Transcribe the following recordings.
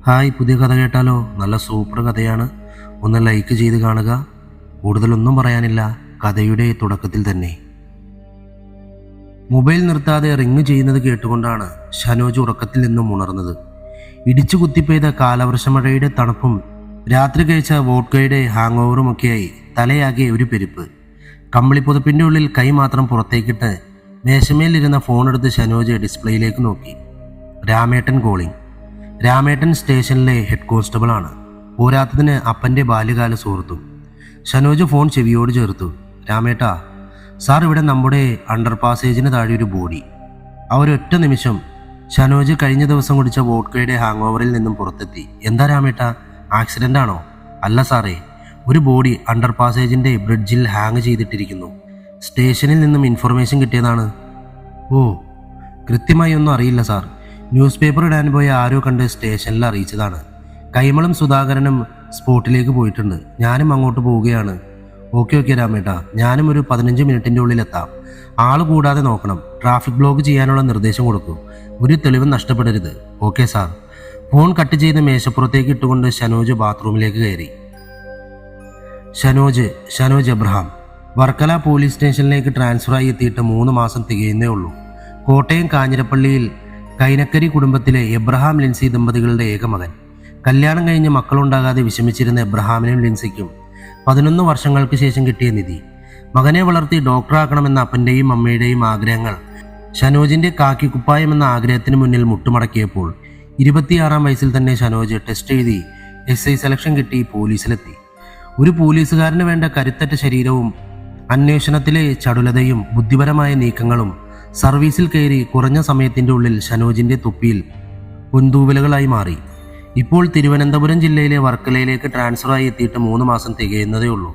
Hi, പുതിയ കഥ കേട്ടാലോ? നല്ല സൂപ്പർ കഥയാണ്. ഒന്ന് ലൈക്ക് ചെയ്ത് കാണുക. കൂടുതലൊന്നും പറയാനില്ല, കഥയുടെ തുടക്കത്തിൽ തന്നെ. മൊബൈൽ നിർത്താതെ റിങ് ചെയ്യുന്നത് കേട്ടുകൊണ്ടാണ് ഷനോജ് ഉറക്കത്തിൽ നിന്നും ഉണർന്നത്. ഇടിച്ചു കുത്തിപ്പെയ്ത കാലവർഷമഴയുടെ തണുപ്പും രാത്രി കഴിച്ച വോഡ്കയുടെ ഹാങ് ഓവറുമൊക്കെയായി തലയാകെ ഒരു പെരുപ്പ്. കമ്പിളിപ്പുതപ്പിൻ്റെ ഉള്ളിൽ കൈ മാത്രം പുറത്തേക്കിട്ട് മേശമേലിരുന്ന ഫോണെടുത്ത് ഷനോജ് ഡിസ്പ്ലേയിലേക്ക് നോക്കി. രാമേട്ടൻ കോളിംഗ്. രാമേട്ടൻ സ്റ്റേഷനിലെ ഹെഡ് കോൺസ്റ്റബിൾ ആണ്. പോരാത്തതിന് അപ്പൻ്റെ ബാല്യകാല സുഹൃത്തും. ഷനോജ് ഫോൺ ചെവിയോട് ചേർത്തു. രാമേട്ടാ സാർ, ഇവിടെ നമ്മുടെ അണ്ടർ പാസേജിന് താഴെ ഒരു ബോഡി. ആ ഒരൊറ്റ നിമിഷം ഷനോജ് കഴിഞ്ഞ ദിവസം കുടിച്ച വോഡ്കയുടെ ഹാങ് ഓവറിൽ നിന്നും പുറത്തെത്തി. എന്താ രാമേട്ടാ, ആക്സിഡൻ്റ് ആണോ? അല്ല സാറേ, ഒരു ബോഡി അണ്ടർ പാസേജിൻ്റെ ബ്രിഡ്ജിൽ ഹാങ് ചെയ്തിട്ടിരിക്കുന്നു. സ്റ്റേഷനിൽ നിന്നും ഇൻഫർമേഷൻ കിട്ടിയതാണ്. ഓ, കൃത്യമായി ഒന്നും അറിയില്ല സാർ. ന്യൂസ് പേപ്പർ ഇടാൻ പോയ ആരോ കണ്ട് സ്റ്റേഷനിൽ അറിയിച്ചതാണ്. കൈമളും സുധാകരനും സ്പോട്ടിലേക്ക് പോയിട്ടുണ്ട്. ഞാനും അങ്ങോട്ട് പോവുകയാണ്. ഓക്കെ രാമേട്ടാ, ഞാനും ഒരു 15 മിനിറ്റിൻ്റെ ഉള്ളിൽ എത്താം. ആൾ കൂടാതെ നോക്കണം. ട്രാഫിക് ബ്ലോക്ക് ചെയ്യാനുള്ള നിർദ്ദേശം കൊടുക്കൂ. ഒരു തെളിവും നഷ്ടപ്പെടരുത്. Okay sir. ഫോൺ കട്ട് ചെയ്ത് മേശപ്പുറത്തേക്ക് ഇട്ടുകൊണ്ട് ഷനോജ് ബാത്റൂമിലേക്ക് കയറി. ഷനോജ് എബ്രഹാം വർക്കല പോലീസ് സ്റ്റേഷനിലേക്ക് ട്രാൻസ്ഫറായി എത്തിയിട്ട് 3 മാസം തികയുന്നേ ഉള്ളൂ. കോട്ടയം കാഞ്ഞിരപ്പള്ളിയിൽ കൈനക്കരി കുടുംബത്തിലെ എബ്രഹാം ലിൻസി ദമ്പതികളുടെ ഏക മകൻ. കല്യാണം കഴിഞ്ഞ് മക്കളുണ്ടാകാതെ വിഷമിച്ചിരുന്ന എബ്രഹാമിനും ലിൻസിക്കും 11 വർഷങ്ങൾക്ക് ശേഷം കിട്ടിയ നിധി. മകനെ വളർത്തി ഡോക്ടറാക്കണമെന്ന അപ്പൻ്റെയും അമ്മയുടെയും ആഗ്രഹങ്ങൾ ഷനോജിൻ്റെ കാക്കിക്കുപ്പായം എന്ന ആഗ്രഹത്തിന് മുന്നിൽ മുട്ടുമടക്കിയപ്പോൾ 26-ാം വയസ്സിൽ തന്നെ ഷനോജ് ടെസ്റ്റ് എഴുതി SI സെലക്ഷൻ കിട്ടി പോലീസിലെത്തി. ഒരു പോലീസുകാരന് വേണ്ട കരുത്തറ്റ ശരീരവും അന്വേഷണത്തിലെ ചടുലതയും ബുദ്ധിപരമായ നീക്കങ്ങളും സർവീസിൽ കയറി കുറഞ്ഞ സമയത്തിൻ്റെ ഉള്ളിൽ ഷനോജിൻ്റെ തൊപ്പിയിൽ പൊന്തൂവലുകളായി മാറി. ഇപ്പോൾ തിരുവനന്തപുരം ജില്ലയിലെ വർക്കലയിലേക്ക് ട്രാൻസ്ഫറായി എത്തിയിട്ട് 3 മാസം തികയുന്നതേ ഉള്ളൂ.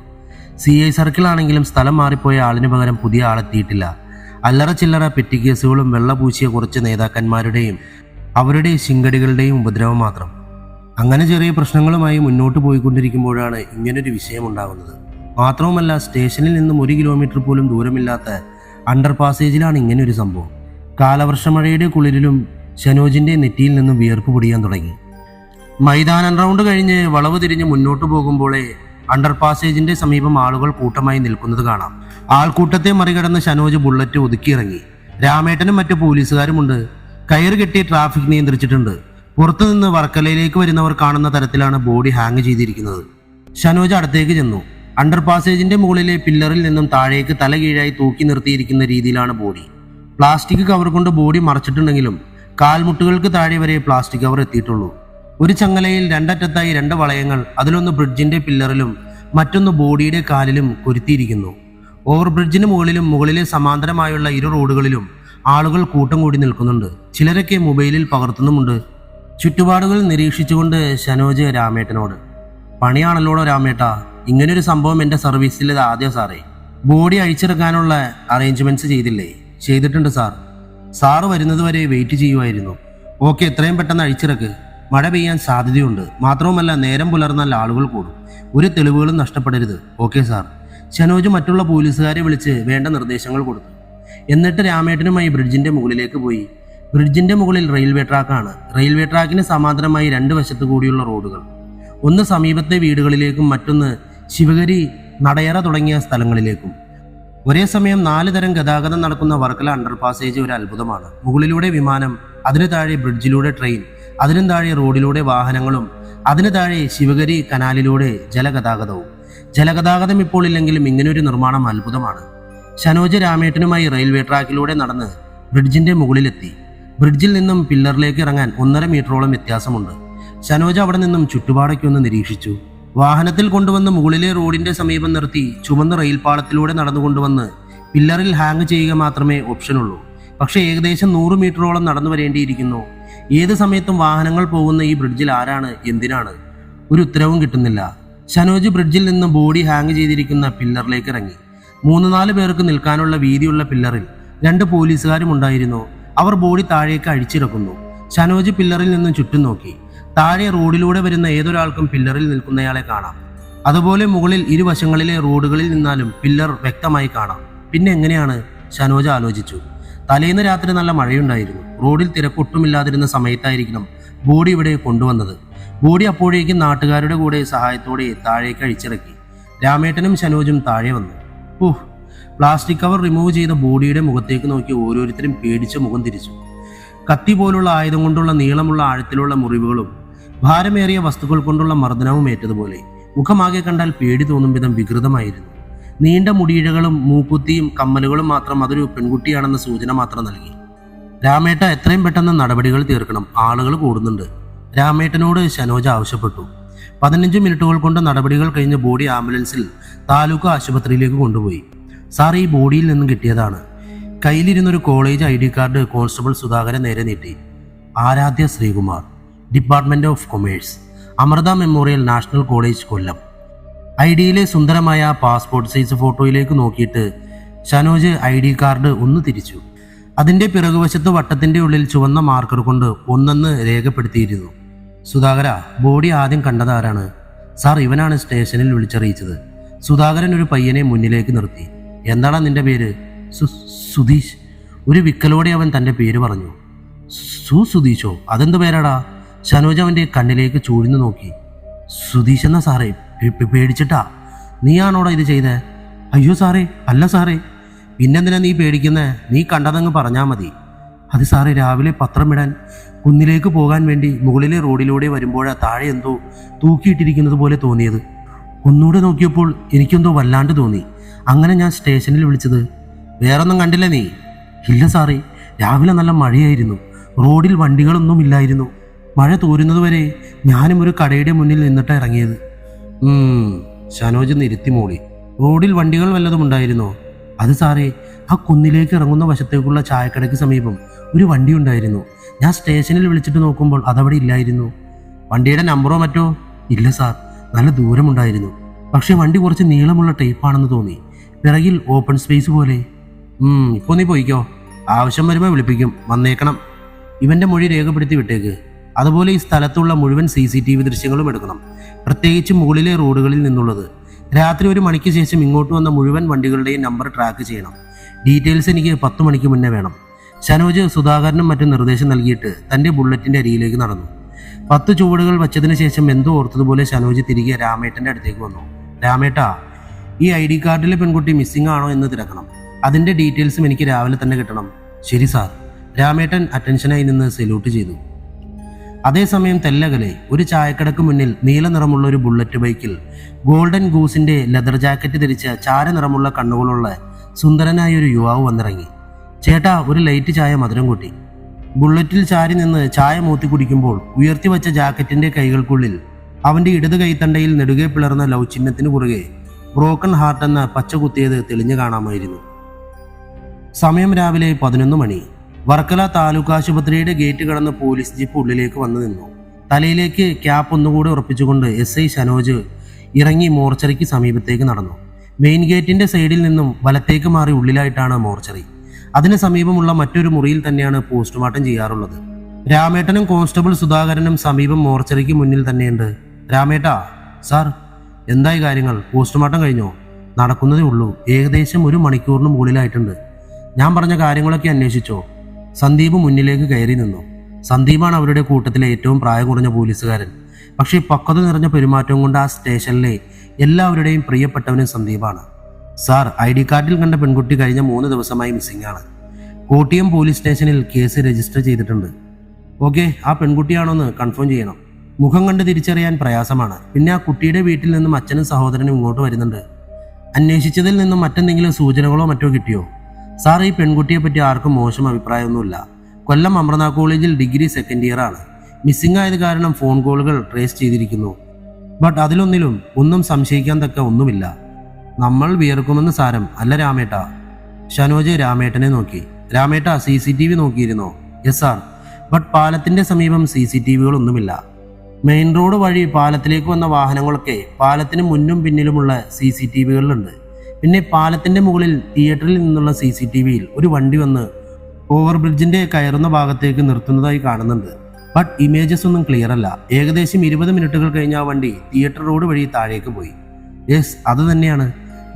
CI സർക്കിളാണെങ്കിലും സ്ഥലം മാറിപ്പോയ ആളിന് പകരം പുതിയ ആളെത്തിയിട്ടില്ല. അല്ലറ ചില്ലറ പെറ്റിക്കേസുകളും വെള്ളപൂശിയ കുറച്ച് നേതാക്കന്മാരുടെയും അവരുടെ ശിങ്കടികളുടെയും ഉപദ്രവം മാത്രം. അങ്ങനെ ചെറിയ പ്രശ്നങ്ങളുമായി മുന്നോട്ട് പോയിക്കൊണ്ടിരിക്കുമ്പോഴാണ് ഇങ്ങനൊരു വിഷയമുണ്ടാകുന്നത്. മാത്രവുമല്ല, സ്റ്റേഷനിൽ നിന്നും 1 കിലോമീറ്റർ പോലും ദൂരമില്ലാത്ത അണ്ടർ പാസേജിലാണ് ഇങ്ങനൊരു സംഭവം. കാലവർഷമഴയുടെ കുളിരിലും ഷനോജിൻ്റെ നെറ്റിയിൽ നിന്നും വിയർപ്പ് പൊടിയാൻ തുടങ്ങി. മൈതാനം റൗണ്ട് കഴിഞ്ഞ് വളവ് തിരിഞ്ഞ് മുന്നോട്ട് പോകുമ്പോഴേ അണ്ടർ പാസേജിൻ്റെ സമീപം ആളുകൾ കൂട്ടമായി നിൽക്കുന്നത് കാണാം. ആൾക്കൂട്ടത്തെ മറികടന്ന് ഷനോജ് ബുള്ളറ്റ് ഒതുക്കിയിറങ്ങി. രാമേട്ടനും മറ്റു പോലീസുകാരുമുണ്ട്. കയറ് കെട്ടി ട്രാഫിക് നിയന്ത്രിച്ചിട്ടുണ്ട്. പുറത്തുനിന്ന് വർക്കലയിലേക്ക് വരുന്നവർ കാണുന്ന തരത്തിലാണ് ബോഡി ഹാങ് ചെയ്തിരിക്കുന്നത്. ഷനോജ് അടുത്തേക്ക് ചെന്നു. അണ്ടർ പാസേജിന്റെ മുകളിലെ പില്ലറിൽ നിന്നും താഴേക്ക് തല കീഴായി തൂക്കി നിർത്തിയിരിക്കുന്ന രീതിയിലാണ് ബോഡി. പ്ലാസ്റ്റിക് കവർ കൊണ്ട് ബോഡി മറച്ചിട്ടുണ്ടെങ്കിലും കാൽമുട്ടുകൾക്ക് താഴെ വരെ പ്ലാസ്റ്റിക് കവർ എത്തിയിട്ടുള്ളൂ. ഒരു ചങ്ങലയിൽ രണ്ടറ്റത്തായി 2 വളയങ്ങൾ, അതിലൊന്ന് ബ്രിഡ്ജിന്റെ പില്ലറിലും മറ്റൊന്ന് ബോഡിയുടെ കാലിലും കൊരുത്തിയിരിക്കുന്നു. ഓവർ ബ്രിഡ്ജിന് മുകളിലെ സമാന്തരമായുള്ള 2 റോഡുകളിലും ആളുകൾ കൂട്ടം കൂടി നിൽക്കുന്നുണ്ട്. ചിലരൊക്കെ മൊബൈലിൽ പകർത്തുന്നുമുണ്ട്. ചുറ്റുപാടുകൾ നിരീക്ഷിച്ചുകൊണ്ട് ഷനോജ് രാമേട്ടനോട്, പണിയാണല്ലോടോ രാമേട്ടാ, ഇങ്ങനൊരു സംഭവം എൻ്റെ സർവീസിൽ ഇത് ആദ്യം സാറേ. ബോഡി അഴിച്ചെടുക്കാനുള്ള അറേഞ്ച്മെൻറ്റ്സ് ചെയ്തില്ലേ? ചെയ്തിട്ടുണ്ട് സാർ. സാറ് വരുന്നത് വരെ വെയിറ്റ് ചെയ്യുമായിരുന്നു. ഓക്കെ, എത്രയും പെട്ടെന്ന് അഴിച്ചിറക്ക്. മഴ പെയ്യാൻ സാധ്യതയുണ്ട്. മാത്രവുമല്ല, നേരം പുലർന്നാൽ ആളുകൾ കൂടും. ഒരു തെളിവുകളും നഷ്ടപ്പെടരുത്. Okay sir. ഷനോജ് മറ്റുള്ള പോലീസുകാരെ വിളിച്ച് വേണ്ട നിർദ്ദേശങ്ങൾ കൊടുത്തു. എന്നിട്ട് രാമേട്ടനുമായി ബ്രിഡ്ജിൻ്റെ മുകളിലേക്ക് പോയി. ബ്രിഡ്ജിൻ്റെ മുകളിൽ റെയിൽവേ ട്രാക്കാണ്. റെയിൽവേ ട്രാക്കിന് സമാന്തരമായി 2 വശത്തു കൂടിയുള്ള റോഡുകൾ. ഒന്ന് സമീപത്തെ വീടുകളിലേക്കും മറ്റൊന്ന് ശിവഗിരി, നടയറ തുടങ്ങിയ സ്ഥലങ്ങളിലേക്കും. ഒരേ സമയം 4 തരം ഗതാഗതം നടക്കുന്ന വർക്കല അണ്ടർ പാസേജ് ഒരു അത്ഭുതമാണ്. മുകളിലൂടെ വിമാനം, അതിനു താഴെ ബ്രിഡ്ജിലൂടെ ട്രെയിൻ, അതിനും താഴെ റോഡിലൂടെ വാഹനങ്ങളും, അതിനു താഴെ ശിവഗിരി കനാലിലൂടെ ജലഗതാഗതവും. ജലഗതാഗതം ഇപ്പോൾ ഇല്ലെങ്കിലും ഇങ്ങനൊരു നിർമ്മാണം അത്ഭുതമാണ്. ഷനോജ് രാമേട്ടനുമായി റെയിൽവേ ട്രാക്കിലൂടെ നടന്ന് ബ്രിഡ്ജിന്റെ മുകളിലെത്തി. ബ്രിഡ്ജിൽ നിന്നും പില്ലറിലേക്ക് ഇറങ്ങാൻ 1.5 മീറ്ററോളം വ്യത്യാസമുണ്ട്. ഷനോജ് അവിടെ നിന്നും ചുറ്റുപാടൊക്കെ ഒന്ന് നിരീക്ഷിച്ചു. വാഹനത്തിൽ കൊണ്ടുവന്ന് മുകളിലെ റോഡിന്റെ സമീപം നിർത്തി ചുവന്ന റെയിൽ പാളത്തിലൂടെ നടന്നുകൊണ്ടുവന്ന് പില്ലറിൽ ഹാങ് ചെയ്യുക മാത്രമേ ഓപ്ഷനുള്ളൂ. പക്ഷേ ഏകദേശം 100 മീറ്ററോളം നടന്നു വരേണ്ടിയിരിക്കുന്നു. ഏത് സമയത്തും വാഹനങ്ങൾ പോകുന്ന ഈ ബ്രിഡ്ജിൽ ആരാണ്, എന്തിനാണ്? ഒരു ഉത്തരവും കിട്ടുന്നില്ല. ഷനോജ് ബ്രിഡ്ജിൽ നിന്ന് ബോഡി ഹാങ് ചെയ്തിരിക്കുന്ന പില്ലറിലേക്ക് ഇറങ്ങി. 3-4 പേർക്ക് നിൽക്കാനുള്ള വീതിയുള്ള പില്ലറിൽ 2 പോലീസുകാരും ഉണ്ടായിരുന്നു. അവർ ബോഡി താഴേക്ക് അഴിച്ചിറക്കുന്നു. ഷനോജ് പില്ലറിൽ നിന്നും ചുറ്റും നോക്കി. താഴെ റോഡിലൂടെ വരുന്ന ഏതൊരാൾക്കും പില്ലറിൽ നിൽക്കുന്നയാളെ കാണാം. അതുപോലെ മുകളിൽ ഇരുവശങ്ങളിലെ റോഡുകളിൽ നിന്നാലും പില്ലർ വ്യക്തമായി കാണാം. പിന്നെ എങ്ങനെയാണ്? ഷനോജ് ആലോചിച്ചു. തലേന്ന് രാത്രി നല്ല മഴയുണ്ടായിരുന്നു. റോഡിൽ തിരക്കൊട്ടുമില്ലാതിരുന്ന സമയത്തായിരിക്കണം ബോഡി ഇവിടെ കൊണ്ടുവന്നത്. ബോഡി അപ്പോഴേക്കും നാട്ടുകാരുടെ കൂടെ സഹായത്തോടെ താഴേക്ക് അഴിച്ചിറക്കി. രാമേട്ടനും ഷനോജും താഴെ വന്നു. പ്ലാസ്റ്റിക് കവർ റിമൂവ് ചെയ്ത ബോഡിയുടെ മുഖത്തേക്ക് നോക്കി ഓരോരുത്തരും പേടിച്ച് മുഖം തിരിച്ചു. കത്തി പോലുള്ള ആയുധം കൊണ്ടുള്ള നീളമുള്ള ആഴത്തിലുള്ള മുറിവുകളും ഭാരമേറിയ വസ്തുക്കൾ കൊണ്ടുള്ള മർദ്ദനവും ഏറ്റതുപോലെ മുഖമാകെ കണ്ടാൽ പേടി തോന്നും വിധം വികൃതമായിരുന്നു. നീണ്ട മുടിയിഴകളും മൂക്കുത്തിയും കമ്മലുകളും മാത്രം അതൊരു പെൺകുട്ടിയാണെന്ന സൂചന മാത്രം നൽകി. രാമേട്ട എത്രയും പെട്ടെന്ന് നടപടികൾ തീർക്കണം, ആളുകൾ കൂടുന്നുണ്ട്, രാമേട്ടനോട് ഷനോജ ആവശ്യപ്പെട്ടു. 15 മിനിറ്റുകൾ കൊണ്ട് നടപടികൾ കഴിഞ്ഞ് ബോഡി ആംബുലൻസിൽ താലൂക്ക് ആശുപത്രിയിലേക്ക് കൊണ്ടുപോയി. സാർ, ഈ ബോഡിയിൽ നിന്നും കിട്ടിയതാണ്. കയ്യിലിരുന്നൊരു college ID card constable Sudhakaran നേരെ നീട്ടി. Aaradhya Sreekumar, department of commerce, Amrita memorial national college, Kollam. ID-യിലെ സുന്ദരമായ പാസ്പോർട്ട് സൈസ് ഫോട്ടോയിലേക്ക് നോക്കിയിട്ട് ഷനോജ് ID കാർഡ് ഒന്ന് തിരിച്ചു. അതിന്റെ പിറകുവശത്ത് വട്ടത്തിന്റെ ഉള്ളിൽ ചുവന്ന മാർക്കർ കൊണ്ട് ഒന്നെന്ന് രേഖപ്പെടുത്തിയിരുന്നു. സുധാകര, ബോഡി ആദ്യം കണ്ടതാരാണ്? സാർ, ഇവനാണ് സ്റ്റേഷനിൽ വിളിച്ചറിയിച്ചത്. സുധാകരൻ ഒരു പയ്യനെ മുന്നിലേക്ക് നിർത്തി. എന്താണ് നിന്റെ പേര്? സുധീഷ്. ഒരു വിക്കലോടെ അവൻ തന്റെ പേര് പറഞ്ഞു. സുധീഷോ? അതെന്ത് പേരാടാ? ഷനോജ് അവന്റെ കണ്ണിലേക്ക് ചൂഴ്ന്നു നോക്കി. സുധീഷ് എന്നാ സാറേ, പേടിച്ചിട്ടാ. നീയാണോടാ ഇത് ചെയ്തേ? അയ്യോ സാറേ, അല്ല സാറേ. പിന്നെന്തിനാ നീ പേടിക്കുന്നേ? നീ കണ്ടതങ്ങ് പറഞ്ഞാൽ മതി. അത് സാറേ, രാവിലെ പത്രം ഇടാൻ കുന്നിലേക്ക് പോകാൻ വേണ്ടി മുകളിലെ റോഡിലൂടെ വരുമ്പോഴാ താഴെ എന്തോ തൂക്കിയിട്ടിരിക്കുന്നത് പോലെ തോന്നിയത്. ഒന്നുകൂടെ നോക്കിയപ്പോൾ എനിക്കെന്തോ വല്ലാണ്ട് തോന്നി. അങ്ങനെ ഞാൻ സ്റ്റേഷനിൽ വിളിച്ചത്. വേറൊന്നും കണ്ടില്ല നീ? ഇല്ല സാറേ, രാവിലെ നല്ല മഴയായിരുന്നു, റോഡിൽ വണ്ടികളൊന്നും ഇല്ലായിരുന്നു. മഴ തോരുന്നതുവരെ ഞാനും ഒരു കടയുടെ മുന്നിൽ നിന്നിട്ട് ഇറങ്ങിയത്. ഷനോജ് നിരുത്തി മൂളി. റോഡിൽ വണ്ടികൾ വല്ലതും ഉണ്ടായിരുന്നോ? അത് സാറേ, ആ കുന്നിലേക്ക് ഇറങ്ങുന്ന വശത്തേക്കുള്ള ചായക്കടയ്ക്ക് സമീപം ഒരു വണ്ടി ഉണ്ടായിരുന്നു. ഞാൻ സ്റ്റേഷനിൽ വിളിച്ചിട്ട് നോക്കുമ്പോൾ അതവിടെ ഇല്ലായിരുന്നു. വണ്ടിയുടെ നമ്പറോ മറ്റോ? ഇല്ല സാർ, നല്ല ദൂരമുണ്ടായിരുന്നു. പക്ഷെ വണ്ടി കുറച്ച് നീളമുള്ള ടൈപ്പാണെന്ന് തോന്നി. പിറകിൽ ഓപ്പൺ സ്പേസ് പോലെ. ഇപ്പോൾ നീ പോയിക്കോ, ആവശ്യം വരുമ്പോൾ വിളിപ്പിക്കും, വന്നേക്കണം. ഇവന്റെ മൊഴി രേഖപ്പെടുത്തി വിട്ടേക്ക്. അതുപോലെ ഈ സ്ഥലത്തുള്ള മുഴുവൻ CCTV ദൃശ്യങ്ങളും എടുക്കണം, പ്രത്യേകിച്ച് മുകളിലെ റോഡുകളിൽ നിന്നുള്ളത്. രാത്രി 1 മണിക്ക് ശേഷം ഇങ്ങോട്ട് വന്ന മുഴുവൻ വണ്ടികളുടെയും നമ്പർ ട്രാക്ക് ചെയ്യണം. ഡീറ്റെയിൽസ് എനിക്ക് 10 മണിക്ക് മുന്നേ വേണം. ഷനോജ് സുധാകരനും മറ്റും നിർദ്ദേശം നൽകിയിട്ട് തൻ്റെ ബുള്ളറ്റിൻ്റെ അരിയിലേക്ക് നടന്നു. 10 ചുവടുകൾ വച്ചതിന് ശേഷം എന്തോ ഓർത്തതുപോലെ ഷനോജ് തിരികെ രാമേട്ടൻ്റെ അടുത്തേക്ക് വന്നു. രാമേട്ടാ, ഈ ID കാർഡിലെ പെൺകുട്ടി മിസ്സിംഗ് ആണോ എന്ന് തിരക്കണം. അതിൻ്റെ ഡീറ്റെയിൽസും എനിക്ക് രാവിലെ തന്നെ കിട്ടണം. ശരി സാർ. രാമേട്ടൻ അറ്റൻഷനായി നിന്ന് സല്യൂട്ട് ചെയ്തു. അതേസമയം തെല്ലകലെ ഒരു ചായക്കടക്ക് മുന്നിൽ നീല നിറമുള്ള ഒരു ബുള്ളറ്റ് ബൈക്കിൽ ഗോൾഡൻ ഗൂസിന്റെ ലെതർ ജാക്കറ്റ് ധരിച്ച ചാര നിറമുള്ള കണ്ണുകളുള്ള സുന്ദരനായ ഒരു യുവാവ് വന്നിറങ്ങി. ചേട്ടാ, ഒരു ലൈറ്റ് ചായ മധുരം കൂട്ടി. ബുള്ളറ്റിൽ ചാരി നിന്ന് ചായ മൂത്തി കുടിക്കുമ്പോൾ ഉയർത്തിവെച്ച ജാക്കറ്റിന്റെ കൈകൾക്കുള്ളിൽ അവന്റെ ഇടത് കൈത്തണ്ടയിൽ നെടുകെ പിളർന്ന ലവ് ചിഹ്നത്തിന് കുറുകെ ബ്രോക്കൺ ഹാർട്ട് എന്ന പച്ച കുത്തിയത് തെളിഞ്ഞു കാണാമായിരുന്നു. സമയം രാവിലെ 11 മണി. വർക്കല താലൂക്ക് ആശുപത്രിയുടെ ഗേറ്റ് കടന്ന് പോലീസ് ജീപ്പ് ഉള്ളിലേക്ക് വന്നു നിന്നു. തലയിലേക്ക് ക്യാപ്പ് ഒന്നുകൂടി ഉറപ്പിച്ചുകൊണ്ട് SI ഷനോജ് ഇറങ്ങി മോർച്ചറിക്ക് സമീപത്തേക്ക് നടന്നു. മെയിൻ ഗേറ്റിന്റെ സൈഡിൽ നിന്നും വലത്തേക്ക് മാറി ഉള്ളിലായിട്ടാണ് മോർച്ചറി. അതിന് സമീപമുള്ള മറ്റൊരു മുറിയിൽ തന്നെയാണ് പോസ്റ്റ്മോർട്ടം ചെയ്യാറുള്ളത്. രാമേട്ടനും കോൺസ്റ്റബിൾ സുധാകരനും സമീപം മോർച്ചറിക്ക് മുന്നിൽ തന്നെയുണ്ട്. രാമേട്ടാ. സാർ, എന്തായി കാര്യങ്ങൾ? പോസ്റ്റ്മോർട്ടം കഴിഞ്ഞോ? നടക്കുന്നതേ ഉള്ളൂ, ഏകദേശം 1 മണിക്കൂറിന് മുകളിലായിട്ടുണ്ട്. ഞാൻ പറഞ്ഞ കാര്യങ്ങളൊക്കെ അന്വേഷിച്ചോ? സന്ദീപ് മുന്നിലേക്ക് കയറി നിന്നു. സന്ദീപാണ് അവരുടെ കൂട്ടത്തിലെ ഏറ്റവും പ്രായം കുറഞ്ഞ പോലീസുകാരൻ. പക്ഷേ പക്വത നിറഞ്ഞ പെരുമാറ്റവും കൊണ്ട് ആ സ്റ്റേഷനിലെ എല്ലാവരുടെയും പ്രിയപ്പെട്ടവനും സന്ദീപാണ്. സാർ, ID കാർഡിൽ കണ്ട പെൺകുട്ടി കഴിഞ്ഞ 3 ദിവസമായി മിസ്സിംഗ് ആണ്. കോട്ടയം പോലീസ് സ്റ്റേഷനിൽ കേസ് രജിസ്റ്റർ ചെയ്തിട്ടുണ്ട്. ഓക്കെ, ആ പെൺകുട്ടിയാണോന്ന് കൺഫേം ചെയ്യണം. മുഖം കണ്ട് തിരിച്ചറിയാൻ പ്രയാസമാണ്. പിന്നെ ആ കുട്ടിയുടെ വീട്ടിൽ നിന്നും അച്ഛനും സഹോദരനും ഇങ്ങോട്ട് വരുന്നുണ്ട്. അന്വേഷിച്ചതിൽ നിന്നും മറ്റെന്തെങ്കിലും സൂചനകളോ മറ്റോ കിട്ടിയോ? സാർ, ഈ പെൺകുട്ടിയെ പറ്റി ആർക്കും മോശം അഭിപ്രായമൊന്നുമില്ല. കൊല്ലം അമൃത കോളേജിൽ ഡിഗ്രി 2nd ഇയർ ആണ്. മിസ്സിംഗ് ആയത് കാരണം ഫോൺ കോളുകൾ ട്രേസ് ചെയ്തിരിക്കുന്നു. ബട്ട് അതിലൊന്നിലും ഒന്നും സംശയിക്കാൻ തക്ക ഒന്നുമില്ല. നമ്മൾ വിയർക്കുമെന്ന് സാരം അല്ല രാമേട്ട. ഷനോജ് രാമേട്ടനെ നോക്കി. രാമേട്ട, CCTV നോക്കിയിരുന്നോ? യെസ് സാർ, ബട്ട് പാലത്തിന്റെ സമീപം CCTVകളൊന്നുമില്ല. മെയിൻ റോഡ് വഴി പാലത്തിലേക്ക് വന്ന വാഹനങ്ങളൊക്കെ പാലത്തിന് മുന്നും പിന്നിലുമുള്ള CCTVകളിലുണ്ട്. പിന്നെ പാലത്തിന്റെ മുകളിൽ തിയേറ്ററിൽ നിന്നുള്ള CCTVയിൽ ഒരു വണ്ടി വന്ന് ഓവർ ബ്രിഡ്ജിന്റെ കയറുന്ന ഭാഗത്തേക്ക് നിർത്തുന്നതായി കാണുന്നുണ്ട്. ബട്ട് ഇമേജസ് ഒന്നും ക്ലിയർ അല്ല. ഏകദേശം 20 മിനിറ്റുകൾ കഴിഞ്ഞ് ആ വണ്ടി തിയേറ്റർ റോഡ് വഴി താഴേക്ക് പോയി. യെസ്, അത് തന്നെയാണ്.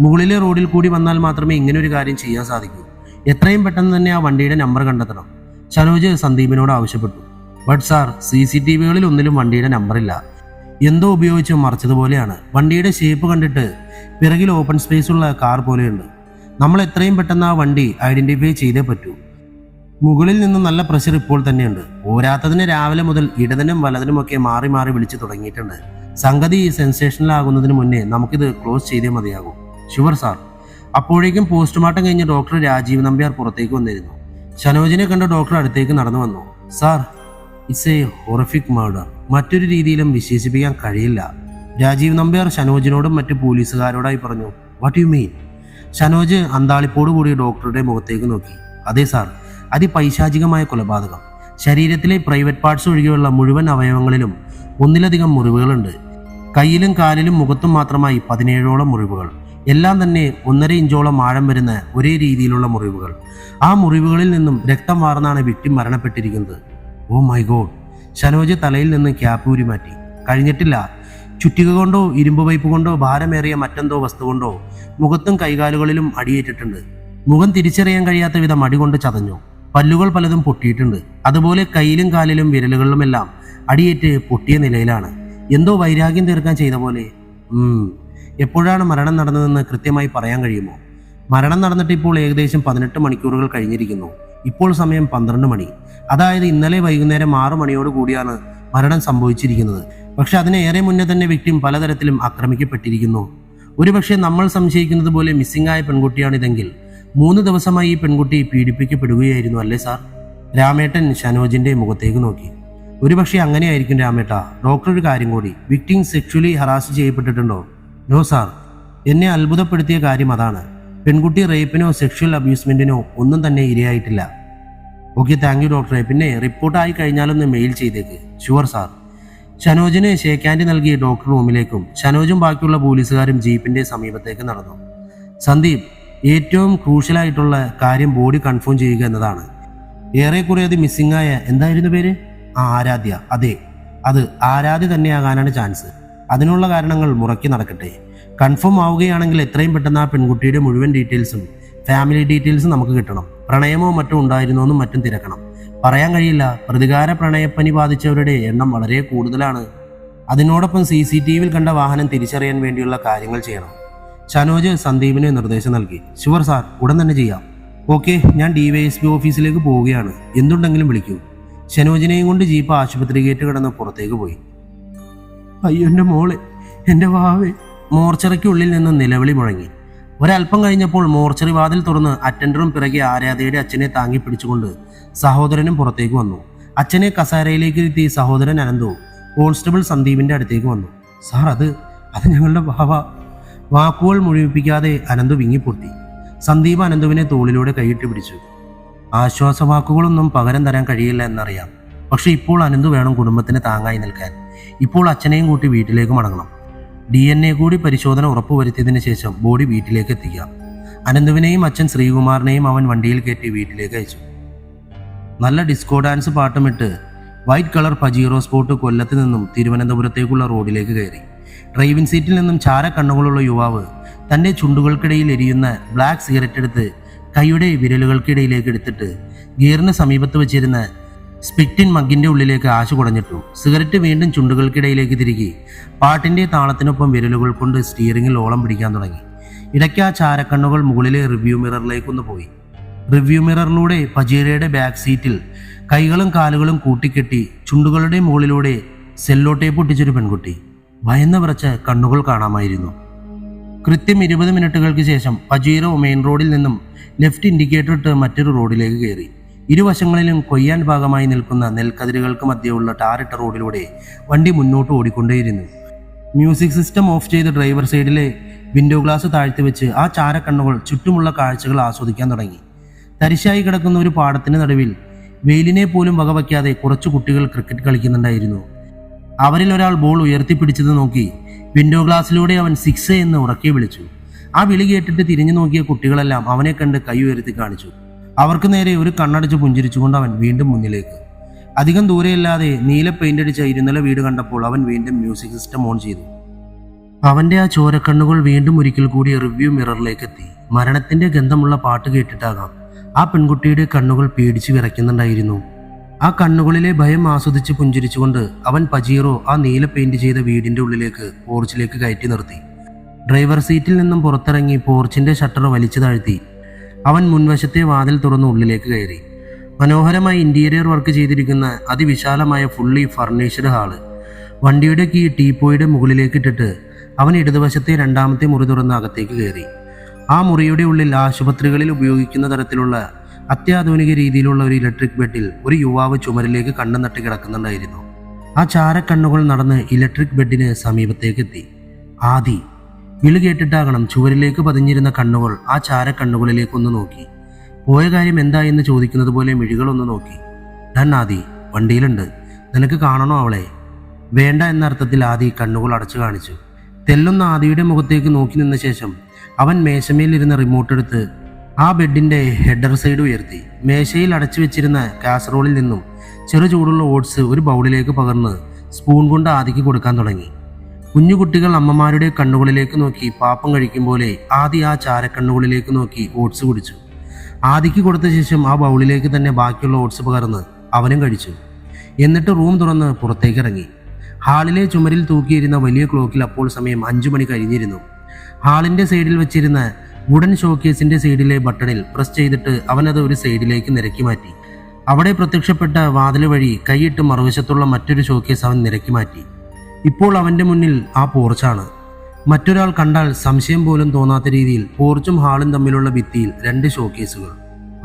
മുകളിലെ റോഡിൽ കൂടി വന്നാൽ മാത്രമേ ഇങ്ങനെ ഒരു കാര്യം ചെയ്യാൻ സാധിക്കൂ. എത്രയും പെട്ടെന്ന് തന്നെ ആ വണ്ടിയുടെ നമ്പർ കണ്ടെത്തണം. ഷനോജ് സന്ദീപിനോട് ആവശ്യപ്പെട്ടു. ബട്ട് സാർ CCTVകളിൽ ഒന്നിലും വണ്ടിയുടെ നമ്പറില്ല. എന്തോ ഉപയോഗിച്ച് മറച്ചതുപോലെയാണ്. വണ്ടിയുടെ ഷേപ്പ് കണ്ടിട്ട് പിറകിൽ ഓപ്പൺ സ്പേസ് ഉള്ള കാർ പോലെയുണ്ട്. നമ്മൾ എത്രയും പെട്ടെന്ന് ആ വണ്ടി ഐഡന്റിഫൈ ചെയ്തേ പറ്റൂ. മുകളിൽ നിന്നും നല്ല പ്രഷർ ഇപ്പോൾ തന്നെയുണ്ട്. പോരാത്തതിന് രാവിലെ മുതൽ ഇടതിനും വലതിനുമൊക്കെ മാറി മാറി വിളിച്ചു തുടങ്ങിയിട്ടുണ്ട്. സംഗതി സെൻസേഷനിലാകുന്നതിന് മുന്നേ നമുക്കിത് ക്ലോസ് ചെയ്തേ മതിയാകൂ. Sure sir. അപ്പോഴേക്കും പോസ്റ്റ്മോർട്ടം കഴിഞ്ഞ് ഡോക്ടർ രാജീവ് നമ്പ്യാർ പുറത്തേക്ക് വന്നിരുന്നു. ഷനോജിനെ കണ്ട് ഡോക്ടർ അടുത്തേക്ക് നടന്നു വന്നു. Sir, it's a horrific murder. മറ്റൊരു രീതിയിലും വിശേഷിപ്പിക്കാൻ കഴിയില്ല. രാജീവ് നമ്പ്യാർ ഷനോജിനോടും മറ്റു പോലീസുകാരോടായി പറഞ്ഞു. What you mean? ഷനോജ് അന്താളിപ്പോടു കൂടി ഡോക്ടറുടെ മുഖത്തേക്ക് നോക്കി. അതെ സാർ, അതിപൈശാചികമായ കൊലപാതകം. ശരീരത്തിലെ പ്രൈവറ്റ് പാർട്സ് ഒഴികെയുള്ള മുഴുവൻ അവയവങ്ങളിലും ഒന്നിലധികം മുറിവുകളുണ്ട്. കയ്യിലും കാലിലും മുഖത്തും മാത്രമായി 17ഓളം മുറിവുകൾ. എല്ലാം തന്നെ 1.5 ഇഞ്ചോളം ആഴം വരുന്ന ഒരേ രീതിയിലുള്ള മുറിവുകൾ. ആ മുറിവുകളിൽ നിന്നും രക്തം വാർന്നാണ് വിക്ടിം മരണപ്പെട്ടിരിക്കുന്നത്. Oh my God. ഷനോജ് തലയിൽ നിന്ന് ക്യാപ്പ് ഊരി മാറ്റി. കഴിഞ്ഞിട്ടില്ല. ചുറ്റിക കൊണ്ടോ ഇരുമ്പ് പൈപ്പ് കൊണ്ടോ ഭാരമേറിയ മറ്റെന്തോ വസ്തു കൊണ്ടോ മുഖത്തും കൈകാലുകളിലും അടിയേറ്റിട്ടുണ്ട്. മുഖം തിരിച്ചറിയാൻ കഴിയാത്ത വിധം അടികൊണ്ട് ചതഞ്ഞു. പല്ലുകൾ പലതും പൊട്ടിയിട്ടുണ്ട്. അതുപോലെ കയ്യിലും കാലിലും വിരലുകളിലുമെല്ലാം അടിയേറ്റ് പൊട്ടിയ നിലയിലാണ്. എന്തോ വൈരാഗ്യം തീർക്കാൻ ചെയ്ത പോലെ. എപ്പോഴാണ് മരണം നടന്നതെന്ന് കൃത്യമായി പറയാൻ കഴിയുമോ? മരണം നടന്നിട്ട് ഇപ്പോൾ ഏകദേശം 18 മണിക്കൂറുകൾ കഴിഞ്ഞിരിക്കുന്നു. ഇപ്പോൾ സമയം 12 മണി. അതായത് ഇന്നലെ വൈകുന്നേരം 6 മണിയോട് കൂടിയാണ് മരണം സംഭവിച്ചിരിക്കുന്നത്. പക്ഷെ അതിനേറെ മുന്നേ തന്നെ വിക്ടിം പലതരത്തിലും ആക്രമിക്കപ്പെട്ടിരിക്കുന്നു. ഒരുപക്ഷെ നമ്മൾ സംശയിക്കുന്നത് പോലെ മിസ്സിംഗ് ആയ പെൺകുട്ടിയാണിതെങ്കിൽ 3 ദിവസമായി ഈ പെൺകുട്ടി പീഡിപ്പിക്കപ്പെടുകയായിരുന്നു അല്ലേ സാർ? രാമേട്ടൻ ഷനോജിന്റെ മുഖത്തേക്ക് നോക്കി. ഒരുപക്ഷെ അങ്ങനെയായിരിക്കും രാമേട്ട. ഡോക്ടർ, ഒരു കാര്യം കൂടി. വിക്ടിം സെക്ഷുവലി ഹറാസ് ചെയ്യപ്പെട്ടിട്ടുണ്ടോ? No sir. എന്നെ അത്ഭുതപ്പെടുത്തിയ കാര്യം അതാണ്. പെൺകുട്ടി റേപ്പിനോ സെക്ഷൽ അബ്യൂസ്മെന്റിനോ ഒന്നും തന്നെ ഇരയായിട്ടില്ല. ഓക്കെ, താങ്ക് യു ഡോക്ടറെ. പിന്നെ റിപ്പോർട്ടായി കഴിഞ്ഞാലൊന്ന് മെയിൽ ചെയ്തേക്ക്. Sure sir. ഷനോജിന് ഷേക്ക് ഹാൻഡ് നൽകി ഡോക്ടർ റൂമിലേക്കും ഷനോജും ബാക്കിയുള്ള പോലീസുകാരും ജീപ്പിന്റെ സമീപത്തേക്ക് നടന്നു. സന്ദീപ്, ഏറ്റവും ക്രൂഷ്യലായിട്ടുള്ള കാര്യം ബോഡി കൺഫേം ചെയ്യുക എന്നതാണ്. ഏറെക്കുറെ അത് മിസ്സിംഗ് ആയ എന്തായിരുന്നു പേര്? ആരാധ്യ. അതെ, അത് ആരാധ്യ തന്നെയാകാനാണ് ചാൻസ്. അതിനുള്ള കാരണങ്ങൾ മുറക്കി നടക്കട്ടെ. കൺഫേം ആവുകയാണെങ്കിൽ എത്രയും പെട്ടെന്ന് ആ പെൺകുട്ടിയുടെ മുഴുവൻ ഡീറ്റെയിൽസും ഫാമിലി ഡീറ്റെയിൽസും നമുക്ക് കിട്ടണം. പ്രണയമോ മറ്റോ ഉണ്ടായിരുന്നോന്നും മറ്റും തിരക്കണം. പറയാൻ കഴിയില്ല. പ്രതികാര പ്രണയപ്പനി ബാധിച്ചവരുടെ എണ്ണം വളരെ കൂടുതലാണ്. അതിനോടൊപ്പം CCTVയിൽ കണ്ട വാഹനം തിരിച്ചറിയാൻ വേണ്ടിയുള്ള കാര്യങ്ങൾ ചെയ്യണം. ഷനോജ് സന്ദീപിന് നിർദ്ദേശം നൽകി. ഷുവർ സാർ, ഉടൻ തന്നെ ചെയ്യാം. ഓക്കെ, ഞാൻ DYSP ഓഫീസിലേക്ക് പോവുകയാണ്. എന്തുണ്ടെങ്കിലും വിളിക്കൂ. ഷനോജിനെയും കൊണ്ട് ജീപ്പ് ആശുപത്രി ഗേറ്റ് കടന്ന് പുറത്തേക്ക് പോയി. അയ്യോ എൻ്റെ മോളെ, എൻ്റെ വാവേ. മോർച്ചറിക്കുള്ളിൽ നിന്ന് നിലവിളി മുഴങ്ങി. ഒരല്പം കഴിഞ്ഞപ്പോൾ മോർച്ചറി വാതിൽ തുറന്ന് അറ്റൻഡറും പിറകെ ആരാധയുടെ അച്ഛനെ താങ്ങി പിടിച്ചുകൊണ്ട് സഹോദരനും പുറത്തേക്ക് വന്നു. അച്ഛനെ കസാരയിലേക്ക് ഇരുത്തി സഹോദരൻ അനന്തു കോൺസ്റ്റബിൾ സന്ദീപിന്റെ അടുത്തേക്ക് വന്നു. സാർ, അത് ഞങ്ങളുടെ വാവ. വാക്കുകൾ മുഴുമിപ്പിക്കാതെ അനന്തു വിങ്ങിപ്പൊട്ടി. സന്ദീപ് അനന്തുവിനെ തോളിലൂടെ കൈയിട്ട് പിടിച്ചു. ആശ്വാസവാക്കുകളൊന്നും പകരം തരാൻ കഴിയില്ല എന്നറിയാം. പക്ഷെ ഇപ്പോൾ അനന്തു വേണം കുടുംബത്തിന് താങ്ങായി നിൽക്കാൻ. ഇപ്പോൾ അച്ഛനെയും കൂട്ടി വീട്ടിലേക്ക് മടങ്ങണം. DNA കൂടി പരിശോധന ഉറപ്പുവരുത്തിയതിനു ശേഷം ബോഡി വീട്ടിലേക്ക് എത്തിക്കാം. അനന്തുവിനെയും അച്ഛൻ ശ്രീകുമാറിനെയും അവൻ വണ്ടിയിൽ കയറ്റി വീട്ടിലേക്ക് അയച്ചു. നല്ല ഡിസ്കോ ഡാൻസ് പാട്ടുമിട്ട് വൈറ്റ് കളർ പജീറോ സ്പോട്ട് കൊല്ലത്ത് നിന്നും തിരുവനന്തപുരത്തേക്കുള്ള റോഡിലേക്ക് കയറി. ഡ്രൈവിംഗ് സീറ്റിൽ നിന്നും ചാരക്കണ്ണുകളുള്ള യുവാവ് തൻ്റെ ചുണ്ടുകൾക്കിടയിൽ എരിയുന്ന ബ്ലാക്ക് സിഗരറ്റ് എടുത്ത് കൈയുടെ വിരലുകൾക്കിടയിലേക്ക് എടുത്തിട്ട് ഗിയറിന് സമീപത്ത് വെച്ചിരുന്ന സ്പിറ്റിൻ മഗ്ഗിന്റെ ഉള്ളിലേക്ക് ആശു കുടഞ്ഞിട്ടു. സിഗരറ്റ് വീണ്ടും ചുണ്ടുകൾക്കിടയിലേക്ക് തിരികെ പാട്ടിന്റെ താളത്തിനൊപ്പം വിരലുകൾ കൊണ്ട് സ്റ്റിയറിംഗിൽ ഓളം പിടിക്കാൻ തുടങ്ങി. ഇടയ്ക്ക് ആ ചാരക്കണ്ണുകൾ മുകളിലെ റിവ്യൂ മിററിലേക്കൊന്ന് പോയി. റിവ്യൂ മിററിലൂടെ പജീരയുടെ ബാക്ക് സീറ്റിൽ കൈകളും കാലുകളും കൂട്ടിക്കെട്ടി ചുണ്ടുകളുടെ മുകളിലൂടെ സെല്ലോ ടേപ്പ് ഒട്ടിച്ചൊരു പെൺകുട്ടി. ഭയന്ന് വിറച്ച കണ്ണുകൾ കാണാമായിരുന്നു. കൃത്യം 20 മിനിറ്റുകൾക്ക് ശേഷം പജീറോ മെയിൻ റോഡിൽ നിന്നും ലെഫ്റ്റ് ഇൻഡിക്കേറ്റർ ഇട്ട് മറ്റൊരു റോഡിലേക്ക് കയറി. ഇരുവശങ്ങളിലും കൊയ്യാൻ ഭാഗമായി നിൽക്കുന്ന നെൽക്കതിരുകൾക്ക് മധ്യയുള്ള ടാറിട്ട റോഡിലൂടെ വണ്ടി മുന്നോട്ട് ഓടിക്കൊണ്ടേയിരുന്നു. മ്യൂസിക് സിസ്റ്റം ഓഫ് ചെയ്ത് ഡ്രൈവർ സൈഡിലെ വിൻഡോ ഗ്ലാസ് താഴ്ത്തി വെച്ച് ആ ചാരക്കണ്ണുകൾ ചുറ്റുമുള്ള കാഴ്ചകൾ ആസ്വദിക്കാൻ തുടങ്ങി. തരിശായി കിടക്കുന്ന ഒരു പാടത്തിന് നടുവിൽ വെയിലിനെ പോലും വകവയ്ക്കാതെ കുറച്ചു കുട്ടികൾ ക്രിക്കറ്റ് കളിക്കുന്നുണ്ടായിരുന്നു. അവരിൽ ഒരാൾ ബോൾ ഉയർത്തിപ്പിടിച്ചത് നോക്കി വിൻഡോ ഗ്ലാസ്സിലൂടെ അവൻ 6 എന്ന് ഉറക്കെ വിളിച്ചു. ആ വിളി കേട്ടിട്ട് തിരിഞ്ഞു നോക്കിയ കുട്ടികളെല്ലാം അവനെ കണ്ട് കൈ ഉയർത്തി കാണിച്ചു. അവർക്ക് നേരെ ഒരു കണ്ണടച്ച് പുഞ്ചിരിച്ചുകൊണ്ട് അവൻ വീണ്ടും മുന്നിലേക്ക്. അധികം ദൂരെയല്ലാതെ നീല പെയിന്റ് അടിച്ച ഇരുനില വീട് കണ്ടപ്പോൾ അവൻ വീണ്ടും മ്യൂസിക് സിസ്റ്റം ഓൺ ചെയ്തു. അവന്റെ ആ ചോരക്കണ്ണുകൾ വീണ്ടും ഒരിക്കൽ കൂടി റിവ്യൂ മിററിലേക്ക് എത്തി. മരണത്തിന്റെ ഗന്ധമുള്ള പാട്ട് കേട്ടിട്ടാകാം ആ പെൺകുട്ടിയുടെ കണ്ണുകൾ പേടിച്ചു വിറയ്ക്കുന്നുണ്ടായിരുന്നു. ആ കണ്ണുകളിലെ ഭയം ആസ്വദിച്ച് പുഞ്ചിരിച്ചുകൊണ്ട് അവൻ പജീറോ ആ നീല പെയിന്റ് ചെയ്ത വീടിന്റെ ഉള്ളിലേക്ക് പോർച്ചിലേക്ക് കയറ്റി നിർത്തി. ഡ്രൈവർ സീറ്റിൽ നിന്നും പുറത്തിറങ്ങി പോർച്ചിന്റെ ഷട്ടർ വലിച്ചു താഴ്ത്തി അവൻ മുൻവശത്തെ വാതിൽ തുറന്ന് ഉള്ളിലേക്ക് കയറി. മനോഹരമായി ഇന്റീരിയർ വർക്ക് ചെയ്തിരിക്കുന്ന അതിവിശാലമായ ഫുള്ളി ഫർണിഷ്ഡ് ഹാള്. വണ്ടിയുടെ കീ ടീപ്പോയുടെ മുകളിലേക്ക് ഇട്ടിട്ട് അവൻ ഇടതുവശത്തെ രണ്ടാമത്തെ മുറി തുറന്ന് അകത്തേക്ക് കയറി. ആ മുറിയുടെ ഉള്ളിൽ ആശുപത്രികളിൽ ഉപയോഗിക്കുന്ന തരത്തിലുള്ള അത്യാധുനിക രീതിയിലുള്ള ഒരു ഇലക്ട്രിക് ബെഡിൽ ഒരു യുവാവ് ചുമരിലേക്ക് കണ്ണു നട്ടി കിടക്കുന്നുണ്ടായിരുന്നു. ആ ചാരക്കണ്ണുകൾ നടന്ന് ഇലക്ട്രിക് ബെഡിന് സമീപത്തേക്കെത്തി. ആദി വിളി കേട്ടിട്ടാകണം ചുവരിലേക്ക് പതിഞ്ഞിരുന്ന കണ്ണുകൾ ആ ചാരക്കണ്ണുകളിലേക്കൊന്ന് നോക്കി. പോയ കാര്യം എന്തായെന്ന് ചോദിക്കുന്നത് പോലെ മിഴികളൊന്ന് നോക്കി. ഡൺ ആദി, വണ്ടിയിലുണ്ട്, നിനക്ക് കാണണോ അവളെ? വേണ്ട എന്ന അർത്ഥത്തിൽ ആദി കണ്ണുകൾ അടച്ചു കാണിച്ചു. തെല്ലുന്ന ആദിയുടെ മുഖത്തേക്ക് നോക്കി നിന്ന ശേഷം അവൻ മേശമേലിരുന്ന റിമോട്ട് എടുത്ത് ആ ബെഡിന്റെ ഹെഡർ സൈഡ് ഉയർത്തി. മേശയിൽ അടച്ചു വെച്ചിരുന്ന കാസറോളിൽ നിന്നും ചെറു ചൂടുള്ള ഓട്സ് ഒരു ബൗളിലേക്ക് പകർന്ന് സ്പൂൺ കൊണ്ട് ആദിക്ക് കൊടുക്കാൻ തുടങ്ങി. കുഞ്ഞുകുട്ടികൾ അമ്മമാരുടെ കണ്ണുകളിലേക്ക് നോക്കി പാപ്പം കഴിക്കും പോലെ ആദി ആ ചാരക്കണ്ണുകളിലേക്ക് നോക്കി ഓട്സ് കുടിച്ചു. ആദിക്ക് കൊടുത്ത ശേഷം ആ ബൗളിലേക്ക് തന്നെ ബാക്കിയുള്ള ഓട്സ് പകർന്ന് അവനും കഴിച്ചു. എന്നിട്ട് റൂം തുറന്ന് പുറത്തേക്ക് ഇറങ്ങി. ഹാളിലെ ചുമരിൽ തൂക്കിയിരുന്ന വലിയ ക്ലോക്കിൽ അപ്പോൾ സമയം 5 മണി കഴിഞ്ഞിരുന്നു. ഹാളിന്റെ സൈഡിൽ വെച്ചിരുന്ന വുഡൻ ഷോക്കേസിന്റെ സൈഡിലെ ബട്ടണിൽ പ്രസ് ചെയ്തിട്ട് അവനത് ഒരു സൈഡിലേക്ക് നിരക്കി മാറ്റി. അവിടെ പ്രത്യക്ഷപ്പെട്ട വാതിൽ വഴി കൈയിട്ട് മറുവശത്തുള്ള മറ്റൊരു ഷോക്കേസ് അവൻ നിരക്കി മാറ്റി. ഇപ്പോൾ അവന്റെ മുന്നിൽ ആ പോർച്ചാണ്. മറ്റൊരാൾ കണ്ടാൽ സംശയം പോലും തോന്നാത്ത രീതിയിൽ പോർച്ചും ഹാളും തമ്മിലുള്ള ഭിത്തിയിൽ 2 ഷോക്കേസുകൾ.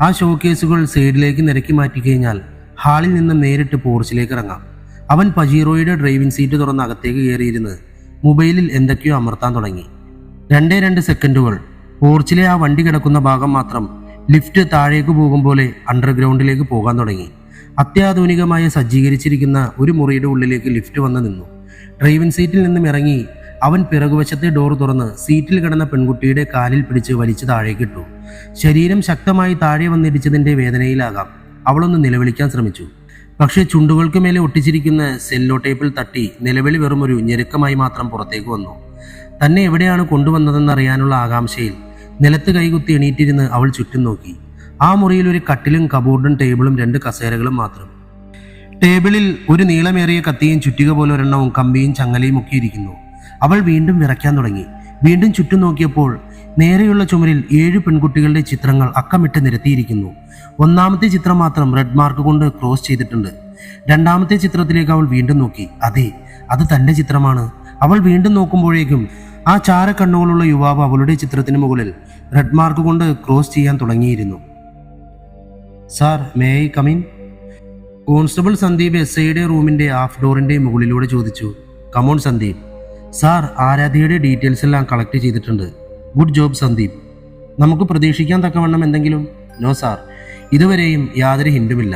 ആ ഷോക്കേസുകൾ സൈഡിലേക്ക് നിരക്കി മാറ്റി കഴിഞ്ഞാൽ ഹാളിൽ നിന്ന് നേരിട്ട് പോർച്ചിലേക്ക് ഇറങ്ങാം. അവൻ പജീറോയുടെ ഡ്രൈവിംഗ് സീറ്റ് തുറന്ന് അകത്തേക്ക് കയറിയിരുന്ന് മൊബൈലിൽ എന്തൊക്കെയോ അമർത്താൻ തുടങ്ങി. 2 സെക്കൻഡുകൾ. പോർച്ചിലെ ആ വണ്ടി കിടക്കുന്ന ഭാഗം മാത്രം ലിഫ്റ്റ് താഴേക്ക് പോകും പോലെ അണ്ടർഗ്രൗണ്ടിലേക്ക് പോകാൻ തുടങ്ങി. അത്യാധുനികമായി സജ്ജീകരിച്ചിരിക്കുന്ന ഒരു മുറിയുടെ ഉള്ളിലേക്ക് ലിഫ്റ്റ് വന്ന് നിന്നു. ഡ്രൈവിംഗ് സീറ്റിൽ നിന്നും ഇറങ്ങി അവൻ പിറകുവശത്തെ ഡോർ തുറന്ന് സീറ്റിൽ കിടന്ന പെൺകുട്ടിയുടെ കാലിൽ പിടിച്ച് വലിച്ചു താഴേക്കിട്ടു. ശരീരം ശക്തമായി താഴെ വന്നിടിച്ചതിന്റെ വേദനയിലാകാം അവളൊന്ന് നിലവിളിക്കാൻ ശ്രമിച്ചു. പക്ഷേ ചുണ്ടുകൾക്ക് മേലെ ഒട്ടിച്ചിരിക്കുന്ന സെല്ലോ ടേപ്പിൽ തട്ടി നിലവിളി വെറും ഒരു ഞെരുക്കമായി മാത്രം പുറത്തേക്ക് വന്നു. തന്നെ എവിടെയാണ് കൊണ്ടുവന്നതെന്നറിയാനുള്ള ആകാംക്ഷയിൽ നിലത്ത് കൈകുത്തി എണീറ്റിരുന്ന് അവൾ ചുറ്റും നോക്കി. ആ മുറിയിൽ ഒരു കട്ടിലും കബോർഡും ടേബിളും 2 കസേരകളും മാത്രം. ടേബിളിൽ ഒരു നീളമേറിയ കത്തിയും ചുറ്റിക പോലെ ഒരെണ്ണവും കമ്പിയും ചങ്ങലയും ഒക്കെ ഇരിക്കുന്നു. അവൾ വീണ്ടും വിറയ്ക്കാൻ തുടങ്ങി. വീണ്ടും ചുറ്റും നോക്കിയപ്പോൾ നേരെയുള്ള ചുമരിൽ 7 പെൺകുട്ടികളുടെ ചിത്രങ്ങൾ അക്കമിട്ട് നിരത്തിയിരിക്കുന്നു. ഒന്നാമത്തെ ചിത്രം മാത്രം റെഡ് മാർക്ക് കൊണ്ട് ക്രോസ് ചെയ്തിട്ടുണ്ട്. രണ്ടാമത്തെ ചിത്രത്തിലേക്ക് അവൾ വീണ്ടും നോക്കി. അതെ, അത് തന്റെ ചിത്രമാണ്. അവൾ വീണ്ടും നോക്കുമ്പോഴേക്കും ആ ചാരക്കണ്ണുകളുള്ള യുവാവ് അവളുടെ ചിത്രത്തിന് മുകളിൽ റെഡ് മാർക്ക് കൊണ്ട് ക്രോസ് ചെയ്യാൻ തുടങ്ങിയിരുന്നു. Sir, may I come in? Constable Sandeep SIയുടെ റൂമിന്റെ ഹാഫ് ഡോറിന്റെ മുകളിലൂടെ ചോദിച്ചു. കമോൺ സന്ദീപ്. സാർ, ആരാധ്യയുടെ ഡീറ്റെയിൽസ് എല്ലാം കളക്ട് ചെയ്തിട്ടുണ്ട്. Good job Sandeep. നമുക്ക് പ്രതീക്ഷിക്കാൻ തക്കവണ്ണം എന്തെങ്കിലും? നോ സാർ, ഇതുവരെയും യാതൊരു ഹിൻഡുമില്ല.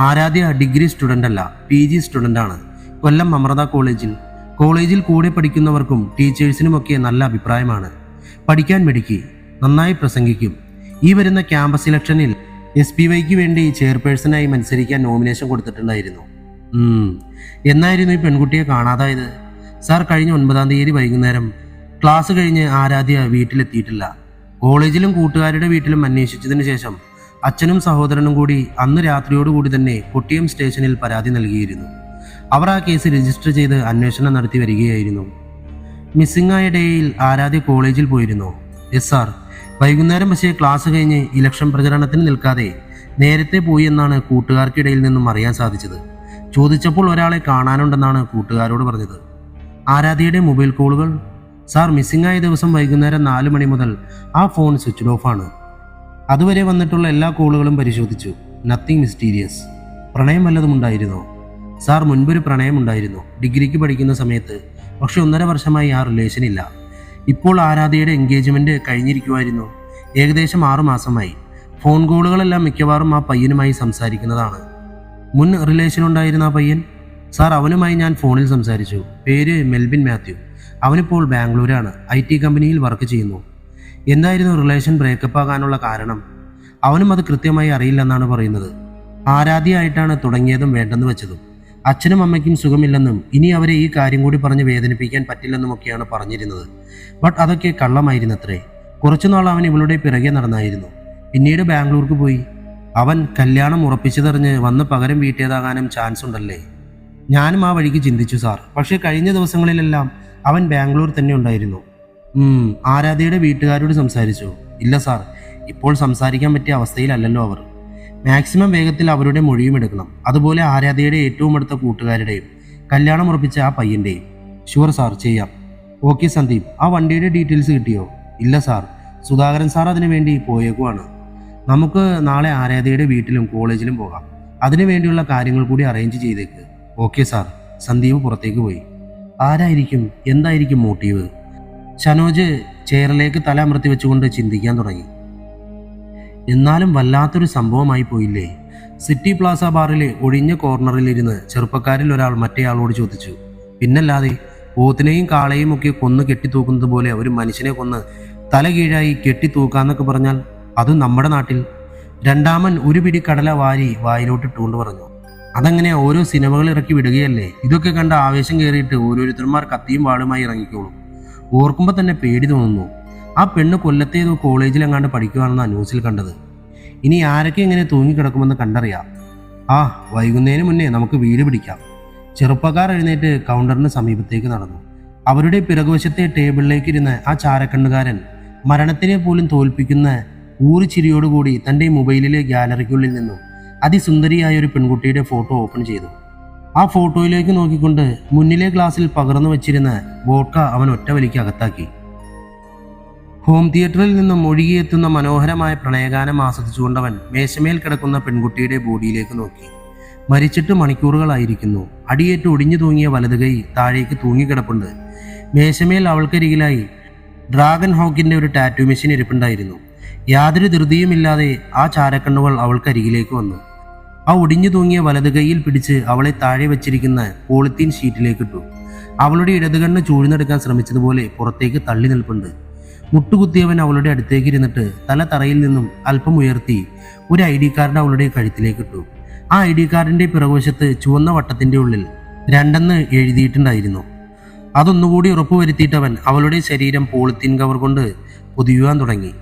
ആരാധ്യ ഡിഗ്രി സ്റ്റുഡൻ്റ് അല്ല, PG സ്റ്റുഡൻ്റ് ആണ്. കൊല്ലം അമൃത കോളേജിൽ കൂടെ പഠിക്കുന്നവർക്കും ടീച്ചേഴ്സിനുമൊക്കെ നല്ല അഭിപ്രായമാണ്. പഠിക്കാൻ മിടുക്കി, നന്നായി പ്രസംഗിക്കും. ഈ വരുന്ന ക്യാമ്പസ് ഇലക്ഷനിൽ SPYക്ക് വേണ്ടി ചെയർപേഴ്സണായി മത്സരിക്കാൻ നോമിനേഷൻ കൊടുത്തിട്ടുണ്ടായിരുന്നു. എന്നായിരുന്നു ഈ പെൺകുട്ടിയെ കാണാതായത്? സാർ, കഴിഞ്ഞ 9-ാം തീയതി വൈകുന്നേരം ക്ലാസ് കഴിഞ്ഞ് ആരാധ്യ വീട്ടിലെത്തിയിട്ടില്ല. കോളേജിലും കൂട്ടുകാരുടെ വീട്ടിലും അന്വേഷിച്ചതിന് ശേഷം അച്ഛനും സഹോദരനും കൂടി അന്ന് രാത്രിയോടുകൂടി തന്നെ കൊട്ടിയം സ്റ്റേഷനിൽ പരാതി നൽകിയിരുന്നു. അവർ ആ കേസ് രജിസ്റ്റർ ചെയ്ത് അന്വേഷണം നടത്തി വരികയായിരുന്നു. മിസ്സിംഗ് ആയ ഡേയിൽ ആരാധ്യ കോളേജിൽ പോയിരുന്നു. യെസ് സാർ, വൈകുന്നേരം പക്ഷേ ക്ലാസ് കഴിഞ്ഞ് ഇലക്ഷൻ പ്രചരണത്തിന് നിൽക്കാതെ നേരത്തെ പോയി എന്നാണ് കൂട്ടുകാർക്കിടയിൽ നിന്നും അറിയാൻ സാധിച്ചത്. ചോദിച്ചപ്പോൾ ഒരാളെ കാണാനുണ്ടെന്നാണ് കൂട്ടുകാരോട് പറഞ്ഞത്. ആരാധ്യയുടെ മൊബൈൽ കോളുകൾ? സാർ, മിസ്സിംഗ് ആയ ദിവസം വൈകുന്നേരം 4 മണി മുതൽ ആ ഫോൺ സ്വിച്ച് ഓഫ് ആണ്. അതുവരെ വന്നിട്ടുള്ള എല്ലാ കോളുകളും പരിശോധിച്ചു. Nothing mysterious. പ്രണയം വല്ലതും ഉണ്ടായിരുന്നോ? സാർ, മുൻപൊരു പ്രണയമുണ്ടായിരുന്നു, ഡിഗ്രിക്ക് പഠിക്കുന്ന സമയത്ത്. പക്ഷെ 1.5 വർഷമായി ആ റിലേഷൻ ഇല്ല. ഇപ്പോൾ ആരാധ്യയുടെ എൻഗേജ്മെന്റ് കഴിഞ്ഞിരിക്കുമായിരുന്നു. ഏകദേശം 6 മാസമായി. ഫോൺ കോളുകളെല്ലാം മിക്കവാറും ആ പയ്യനുമായി സംസാരിക്കുന്നതാണ്. മുൻ റിലേഷൻ ഉണ്ടായിരുന്ന ആ പയ്യൻ? സാർ, അവനുമായി ഞാൻ ഫോണിൽ സംസാരിച്ചു. പേര് മെൽബിൻ മാത്യു. അവനിപ്പോൾ ബാംഗ്ലൂരാണ്, IT കമ്പനിയിൽ വർക്ക് ചെയ്യുന്നു. എന്തായിരുന്നു റിലേഷൻ ബ്രേക്കപ്പ് ആകാനുള്ള കാരണം? അവനും അത് കൃത്യമായി അറിയില്ലെന്നാണ് പറയുന്നത്. ആരാധ്യയായിട്ടാണ് തുടങ്ങിയതും വേണ്ടെന്ന് വെച്ചതും. അച്ഛനും അമ്മയ്ക്കും സുഖമില്ലെന്നും ഇനി അവരെ ഈ കാര്യം കൂടി പറഞ്ഞ് വേദനിപ്പിക്കാൻ പറ്റില്ലെന്നുമൊക്കെയാണ് പറഞ്ഞിരുന്നത്. ബട്ട് അതൊക്കെ കള്ളമായിരുന്നത്രേ. കുറച്ചുനാൾ അവൻ ഇവളുടെ പിറകെ നടന്നായിരുന്നു. പിന്നീട് ബാംഗ്ലൂർക്ക് പോയി. അവൻ കല്യാണം ഉറപ്പിച്ചതെറിഞ്ഞ് വന്ന് പകരം വീട്ടിയതാകാനും ചാൻസ് ഉണ്ടല്ലേ? ഞാനും ആ വഴിക്ക് ചിന്തിച്ചു സാർ. പക്ഷേ കഴിഞ്ഞ ദിവസങ്ങളിലെല്ലാം അവൻ ബാംഗ്ലൂർ തന്നെ ഉണ്ടായിരുന്നു. ആരാധ്യയുടെ വീട്ടുകാരോട് സംസാരിച്ചോ? ഇല്ല സാർ, ഇപ്പോൾ സംസാരിക്കാൻ പറ്റിയ അവസ്ഥയിലല്ലല്ലോ അവർ. മാക്സിമം വേഗത്തിൽ അവരുടെ മൊഴിയും എടുക്കണം. അതുപോലെ ആരാധ്യയുടെ ഏറ്റവും അടുത്ത കൂട്ടുകാരുടെയും കല്യാണം ഉറപ്പിച്ച ആ പയ്യൻ്റെയും. ഷുവർ സാർ, ചെയ്യാം. ഓക്കെ സന്ദീപ്, ആ വണ്ടിയുടെ ഡീറ്റെയിൽസ് കിട്ടിയോ? ഇല്ല സാർ, സുധാകരൻ സാർ അതിനു വേണ്ടി പോയേക്കുവാണ്. നമുക്ക് നാളെ ആരാധ്യയുടെ വീട്ടിലും കോളേജിലും പോകാം. അതിനു വേണ്ടിയുള്ള കാര്യങ്ങൾ കൂടി അറേഞ്ച് ചെയ്തേക്ക്. Okay sir. സന്ദീപ് പുറത്തേക്ക് പോയി. ആരായിരിക്കും, എന്തായിരിക്കും മോട്ടീവ്? ഷനോജ് ചെയറിലേക്ക് തല അമർത്തി വെച്ചുകൊണ്ട് ചിന്തിക്കാൻ തുടങ്ങി. എന്നാലും വല്ലാത്തൊരു സംഭവമായി പോയില്ലേ? സിറ്റി പ്ലാസ ബാറിലെ ഒഴിഞ്ഞ കോർണറിലിരുന്ന് ചെറുപ്പക്കാരിൽ ഒരാൾ മറ്റേയാളോട് ചോദിച്ചു. പിന്നല്ലാതെ, പോത്തിനെയും കാളയും ഒക്കെ കൊന്ന് കെട്ടിത്തൂക്കുന്നത് പോലെ ഒരു മനുഷ്യനെ കൊന്ന് തല കീഴായി കെട്ടിത്തൂക്കാന്നൊക്കെ പറഞ്ഞാൽ, അതും നമ്മുടെ നാട്ടിൽ. രണ്ടാമൻ ഒരു പിടി കടല വാരി വായിലോട്ട് ഇട്ടുകൊണ്ട് പറഞ്ഞു. അതങ്ങനെ ഓരോ സിനിമകൾ ഇറക്കി വിടുകയല്ലേ? ഇതൊക്കെ കണ്ട ആവേശം കയറിയിട്ട് ഓരോരുത്തന്മാർ കത്തിയും വാളുമായി ഇറങ്ങിക്കോളും. ഓർക്കുമ്പോൾ തന്നെ പേടി തോന്നുന്നു. ആ പെണ്ണ് കൊല്ലത്തേതോ കോളേജിലെങ്ങാണ്ട് പഠിക്കുകയാണെന്ന് ന്യൂസിൽ കണ്ടത്. ഇനി ആരൊക്കെ ഇങ്ങനെ തൂങ്ങിക്കിടക്കുമെന്ന് കണ്ടറിയാം. വൈകുന്നതിന് മുന്നേ നമുക്ക് വീട് പിടിക്കാം. ചെറുപ്പക്കാർ എഴുന്നേറ്റ് കൗണ്ടറിന് സമീപത്തേക്ക് നടന്നു. അവരുടെ പിറകുവശത്തെ ടേബിളിലേക്ക് ഇരുന്ന് ആ ചാരക്കണ്ണുകാരൻ മരണത്തിനെ പോലും തോൽപ്പിക്കുന്ന ഊറിച്ചിരിയോടുകൂടി തൻ്റെ മൊബൈലിലെ ഗാലറിക്കുള്ളിൽ നിന്നും അതിസുന്ദരിയായ ഒരു പെൺകുട്ടിയുടെ ഫോട്ടോ ഓപ്പൺ ചെയ്തു. ആ ഫോട്ടോയിലേക്ക് നോക്കിക്കൊണ്ട് മുന്നിലെ ഗ്ലാസ്സിൽ പകർന്നു വച്ചിരുന്ന വോഡ്ക അവൻ ഒറ്റ വലിക്ക് അകത്താക്കി. ഹോം തിയേറ്ററിൽ നിന്നും ഒഴുകിയെത്തുന്ന മനോഹരമായ പ്രണയഗാനം ആസ്വദിച്ചുകൊണ്ടവൻ മേശമേൽ കിടക്കുന്ന പെൺകുട്ടിയുടെ ബോഡിയിലേക്ക് നോക്കി. മരിച്ചിട്ട് മണിക്കൂറുകളായിരിക്കുന്നു. അടിയേറ്റ് ഒടിഞ്ഞു തൂങ്ങിയ വലത് കൈ താഴേക്ക് തൂങ്ങിക്കിടപ്പുണ്ട്. മേശമേൽ അവൾക്കരികിലായി ഡ്രാഗൺ ഹോക്കിന്റെ ഒരു ടാറ്റു മെഷീൻ ഇരിപ്പുണ്ടായിരുന്നു. യാതൊരു ധൃതിയുമില്ലാതെ ആ ചാരക്കണ്ണുകൾ അവൾക്കരികിലേക്ക് വന്നു. ആ ഒടിഞ്ഞു തൂങ്ങിയ വലത് കൈയിൽ പിടിച്ച് അവളെ താഴെ വെച്ചിരിക്കുന്ന പോളിത്തീൻ ഷീറ്റിലേക്കിട്ടു. അവളുടെ ഇടതുകണ്ണ് ചൂഴ്ന്നെടുക്കാൻ ശ്രമിച്ചതുപോലെ പുറത്തേക്ക് തള്ളി നിൽപ്പുണ്ട്. മുട്ടുകുത്തിയവൻ അവളുടെ അടുത്തേക്ക് ഇരുന്നിട്ട് തല തറയിൽ നിന്നും അല്പം ഉയർത്തി ഒരു ID കാർഡ് അവളുടെ കഴുത്തിലേക്കിട്ടു. ആ ID കാർഡിന്റെ പിറകുവശത്ത് ചുവന്ന വട്ടത്തിന്റെ ഉള്ളിൽ 2 എഴുതിയിട്ടുണ്ടായിരുന്നു. അതൊന്നുകൂടി ഉറപ്പുവരുത്തിയിട്ടവൻ അവളുടെ ശരീരം പോളിത്തീൻ കവർ കൊണ്ട് പൊതിയുവാൻ തുടങ്ങി.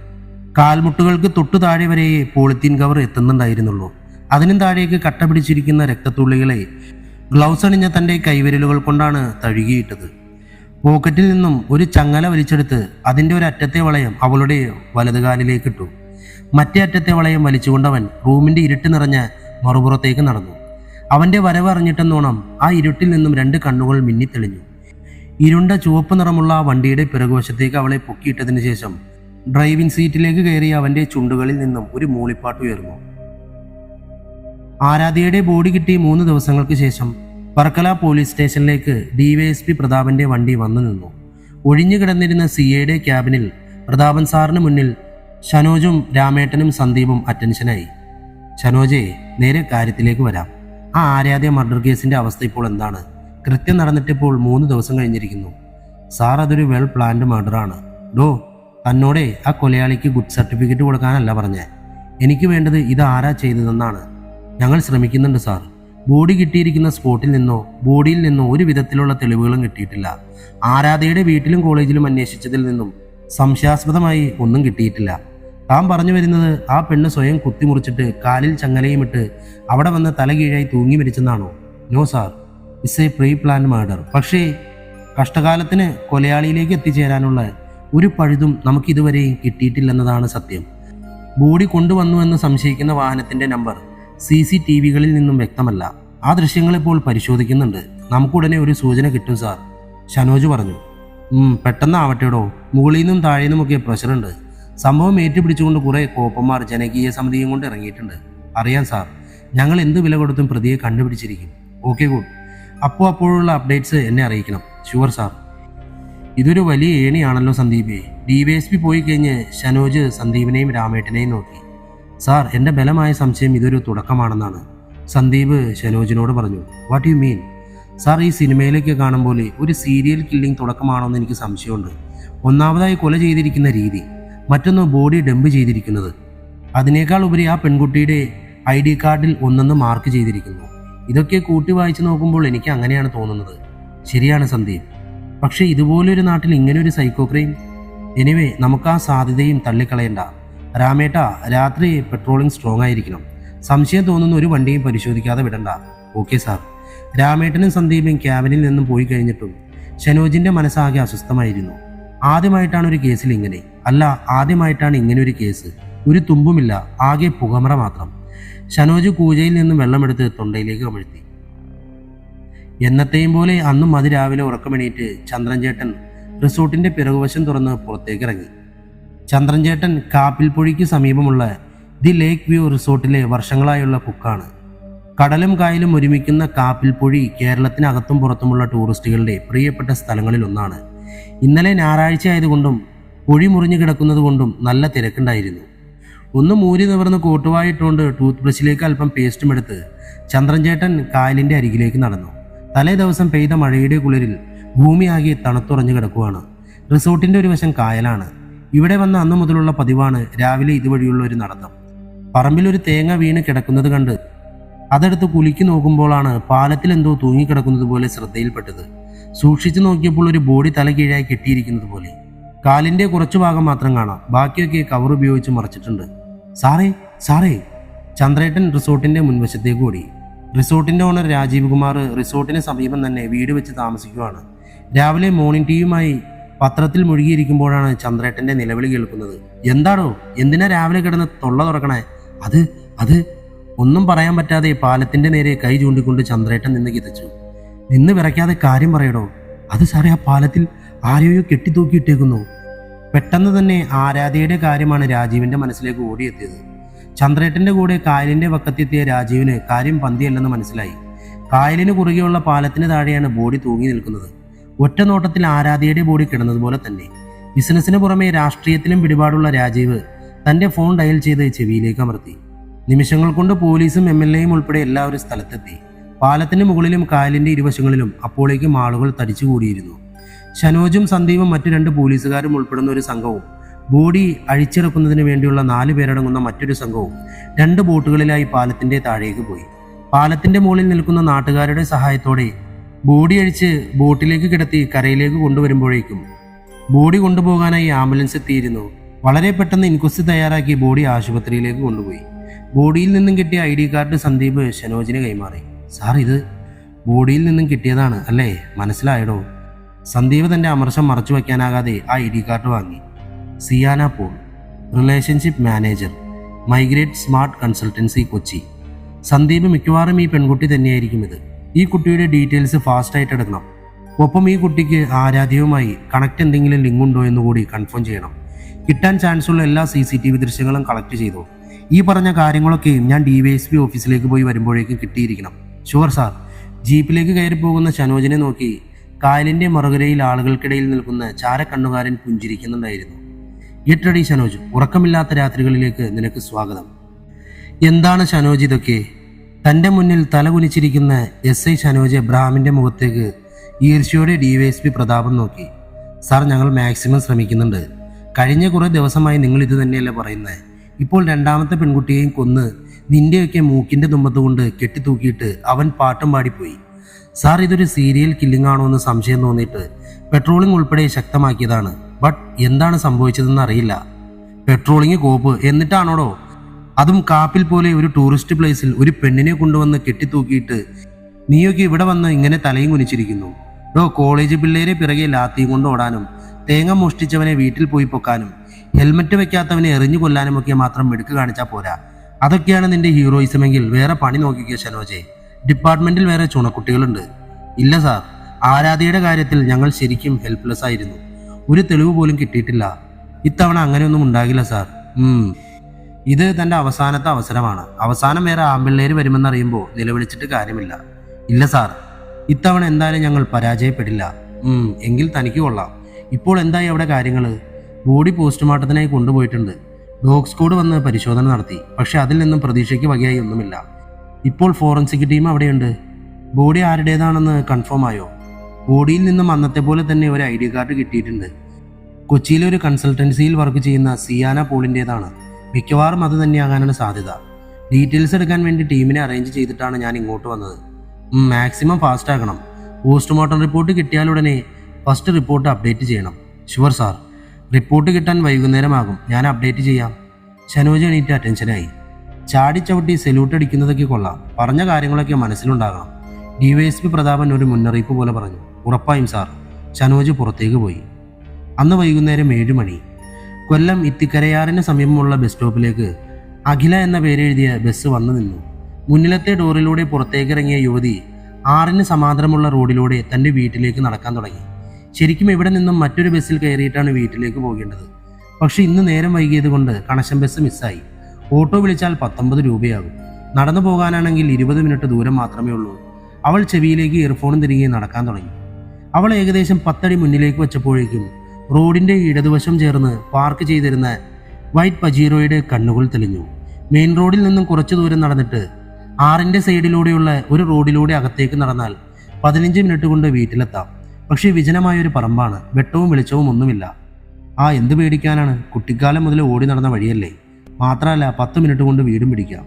കാൽമുട്ടുകൾക്ക് തൊട്ടു താഴെ വരെയേ പോളിത്തീൻ കവർ എത്തുന്നുണ്ടായിരുന്നുള്ളൂ. അതിനും താഴേക്ക് കട്ട പിടിച്ചിരിക്കുന്ന രക്തത്തുള്ളികളെ ഗ്ലൗസ് അണിഞ്ഞ തൻ്റെ കൈവിരലുകൾ കൊണ്ടാണ് തഴുകിയിട്ടത്. പോക്കറ്റിൽ നിന്നും ഒരു ചങ്ങല വലിച്ചെടുത്ത് അതിൻ്റെ ഒരു അറ്റത്തെ വളയം അവളുടെ വലതുകാലിലേക്കിട്ടു. മറ്റേ അറ്റത്തെ വളയം വലിച്ചുകൊണ്ടവൻ റൂമിൻ്റെ ഇരുട്ട് നിറഞ്ഞ മറുപുറത്തേക്ക് നടന്നു. അവൻ്റെ വരവ് അറിഞ്ഞിട്ടെന്നോണം ആ ഇരുട്ടിൽ നിന്നും 2 കണ്ണുകൾ മിന്നിത്തെളിഞ്ഞു. ഇരുണ്ട ചുവപ്പ് നിറമുള്ള ആ വണ്ടിയുടെ പിറകുവശത്തേക്ക് അവളെ പൊക്കിയിട്ടതിന് ശേഷം ഡ്രൈവിംഗ് സീറ്റിലേക്ക് കയറിയ അവൻ്റെ ചുണ്ടുകളിൽ നിന്നും ഒരു മൂളിപ്പാട്ട് ഉയർന്നു. ആരാധ്യയുടെ ബോഡി കിട്ടി 3 ദിവസങ്ങൾക്ക് ശേഷം വർക്കല പോലീസ് സ്റ്റേഷനിലേക്ക് DYSP പ്രതാപന്റെ വണ്ടി വന്നു നിന്നു. ഒഴിഞ്ഞു കിടന്നിരുന്ന CAയുടെ ക്യാബിനിൽ പ്രതാപൻ സാറിന് മുന്നിൽ ഷനോജും രാമേട്ടനും സന്ദീപും അറ്റൻഷനായി. ഷനോജെ, നേരെ കാര്യത്തിലേക്ക് വരാം. ആ ആരാധ്യ മർഡർ കേസിന്റെ അവസ്ഥ ഇപ്പോൾ എന്താണ്? കൃത്യം നടന്നിട്ടിപ്പോൾ 3 ദിവസം കഴിഞ്ഞിരിക്കുന്നു. സാർ, അതൊരു വെൽ പ്ലാൻഡ് മർഡറാണ്. തന്നോടെ ആ കൊലയാളിക്ക് ഗുഡ് സർട്ടിഫിക്കറ്റ് കൊടുക്കാനല്ല പറഞ്ഞേ. എനിക്ക് വേണ്ടത് ഇത് ആരാ ചെയ്തതെന്നാണ്. ഞങ്ങൾ ശ്രമിക്കുന്നുണ്ട് സാർ. ബോഡി കിട്ടിയിരിക്കുന്ന സ്പോട്ടിൽ നിന്നോ ബോഡിയിൽ നിന്നോ ഒരു വിധത്തിലുള്ള തെളിവുകളും കിട്ടിയിട്ടില്ല. ആരാധ്യയുടെ വീട്ടിലും കോളേജിലും അന്വേഷിച്ചതിൽ നിന്നും സംശയാസ്പദമായി ഒന്നും കിട്ടിയിട്ടില്ല. താൻ പറഞ്ഞു വരുന്നത് ആ പെണ്ണ് സ്വയം കുത്തിമുറിച്ചിട്ട് കാലിൽ ചങ്ങലയും ഇട്ട് അവിടെ വന്ന് തല കീഴായി തൂങ്ങി മരിച്ചെന്നാണോ? No sir, it's a pre planned murder. പക്ഷേ കഷ്ടകാലത്തിന് കൊലയാളിയിലേക്ക് എത്തിച്ചേരാനുള്ള ഒരു പഴുതും നമുക്കിതുവരെയും കിട്ടിയിട്ടില്ലെന്നതാണ് സത്യം. ബോഡി കൊണ്ടുവന്നുവെന്ന് സംശയിക്കുന്ന വാഹനത്തിന്റെ നമ്പർ CCTVകളിൽ നിന്നും വ്യക്തമല്ല. ആ ദൃശ്യങ്ങളിപ്പോൾ പരിശോധിക്കുന്നുണ്ട്. നമുക്കുടനെ ഒരു സൂചന കിട്ടും സാർ, ഷനോജ് പറഞ്ഞു. പെട്ടെന്നാവട്ടെടോ, മുകളിൽ നിന്നും താഴെ നിന്നുമൊക്കെ പ്രഷറുണ്ട്. സംഭവം ഏറ്റുപിടിച്ചുകൊണ്ട് കുറെ കോപ്പന്മാർ ജനകീയ സമിതിയും കൊണ്ട് ഇറങ്ങിയിട്ടുണ്ട്. അറിയാം സാർ, ഞങ്ങൾ എന്ത് വില കൊടുത്തും പ്രതിയെ കണ്ടുപിടിച്ചിരിക്കും. Okay, good. അപ്പോഴുള്ള അപ്ഡേറ്റ്സ് എന്നെ അറിയിക്കണം. Sure sir. ഇതൊരു വലിയ ഏണിയാണല്ലോ സന്ദീപേ. DYSP പോയി കഴിഞ്ഞ് ഷനോജ് സന്ദീപിനെയും രാമേട്ടനെയും നോക്കി. സാർ, എൻ്റെ ബലമായ സംശയം ഇതൊരു തുടക്കമാണെന്നാണ് സന്ദീപ് ഷനോജിനോട് പറഞ്ഞു. What you mean? സാർ, ഈ സിനിമയിലേക്ക് കാണും പോലെ ഒരു സീരിയൽ കില്ലിംഗ് തുടക്കമാണോ എന്ന് എനിക്ക് സംശയമുണ്ട്. ഒന്നാമതായി കൊല ചെയ്തിരിക്കുന്ന രീതി, മറ്റൊന്ന് ബോഡി ഡംപ് ചെയ്തിരിക്കുന്നത്. അതിനേക്കാൾ ഉപരി ആ പെൺകുട്ടിയുടെ ID കാർഡിൽ ഒന്നെന്ന് മാർക്ക് ചെയ്തിരിക്കുന്നു. ഇതൊക്കെ കൂട്ടി വായിച്ചു നോക്കുമ്പോൾ എനിക്ക് അങ്ങനെയാണ് തോന്നുന്നത്. ശരിയാണ് സന്ദീപ്, പക്ഷേ ഇതുപോലൊരു നാട്ടിൽ ഇങ്ങനെയൊരു സൈക്കോ ക്രൈം. എനിവേ, നമുക്ക് ആ സാധ്യതയും തള്ളിക്കളയണ്ട. രാമേട്ട, രാത്രി പെട്രോളിംഗ് സ്ട്രോങ് ആയിരിക്കണം. സംശയം തോന്നുന്ന ഒരു വണ്ടിയും പരിശോധിക്കാതെ വിടണ്ട. Okay sir. രാമേട്ടനും സന്ദീപും ക്യാബിനിൽ നിന്നും പോയി കഴിഞ്ഞിട്ടും ഷനോജിന്റെ മനസ്സാകെ അസ്വസ്ഥമായിരുന്നു. ആദ്യമായിട്ടാണ് ഒരു കേസിൽ ഇങ്ങനെ, അല്ല ആദ്യമായിട്ടാണ് ഇങ്ങനെ ഒരു കേസ്. ഒരു തുമ്പുമില്ല, ആകെ പുകമറ മാത്രം. ഷനോജ് കൂജയിൽ നിന്നും വെള്ളമെടുത്ത് തൊണ്ടയിലേക്ക് കമഴ്ത്തി. എന്നത്തെയും പോലെ അന്നും അതിരാവിലെ ഉറക്കമെണീറ്റ് ചന്ദ്രൻചേട്ടൻ റിസോർട്ടിന്റെ പിറകുവശം തുറന്ന് പുറത്തേക്കിറങ്ങി. ചന്ദ്രൻചേട്ടൻ കാപ്പിൽപ്പുഴയ്ക്ക് സമീപമുള്ള ദി ലേക്ക് വ്യൂ റിസോർട്ടിലെ വർഷങ്ങളായുള്ള കുക്കാണ്. കടലും കായലും ഒരുമിക്കുന്ന കാപ്പിൽപ്പുഴി കേരളത്തിനകത്തും പുറത്തുമുള്ള ടൂറിസ്റ്റുകളുടെ പ്രിയപ്പെട്ട സ്ഥലങ്ങളിലൊന്നാണ്. ഇന്നലെ ഞായറാഴ്ച ആയതുകൊണ്ടും പൊഴി മുറിഞ്ഞു കിടക്കുന്നത് കൊണ്ടും നല്ല തിരക്കുണ്ടായിരുന്നു. ഒന്ന് മൂരി നിവർന്ന് കോട്ടുവായിട്ടുകൊണ്ട് ടൂത്ത് ബ്രഷിലേക്ക് അല്പം പേസ്റ്റും എടുത്ത് ചന്ദ്രൻചേട്ടൻ കായലിന്റെ അരികിലേക്ക് നടന്നു. തലേ ദിവസം പെയ്ത മഴയുടെ കുളിരിൽ ഭൂമിയാകെ തണുത്തുറഞ്ഞു കിടക്കുവാണ്. റിസോർട്ടിന്റെ ഒരു വശം കായലാണ്. ഇവിടെ വന്ന അന്നു മുതലുള്ള പതിവാണ് രാവിലെ ഇതുവഴിയുള്ള ഒരു നടത്തം. പറമ്പിലൊരു തേങ്ങ വീണ് കിടക്കുന്നത് കണ്ട് അതെടുത്ത് കുലുക്കി നോക്കുമ്പോഴാണ് പാലത്തിൽ എന്തോ തൂങ്ങിക്കിടക്കുന്നത് പോലെ ശ്രദ്ധയിൽപ്പെട്ടത്. സൂക്ഷിച്ചു നോക്കിയപ്പോൾ ഒരു ബോഡി തല കീഴായി കെട്ടിയിരിക്കുന്നത് പോലെ. കാലിന്റെ കുറച്ചു ഭാഗം മാത്രം കാണാം, ബാക്കിയൊക്കെ കവർ ഉപയോഗിച്ച് മറച്ചിട്ടുണ്ട്. സാറേ സാറേ ചന്ദ്രേട്ടൻ റിസോർട്ടിന്റെ മുൻവശത്തേക്ക് ഓടി. റിസോർട്ടിന്റെ ഓണർ രാജീവ് കുമാർ റിസോർട്ടിന് സമീപം തന്നെ വീട് വെച്ച് താമസിക്കുകയാണ്. രാവിലെ മോർണിംഗ് ടീയുമായി പത്രത്തിൽ മുഴുകിയിരിക്കുമ്പോഴാണ് ചന്ദ്രേട്ടന്റെ നിലവിളി കേൾക്കുന്നത്. എന്താടോ, എന്തിനാ രാവിലെ കിടന്ന് തൊള്ള തുറക്കണേ? അത് ഒന്നും പറയാൻ പറ്റാതെ പാലത്തിന്റെ നേരെ കൈ ചൂണ്ടിക്കൊണ്ട് ചന്ദ്രേട്ടൻ നിന്ന് കിതച്ചു. നിന്ന് വിറയ്ക്കാതെ കാര്യം പറയടോ. അത് സാറേ, ആ പാലത്തിൽ ആരെയോ കെട്ടിത്തൂക്കിയിട്ടേക്കുന്നു. പെട്ടെന്ന് തന്നെ ആരാധയുടെ കാര്യമാണ് രാജീവിന്റെ മനസ്സിലേക്ക് ഓടിയെത്തിയത്. ചന്ദ്രേട്ടന്റെ കൂടെ കായലിന്റെ വക്കത്തെത്തിയ രാജീവിന് കാര്യം പന്തിയല്ലെന്ന് മനസ്സിലായി. കായലിന് കുറുകെയുള്ള പാലത്തിന് താഴെയാണ് ബോഡി തൂങ്ങി നിൽക്കുന്നത്. ഒറ്റ നോട്ടത്തിൽ ആരാധയുടെ ബോഡി കിടന്നതുപോലെ തന്നെ. ബിസിനസിന് പുറമെ രാഷ്ട്രീയത്തിലും പിടിപാടുള്ള രാജീവ് തന്റെ ഫോൺ ഡയൽ ചെയ്ത് ചെവിയിലേക്ക് അമർത്തി. നിമിഷങ്ങൾ കൊണ്ട് പോലീസും MLAയും ഉൾപ്പെടെ എല്ലാവരും സ്ഥലത്തെത്തി. പാലത്തിന് മുകളിലും കായലിന്റെ ഇരുവശങ്ങളിലും അപ്പോഴേക്കും ആളുകൾ തടിച്ചുകൂടിയിരുന്നു. ഷനോജും സന്ദീപും മറ്റു 2 പോലീസുകാരും ഉൾപ്പെടുന്ന ഒരു സംഘവും ബോഡി അഴിച്ചിറക്കുന്നതിന് വേണ്ടിയുള്ള 4 പേരടങ്ങുന്ന മറ്റൊരു സംഘവും 2 ബോട്ടുകളിലായി പാലത്തിന്റെ താഴേക്ക് പോയി. പാലത്തിന്റെ മുകളിൽ നിൽക്കുന്ന നാട്ടുകാരുടെ സഹായത്തോടെ ബോഡി അഴിച്ച് ബോട്ടിലേക്ക് കിടത്തി കരയിലേക്ക് കൊണ്ടുവരുമ്പോഴേക്കും ബോഡി കൊണ്ടുപോകാനായി ആംബുലൻസ് എത്തിയിരുന്നു. വളരെ പെട്ടെന്ന് ഇൻക്വസ്റ്റ് തയ്യാറാക്കി ബോഡി ആശുപത്രിയിലേക്ക് കൊണ്ടുപോയി. ബോഡിയിൽ നിന്നും കിട്ടിയ ID കാർഡ് സന്ദീപ് ഷനോജിന് കൈമാറി. സാർ, ഇത് ബോഡിയിൽ നിന്നും കിട്ടിയതാണ് അല്ലേ? മനസ്സിലായടോ? സന്ദീപ് തന്റെ അമർഷം മറച്ചു വയ്ക്കാനാകാതെ ആ ID കാർഡ് വാങ്ങി. Siyana Paul, relationship manager, migrate smart consultancy, Kochi. Sandeep മിക്കവാറും ഈ പെൺകുട്ടി തന്നെയായിരിക്കും ഇത്. ഈ കുട്ടിയുടെ ഡീറ്റെയിൽസ് ഫാസ്റ്റായിട്ട് എടുക്കണം. ഒപ്പം ഈ കുട്ടിക്ക് ആരാധ്യവുമായി കണക്ട് എന്തെങ്കിലും ലിങ്ക് ഉണ്ടോ എന്ന് കൂടി കൺഫേം ചെയ്യണം. കിട്ടാൻ ചാൻസുള്ള എല്ലാ CCTV ദൃശ്യങ്ങളും കളക്ട് ചെയ്തു. ഈ പറഞ്ഞ കാര്യങ്ങളൊക്കെയും ഞാൻ DYSP ഓഫീസിലേക്ക് പോയി വരുമ്പോഴേക്കും കിട്ടിയിരിക്കണം. Sure sir. ജീപ്പിലേക്ക് കയറി പോകുന്ന ഷനോജിനെ നോക്കി കായലിന്റെ മറുകരയിൽ ആളുകൾക്കിടയിൽ നിൽക്കുന്ന ചാരക്കണ്ണുകാരൻ പുഞ്ചിരിക്കുന്നുണ്ടായിരുന്നു. ഗെറ്റ് ഷനോജ്, ഉറക്കമില്ലാത്ത രാത്രികളിലേക്ക് നിനക്ക് സ്വാഗതം. എന്താണ് ഷനോജ് ഇതൊക്കെ? തന്റെ മുന്നിൽ തലകുനിച്ചിരിക്കുന്ന SI ഷനോജ് എബ്രഹാമിന്റെ മുഖത്തേക്ക് ഈർഷ്യയോടെ DYSP പ്രതാപം നോക്കി. സാർ, ഞങ്ങൾ മാക്സിമം ശ്രമിക്കുന്നുണ്ട്. കഴിഞ്ഞ കുറെ ദിവസമായി നിങ്ങൾ ഇത് തന്നെയല്ലേ പറയുന്നത്? ഇപ്പോൾ 2ാമത്തെ പെൺകുട്ടിയെയും കൊന്ന് നിന്റെയൊക്കെ മൂക്കിന്റെ തുമ്പത്തുകൊണ്ട് കെട്ടിത്തൂക്കിയിട്ട് അവൻ പാട്ടും പാടിപ്പോയി. സാർ, ഇതൊരു സീരിയൽ കില്ലിംഗ് ആണോ എന്ന് സംശയം തോന്നിയിട്ട് പെട്രോളിംഗ് ഉൾപ്പെടെ ശക്തമാക്കിയതാണ്. ബട്ട് എന്താണ് സംഭവിച്ചതെന്ന് അറിയില്ല. പെട്രോളിംഗ് കോപ്പ് എന്നിട്ടാണോടോ? അതും കാപ്പിൽ പോലെ ഒരു ടൂറിസ്റ്റ് പ്ലേസിൽ ഒരു പെണ്ണിനെ കൊണ്ടുവന്ന് കെട്ടിത്തൂക്കിയിട്ട് നീയൊക്കെ ഇവിടെ വന്ന് ഇങ്ങനെ തലയും കുനിച്ചിരിക്കുന്നു. കോളേജ് പിള്ളേരെ പിറകെ ലാത്തിയും കൊണ്ട് ഓടാനും തേങ്ങ മോഷ്ടിച്ചവനെ വീട്ടിൽ പോയി പൊക്കാനും ഹെൽമറ്റ് വെക്കാത്തവനെ എറിഞ്ഞു കൊല്ലാനും ഒക്കെ മാത്രം മിടുക്ക് കാണിച്ചാൽ പോരാ. അതൊക്കെയാണ് നിന്റെ ഹീറോയിസമെങ്കിൽ വേറെ പണി നോക്കിക്കോ ഷനോജെ. ഡിപ്പാർട്ട്മെന്റിൽ വേറെ ചുണക്കുട്ടികളുണ്ട്. ഇല്ല സാർ, ആരാധയുടെ കാര്യത്തിൽ ഞങ്ങൾ ശരിക്കും ഹെൽപ്ലെസ് ആയിരുന്നു. ഒരു തെളിവ് പോലും കിട്ടിയിട്ടില്ല. ഇത്തവണ അങ്ങനെയൊന്നും ഉണ്ടാകില്ല സാർ. ഇത് തന്റെ അവസാനത്തെ അവസരമാണ്. അവസാനം വേറെ ആമ്പിള്ളേര് വരുമെന്നറിയുമ്പോൾ നിലവിളിച്ചിട്ട് കാര്യമില്ല. ഇല്ല സാർ, ഇത്തവണ എന്തായാലും ഞങ്ങൾ പരാജയപ്പെടില്ല. എങ്കിൽ തനിക്ക് കൊള്ളാം. ഇപ്പോൾ എന്തായി അവിടെ കാര്യങ്ങൾ? ബോഡി പോസ്റ്റ്മോർട്ടത്തിനായി കൊണ്ടുപോയിട്ടുണ്ട്. ഡോഗ് സ്ക്വാഡ് വന്ന് പരിശോധന നടത്തി. പക്ഷെ അതിൽ നിന്നും പ്രതീക്ഷയ്ക്ക് വകയായി ഒന്നുമില്ല. ഇപ്പോൾ ഫോറൻസിക് ടീം അവിടെയുണ്ട്. ബോഡി ആരുടേതാണെന്ന് കൺഫേം ആയോ? ബോഡിയിൽ നിന്നും അന്നത്തെ പോലെ തന്നെ ഒരു ID കാർഡ് കിട്ടിയിട്ടുണ്ട്. കൊച്ചിയിലെ ഒരു കൺസൾട്ടൻസിയിൽ വർക്ക് ചെയ്യുന്ന സിയാന പോളിൻ്റേതാണ്. മിക്കവാറും അത് തന്നെയാകാനാണ് സാധ്യത. ഡീറ്റെയിൽസ് എടുക്കാൻ വേണ്ടി ടീമിനെ അറേഞ്ച് ചെയ്തിട്ടാണ് ഞാൻ ഇങ്ങോട്ട് വന്നത്. മാക്സിമം ഫാസ്റ്റ് ആക്കണം. പോസ്റ്റ്മോർട്ടം റിപ്പോർട്ട് കിട്ടിയാലുടനെ ഫസ്റ്റ് റിപ്പോർട്ട് അപ്ഡേറ്റ് ചെയ്യണം. Sure sir. റിപ്പോർട്ട് കിട്ടാൻ വൈകുന്നേരമാകും. ഞാൻ അപ്ഡേറ്റ് ചെയ്യാം. ഷനോജ് എണീറ്റ് അറ്റൻഷനായി. ചാടിച്ചവിട്ടി സെല്യൂട്ട് അടിക്കുന്നതൊക്കെ കൊള്ളാം, പറഞ്ഞ കാര്യങ്ങളൊക്കെ മനസ്സിലുണ്ടാകണം. DYSP പ്രതാപൻ ഒരു മുന്നറിയിപ്പ് പോലെ പറഞ്ഞു. ഉറപ്പായും സാർ. ഷനോജ് പുറത്തേക്ക് പോയി. അന്ന് വൈകുന്നേരം 7 മണി. കൊല്ലം ഇത്തിക്കരയാറിന് സമീപമുള്ള ബസ് സ്റ്റോപ്പിലേക്ക് അഖില എന്ന പേരെഴുതിയ ബസ് വന്നു നിന്നു. മുന്നിലത്തെ ഡോറിലൂടെ പുറത്തേക്കിറങ്ങിയ യുവതി 6-ന് സമാന്തരമുള്ള റോഡിലൂടെ തൻ്റെ വീട്ടിലേക്ക് നടക്കാൻ തുടങ്ങി. ശരിക്കും ഇവിടെ നിന്നും മറ്റൊരു ബസ്സിൽ കയറിയിട്ടാണ് വീട്ടിലേക്ക് പോകേണ്ടത്. പക്ഷെ ഇന്ന് നേരം വൈകിയത് കൊണ്ട് കണക്ഷൻ ബസ് മിസ്സായി. ഓട്ടോ വിളിച്ചാൽ 19 രൂപയാകും. നടന്നു പോകാനാണെങ്കിൽ 20 മിനിറ്റ് ദൂരം മാത്രമേ ഉള്ളൂ. അവൾ ചെവിയിലേക്ക് ഇയർഫോണും തിരികെ നടക്കാൻ തുടങ്ങി. അവൾ ഏകദേശം 10 അടി മുന്നിലേക്ക് വച്ചപ്പോഴേക്കും റോഡിൻ്റെ ഇടതുവശം ചേർന്ന് പാർക്ക് ചെയ്തിരുന്ന വൈറ്റ് പജീറോയുടെ കണ്ണുകൾ തെളിഞ്ഞു. മെയിൻ റോഡിൽ നിന്നും കുറച്ചു ദൂരം നടന്നിട്ട് 6-ന്റെ സൈഡിലൂടെയുള്ള ഒരു റോഡിലൂടെ അകത്തേക്ക് നടന്നാൽ 15 മിനിറ്റ് കൊണ്ട് വീട്ടിലെത്താം. പക്ഷേ വിജനമായൊരു പറമ്പാണ്, വെട്ടവും വെളിച്ചവും ഒന്നുമില്ല. എന്ത് പേടിക്കാനാണ്, കുട്ടിക്കാലം മുതൽ ഓടി നടന്ന വഴിയല്ലേ. മാത്രമല്ല 10 മിനിറ്റ് കൊണ്ട് വീടും പിടിക്കാം.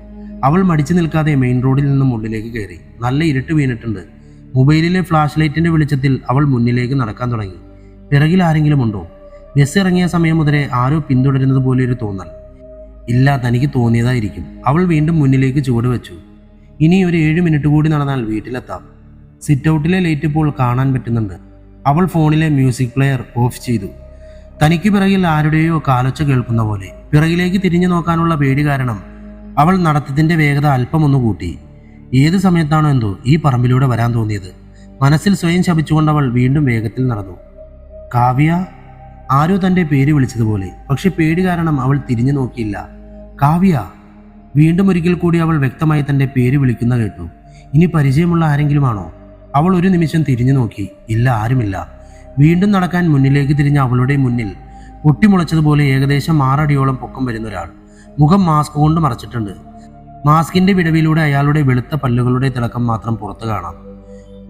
അവൾ മടിച്ചു നിൽക്കാതെ മെയിൻ റോഡിൽ നിന്നും ഉള്ളിലേക്ക് കയറി. നല്ല ഇരുട്ട് വീണിട്ടുണ്ട്. മൊബൈലിലെ ഫ്ലാഷ് ലൈറ്റിന്റെ വെളിച്ചത്തിൽ അവൾ മുന്നിലേക്ക് നടക്കാൻ തുടങ്ങി. പിറകിൽ ആരെങ്കിലും ഉണ്ടോ? ബസ് ഇറങ്ങിയ സമയം മുതലേ ആരോ പിന്തുടരുന്നത് പോലെ ഒരു തോന്നൽ. ഇല്ല, തനിക്ക് തോന്നിയതായിരിക്കും. അവൾ വീണ്ടും മുന്നിലേക്ക് ചുവട് വെച്ചു. ഇനി ഒരു 7 മിനിറ്റ് കൂടി നടന്നാൽ വീട്ടിലെത്താം. സിറ്റ് ഔട്ടിലെ ലൈറ്റ് ഇപ്പോൾ കാണാൻ പറ്റുന്നുണ്ട്. അവൾ ഫോണിലെ മ്യൂസിക് പ്ലെയർ ഓഫ് ചെയ്തു. തനിക്ക് പിറകിൽ ആരുടെയോ കാലൊച്ച കേൾക്കുന്ന പോലെ. പിറകിലേക്ക് തിരിഞ്ഞു നോക്കാനുള്ള പേടി കാരണം അവൾ നടത്തത്തിന്റെ വേഗത അല്പമൊന്നു കൂട്ടി. ഏത് സമയത്താണോ എന്തോ ഈ പറമ്പിലൂടെ വരാൻ തോന്നിയത്. മനസ്സിൽ സ്വയം ശപിച്ചുകൊണ്ടവൾ വീണ്ടും വേഗത്തിൽ നടന്നു. കാവ്യ, ആരോ തൻ്റെ പേര് വിളിച്ചതുപോലെ. പക്ഷെ പേടി കാരണം അവൾ തിരിഞ്ഞു നോക്കിയില്ല. കാവ്യ. വീണ്ടും ഒരിക്കൽ കൂടി അവൾ വ്യക്തമായി തൻ്റെ പേര് വിളിക്കുന്ന കേട്ടു. ഇനി പരിചയമുള്ള ആരെങ്കിലുമാണോ? അവൾ ഒരു നിമിഷം തിരിഞ്ഞു നോക്കി. ഇല്ല, ആരുമില്ല. വീണ്ടും നടക്കാൻ മുന്നിലേക്ക് തിരിഞ്ഞ അവളുടെ മുന്നിൽ പൊട്ടിമുളച്ചതുപോലെ ഏകദേശം 6 അടിയോളം പൊക്കം വരുന്ന ഒരാൾ. മുഖം മാസ്ക് കൊണ്ട് മറച്ചിട്ടുണ്ട്. മാസ്കിന്റെ വിടവിലൂടെ അയാളുടെ വെളുത്ത പല്ലുകളുടെ തിളക്കം മാത്രം പുറത്തു കാണാം.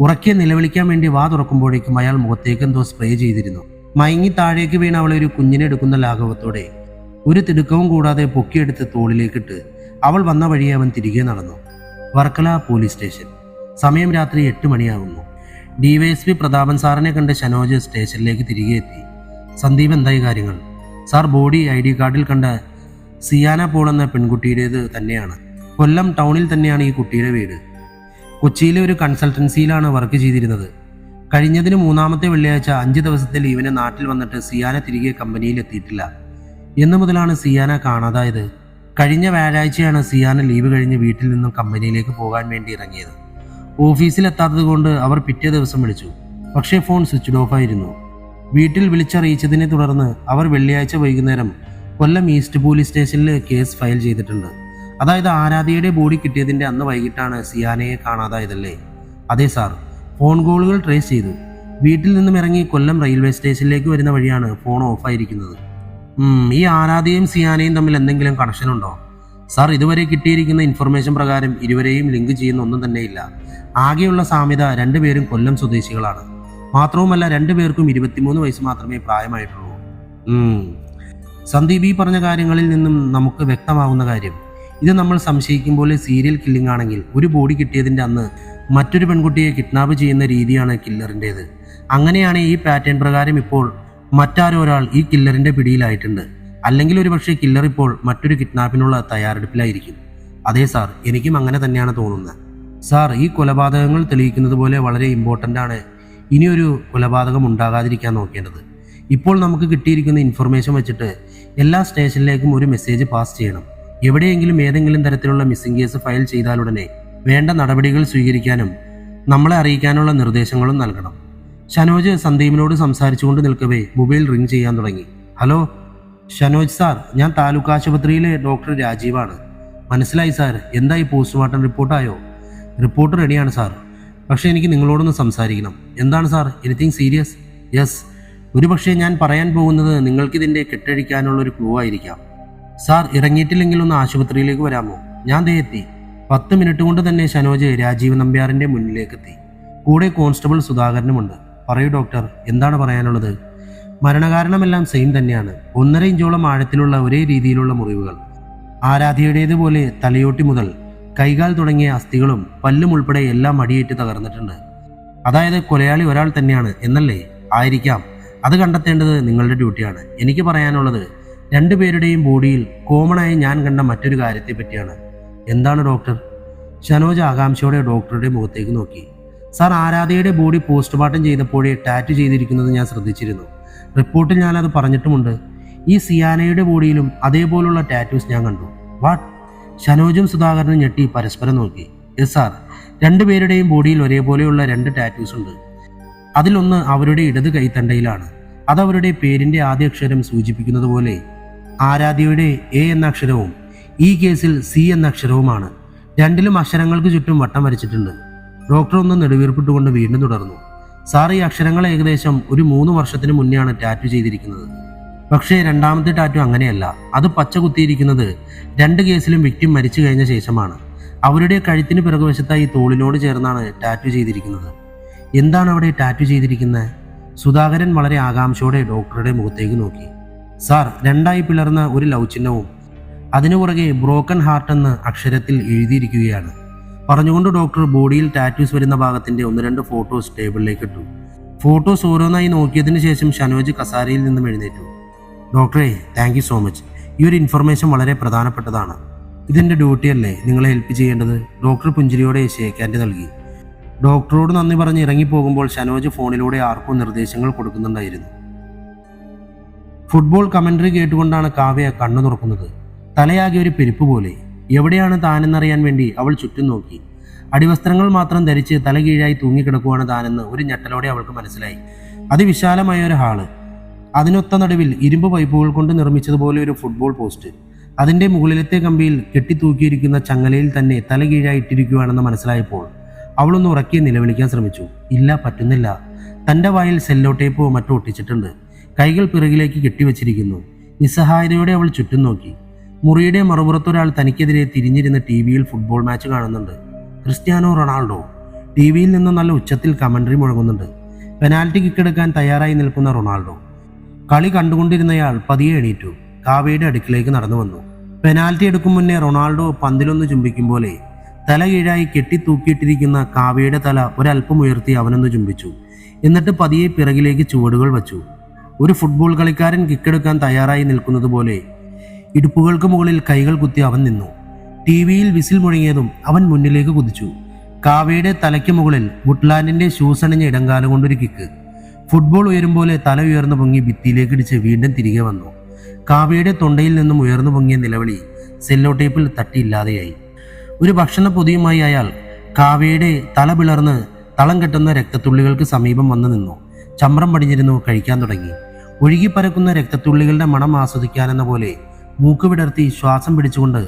ഉറക്കെ നിലവിളിക്കാൻ വേണ്ടി വാ തുറക്കുമ്പോഴേക്കും അയാൾ മുഖത്തേക്ക് എന്തോ സ്പ്രേ ചെയ്തിരുന്നു. മയങ്ങി താഴേക്ക് വീണ അവളെ ഒരു കുഞ്ഞിനെ എടുക്കുന്ന ലാഘവത്തോടെ ഒരു തിടുക്കവും കൂടാതെ പൊക്കിയെടുത്ത് തോളിലേക്കിട്ട് അവൾ വന്ന വഴിയെ അവൻ തിരികെ നടന്നു. Varkala police station. സമയം രാത്രി 8 മണിയാകുന്നു. DYSP പ്രതാപൻ സാറിനെ കണ്ട് ഷനോജ് സ്റ്റേഷനിലേക്ക് തിരികെ എത്തി. സന്ദീപ്, എന്തായി കാര്യങ്ങൾ? സാർ, ബോഡി ID കാർഡിൽ കണ്ട സിയാന പോൾ എന്ന പെൺകുട്ടിയുടേത് തന്നെയാണ്. കൊല്ലം ടൗണിൽ തന്നെയാണ് ഈ കുട്ടിയുടെ വീട്. കൊച്ചിയിലെ ഒരു കൺസൾട്ടൻസിയിലാണ് വർക്ക് ചെയ്തിരുന്നത്. കഴിഞ്ഞതിന് 3-ാമത്തെ വെള്ളിയാഴ്ച 5 ദിവസത്തെ ലീവിന് നാട്ടിൽ വന്നിട്ട് സിയാന തിരികെ കമ്പനിയിൽ എത്തിയിട്ടില്ല. എന്നു മുതലാണ് സിയാന കാണാതായത്? കഴിഞ്ഞ വ്യാഴാഴ്ചയാണ് സിയാന ലീവ് കഴിഞ്ഞ് വീട്ടിൽ നിന്നും കമ്പനിയിലേക്ക് പോകാൻ വേണ്ടി ഇറങ്ങിയത്. ഓഫീസിലെത്താത്തത് കൊണ്ട് അവർ പിറ്റേ ദിവസം വിളിച്ചു. പക്ഷേ ഫോൺ സ്വിച്ച്ഡ് ഓഫ് ആയിരുന്നു. വീട്ടിൽ വിളിച്ചറിയിച്ചതിനെ തുടർന്ന് അവർ വെള്ളിയാഴ്ച വൈകുന്നേരം കൊല്ലം ഈസ്റ്റ് പോലീസ് സ്റ്റേഷനിൽ കേസ് ഫയൽ ചെയ്തിട്ടുണ്ട്. അതായത് ആരാധ്യയുടെ ബോഡി കിട്ടിയതിൻ്റെ അന്ന് വൈകിട്ടാണ് സിയാനയെ കാണാതായതല്ലേ? അതെ സാർ. ഫോൺ കോളുകൾ ട്രേസ് ചെയ്തു. വീട്ടിൽ നിന്നും ഇറങ്ങി കൊല്ലം റെയിൽവേ സ്റ്റേഷനിലേക്ക് വരുന്ന വഴിയാണ് ഫോൺ ഓഫായിരിക്കുന്നത്. ഈ ആരാധ്യയും സിയാനയും തമ്മിൽ എന്തെങ്കിലും കണക്ഷൻ ഉണ്ടോ? സാർ, ഇതുവരെ കിട്ടിയിരിക്കുന്ന ഇൻഫർമേഷൻ പ്രകാരം ഇരുവരെയും ലിങ്ക് ചെയ്യുന്ന ഒന്നും തന്നെയില്ല. ആകെയുള്ള സാമ്യത 2 പേരും കൊല്ലം സ്വദേശികളാണ്. മാത്രവുമല്ല 2 പേർക്കും 23 വയസ്സ് മാത്രമേ പ്രായമായിട്ടുള്ളൂ. സന്ദീപ്, ഈ പറഞ്ഞ കാര്യങ്ങളിൽ നിന്നും നമുക്ക് വ്യക്തമാവുന്ന കാര്യം, ഇത് നമ്മൾ സംശയിക്കും പോലെ സീരിയൽ കില്ലിംഗ് ആണെങ്കിൽ ഒരു ബോഡി കിട്ടിയതിൻ്റെ അന്ന് മറ്റൊരു പെൺകുട്ടിയെ കിഡ്നാപ്പ് ചെയ്യുന്ന രീതിയാണ് കില്ലറിൻ്റേത്. അങ്ങനെയാണ് ഈ പാറ്റേൺ പ്രകാരം ഇപ്പോൾ മറ്റാരോ ഒരാൾ ഈ കില്ലറിൻ്റെ പിടിയിലായിട്ടുണ്ട്. അല്ലെങ്കിൽ ഒരു പക്ഷേ കില്ലർ ഇപ്പോൾ മറ്റൊരു കിഡ്നാപ്പിനുള്ള തയ്യാറെടുപ്പിലായിരിക്കും. അതെ സാർ, എനിക്കും അങ്ങനെ തന്നെയാണ് തോന്നുന്നത്. സാർ, ഈ കൊലപാതകങ്ങൾ തെളിയിക്കുന്നത് പോലെ വളരെ ഇമ്പോർട്ടൻ്റ് ആണ് ഇനിയൊരു കൊലപാതകം ഉണ്ടാകാതിരിക്കാൻ നോക്കേണ്ടത്. ഇപ്പോൾ നമുക്ക് കിട്ടിയിരിക്കുന്ന ഇൻഫർമേഷൻ വെച്ചിട്ട് എല്ലാ സ്റ്റേഷനിലേക്കും ഒരു മെസ്സേജ് പാസ് ചെയ്യണം. എവിടെയെങ്കിലും ഏതെങ്കിലും തരത്തിലുള്ള മിസ്സിംഗ് കേസ് ഫയൽ ചെയ്താലുടനെ വേണ്ട നടപടികൾ സ്വീകരിക്കാനും നമ്മളെ അറിയിക്കാനുള്ള നിർദ്ദേശങ്ങളും നൽകണം. ഷനോജ് സന്ദീപിനോട് സംസാരിച്ചുകൊണ്ട് നിൽക്കവേ മൊബൈൽ റിംഗ് ചെയ്യാൻ തുടങ്ങി. ഹലോ ഷനോജ് സാർ, ഞാൻ താലൂക്ക് ആശുപത്രിയിലെ ഡോക്ടർ രാജീവാണ്. മനസ്സിലായി സാർ. എന്തായി, പോസ്റ്റ്മോർട്ടം റിപ്പോർട്ടായോ? റിപ്പോർട്ട് റെഡിയാണ് സാർ. പക്ഷേ എനിക്ക് നിങ്ങളോടൊന്ന് സംസാരിക്കണം. എന്താണ് സാർ? Anything serious? യെസ്. ഒരു പക്ഷേ ഞാൻ പറയാൻ പോകുന്നത് നിങ്ങൾക്കിതിൻ്റെ കെട്ടഴിക്കാനുള്ളൊരു ക്ലൂ ആയിരിക്കാം. സാർ, ഇറങ്ങിയിട്ടില്ലെങ്കിൽ ഒന്ന് ആശുപത്രിയിലേക്ക് വരാമോ? ഞാൻ ദേ എത്തി. 10 മിനിറ്റ് കൊണ്ട് തന്നെ ഷനോജ് രാജീവ് നമ്പ്യാറിൻ്റെ മുന്നിലേക്കെത്തി. കൂടെ കോൺസ്റ്റബിൾ സുധാകരനുമുണ്ട്. പറയൂ ഡോക്ടർ, എന്താണ് പറയാനുള്ളത്? മരണകാരണമെല്ലാം സെയിം തന്നെയാണ്. 1.5 ഇഞ്ചോളം ആഴത്തിലുള്ള ഒരേ രീതിയിലുള്ള മുറിവുകൾ. ആരാധ്യയുടേതുപോലെ തലയോട്ടി മുതൽ കൈകാൽ തുടങ്ങിയ അസ്ഥികളും പല്ലും ഉൾപ്പെടെ എല്ലാം അടിയേറ്റ് തകർന്നിട്ടുണ്ട്. അതായത് കൊലയാളി ഒരാൾ തന്നെയാണ് എന്നല്ലേ? ആയിരിക്കാം. അത് കണ്ടെത്തേണ്ടത് നിങ്ങളുടെ ഡ്യൂട്ടിയാണ്. എനിക്ക് പറയാനുള്ളത് 2 പേരുടെയും ബോഡിയിൽ കോമണായി ഞാൻ കണ്ട മറ്റൊരു കാര്യത്തെ പറ്റിയാണ്. എന്താണ് ഡോക്ടർ? ഷനോജ് ആകാംക്ഷയോടെ ഡോക്ടറുടെ മുഖത്തേക്ക് നോക്കി. സാർ, ആരാധ്യയുടെ ബോഡി പോസ്റ്റ്മോർട്ടം ചെയ്തപ്പോഴേ ടാറ്റു ചെയ്തിരിക്കുന്നത് ഞാൻ ശ്രദ്ധിച്ചിരുന്നു. റിപ്പോർട്ടിൽ ഞാനത് പറഞ്ഞിട്ടുമുണ്ട്. ഈ സിയാനയുടെ ബോഡിയിലും അതേപോലുള്ള ടാറ്റൂസ് ഞാൻ കണ്ടു. വാട്ട്? ഷനോജും സുധാകരനും ഞെട്ടി പരസ്പരം നോക്കി. യെസ് സാർ, രണ്ടുപേരുടെയും ബോഡിയിൽ ഒരേപോലെയുള്ള 2 ടാറ്റൂസ് ഉണ്ട്. അതിലൊന്ന് അവരുടെ ഇടത് കൈത്തണ്ടയിലാണ്. അതവരുടെ പേരിന്റെ ആദ്യ അക്ഷരം സൂചിപ്പിക്കുന്നത് പോലെ ആരാധ്യയുടെ എ എന്ന അക്ഷരവും ഈ കേസിൽ സി എന്ന അക്ഷരവുമാണ്. രണ്ടിലും അക്ഷരങ്ങൾക്ക് ചുറ്റും വട്ടം വരച്ചിട്ടുണ്ട്. ഡോക്ടർ ഒന്ന് നെടുവീർപ്പിട്ടുകൊണ്ട് വീണ്ടും തുടർന്നു. സാർ, ഈ അക്ഷരങ്ങൾ ഏകദേശം ഒരു 3 വർഷത്തിന് മുന്നെയാണ് ടാറ്റു ചെയ്തിരിക്കുന്നത്. പക്ഷേ രണ്ടാമത്തെ ടാറ്റു അങ്ങനെയല്ല. അത് പച്ച കുത്തിയിരിക്കുന്നത് 2 കേസിലും വിക്ടിം മരിച്ചു കഴിഞ്ഞ ശേഷമാണ്. അവരുടെ കഴുത്തിന് പിറകുവശത്തായി തോളിനോട് ചേർന്നാണ് ടാറ്റു ചെയ്തിരിക്കുന്നത്. എന്താണ് അവിടെ ടാറ്റു ചെയ്തിരിക്കുന്നത്? സുധാകരൻ വളരെ ആകാംക്ഷയോടെ ഡോക്ടറുടെ മുഖത്തേക്ക് നോക്കി. സാർ, 2ആയി പിളർന്ന ഒരു ലവ് ചിഹ്നവും അതിനു പുറകെ ബ്രോക്കൺ ഹാർട്ട് എന്ന് അക്ഷരത്തിൽ എഴുതിയിരിക്കുകയാണ്. പറഞ്ഞുകൊണ്ട് ഡോക്ടർ ബോഡിയിൽ ടാറ്റൂസ് വരുന്ന ഭാഗത്തിന്റെ 1-2 ഫോട്ടോസ് ടേബിളിലേക്ക് ഇട്ടു. ഫോട്ടോസ് ഓരോന്നായി നോക്കിയതിനു ശേഷം ഷനോജ് കസാരയിൽ നിന്നും എഴുന്നേറ്റു. ഡോക്ടറെ, താങ്ക് യു സോ മച്ച്. ഈ ഒരു ഇൻഫർമേഷൻ വളരെ പ്രധാനപ്പെട്ടതാണ്. ഇതെന്റെ ഡ്യൂട്ടിയല്ലേ നിങ്ങളെ ഹെൽപ്പ് ചെയ്യേണ്ടത്? ഡോക്ടർ പുഞ്ചിരിയോടെ ഷേക്ക് ഹാൻഡ് നൽകി. ഡോക്ടറോട് നന്ദി പറഞ്ഞ് ഇറങ്ങിപ്പോകുമ്പോൾ ഷനോജ് ഫോണിലൂടെ ആർക്കോ നിർദ്ദേശങ്ങൾ കൊടുക്കുന്നുണ്ടായിരുന്നു. ഫുട്ബോൾ കമന്ററി കേട്ടുകൊണ്ടാണ് കാവ്യ കണ്ണു തുറക്കുന്നത്. തലയാകെ ഒരു പെരുപ്പ് പോലെ. എവിടെയാണ് താനെന്നറിയാൻ വേണ്ടി അവൾ ചുറ്റും നോക്കി. അടിവസ്ത്രങ്ങൾ മാത്രം ധരിച്ച് തല കീഴായി തൂങ്ങിക്കിടക്കുവാണ് താനെന്ന് ഒരു ഞെട്ടലോടെ അവൾക്ക് മനസ്സിലായി. അതിവിശാലമായ ഒരു ഹാള്. അതിനൊത്ത നടുവിൽ ഇരുമ്പ് പൈപ്പുകൾ കൊണ്ട് നിർമ്മിച്ചതുപോലെ ഒരു ഫുട്ബോൾ പോസ്റ്റ്. അതിന്റെ മുകളിലത്തെ കമ്പിയിൽ കെട്ടിത്തൂക്കിയിരിക്കുന്ന ചങ്ങലയിൽ തന്നെ തല കീഴായി ഇട്ടിരിക്കുകയാണെന്ന് മനസ്സിലായപ്പോൾ അവളൊന്ന് ഉറക്കി നിലവിളിക്കാൻ ശ്രമിച്ചു. ഇല്ല, പറ്റുന്നില്ല. തന്റെ വായിൽ സെല്ലോ ടേപ്പോ മറ്റോ ഒട്ടിച്ചിട്ടുണ്ട്. കൈകൾ പിറകിലേക്ക് കെട്ടിവെച്ചിരിക്കുന്നു. നിസ്സഹായതയോടെ അവൾ ചുറ്റും നോക്കി. മുറിയുടെ മറുപുറത്തൊരാൾ തനിക്കെതിരെ തിരിഞ്ഞിരുന്ന് ടി-വിയിൽ ഫുട്ബോൾ മാച്ച് കാണുന്നുണ്ട്. Cristiano Ronaldo. ടി-വിയിൽ നിന്ന് നല്ല ഉച്ചത്തിൽ കമന്ററി മുഴങ്ങുന്നുണ്ട്. പെനാൽറ്റി കിക്കെടുക്കാൻ തയ്യാറായി നിൽക്കുന്ന റൊണാൾഡോ. കളി കണ്ടുകൊണ്ടിരുന്നയാൾ പതിയെ എണീറ്റു. കാവ്യയുടെ അടുക്കിലേക്ക് നടന്നു വന്നു. പെനാൽറ്റി എടുക്കും മുന്നേ റൊണാൾഡോ പന്തിലൊന്ന് ചുംബിക്കും പോലെ തല കീഴായി കെട്ടിത്തൂക്കിയിട്ടിരിക്കുന്ന കാവ്യയുടെ തല ഒരല്പം ഉയർത്തി അവനൊന്ന് ചുംബിച്ചു. എന്നിട്ട് പതിയെ പിറകിലേക്ക് ചുവടുകൾ വച്ചു. ഒരു ഫുട്ബോൾ കളിക്കാരൻ കിക്കെടുക്കാൻ തയ്യാറായി നിൽക്കുന്നത് പോലെ ഇടുപ്പുകൾക്ക് മുകളിൽ കൈകൾ കുത്തി അവൻ നിന്നു. ടി-വിയിൽ വിസിൽ മുഴങ്ങിയതും അവൻ മുന്നിലേക്ക് കുതിച്ചു. കാവ്യയുടെ തലയ്ക്ക് മുകളിൽ വുഡ്ലാൻഡിന്റെ ഷൂസ് അണിഞ്ഞ ഇടങ്കാലം കൊണ്ടൊരു കിക്ക്. ഫുട്ബോൾ ഉയരുമ്പോലെ തല ഉയർന്നു പൊങ്ങി ഭിത്തിയിലേക്ക് ഇടിച്ച് വീണ്ടും തിരികെ വന്നു. കാവ്യയുടെ തൊണ്ടയിൽ നിന്നും ഉയർന്നു പൊങ്ങിയ നിലവിളി സെല്ലോ ടേപ്പിൽ തട്ടിയില്ലാതെയായി. ഒരു ഭക്ഷണ പൊതിയുമായി അയാൾ കാവ്യയുടെ തല പിളർന്ന് തളം കെട്ടുന്ന രക്തത്തുള്ളികൾക്ക് സമീപം വന്നു നിന്നു. ചമ്രം പടിഞ്ഞിരുന്നു കഴിക്കാൻ തുടങ്ങി. ഒഴുകിപ്പരക്കുന്ന രക്തത്തുള്ളികളുടെ മണം ആസ്വദിക്കാനെന്ന പോലെ മൂക്ക് വിടർത്തി ശ്വാസം പിടിച്ചുകൊണ്ട്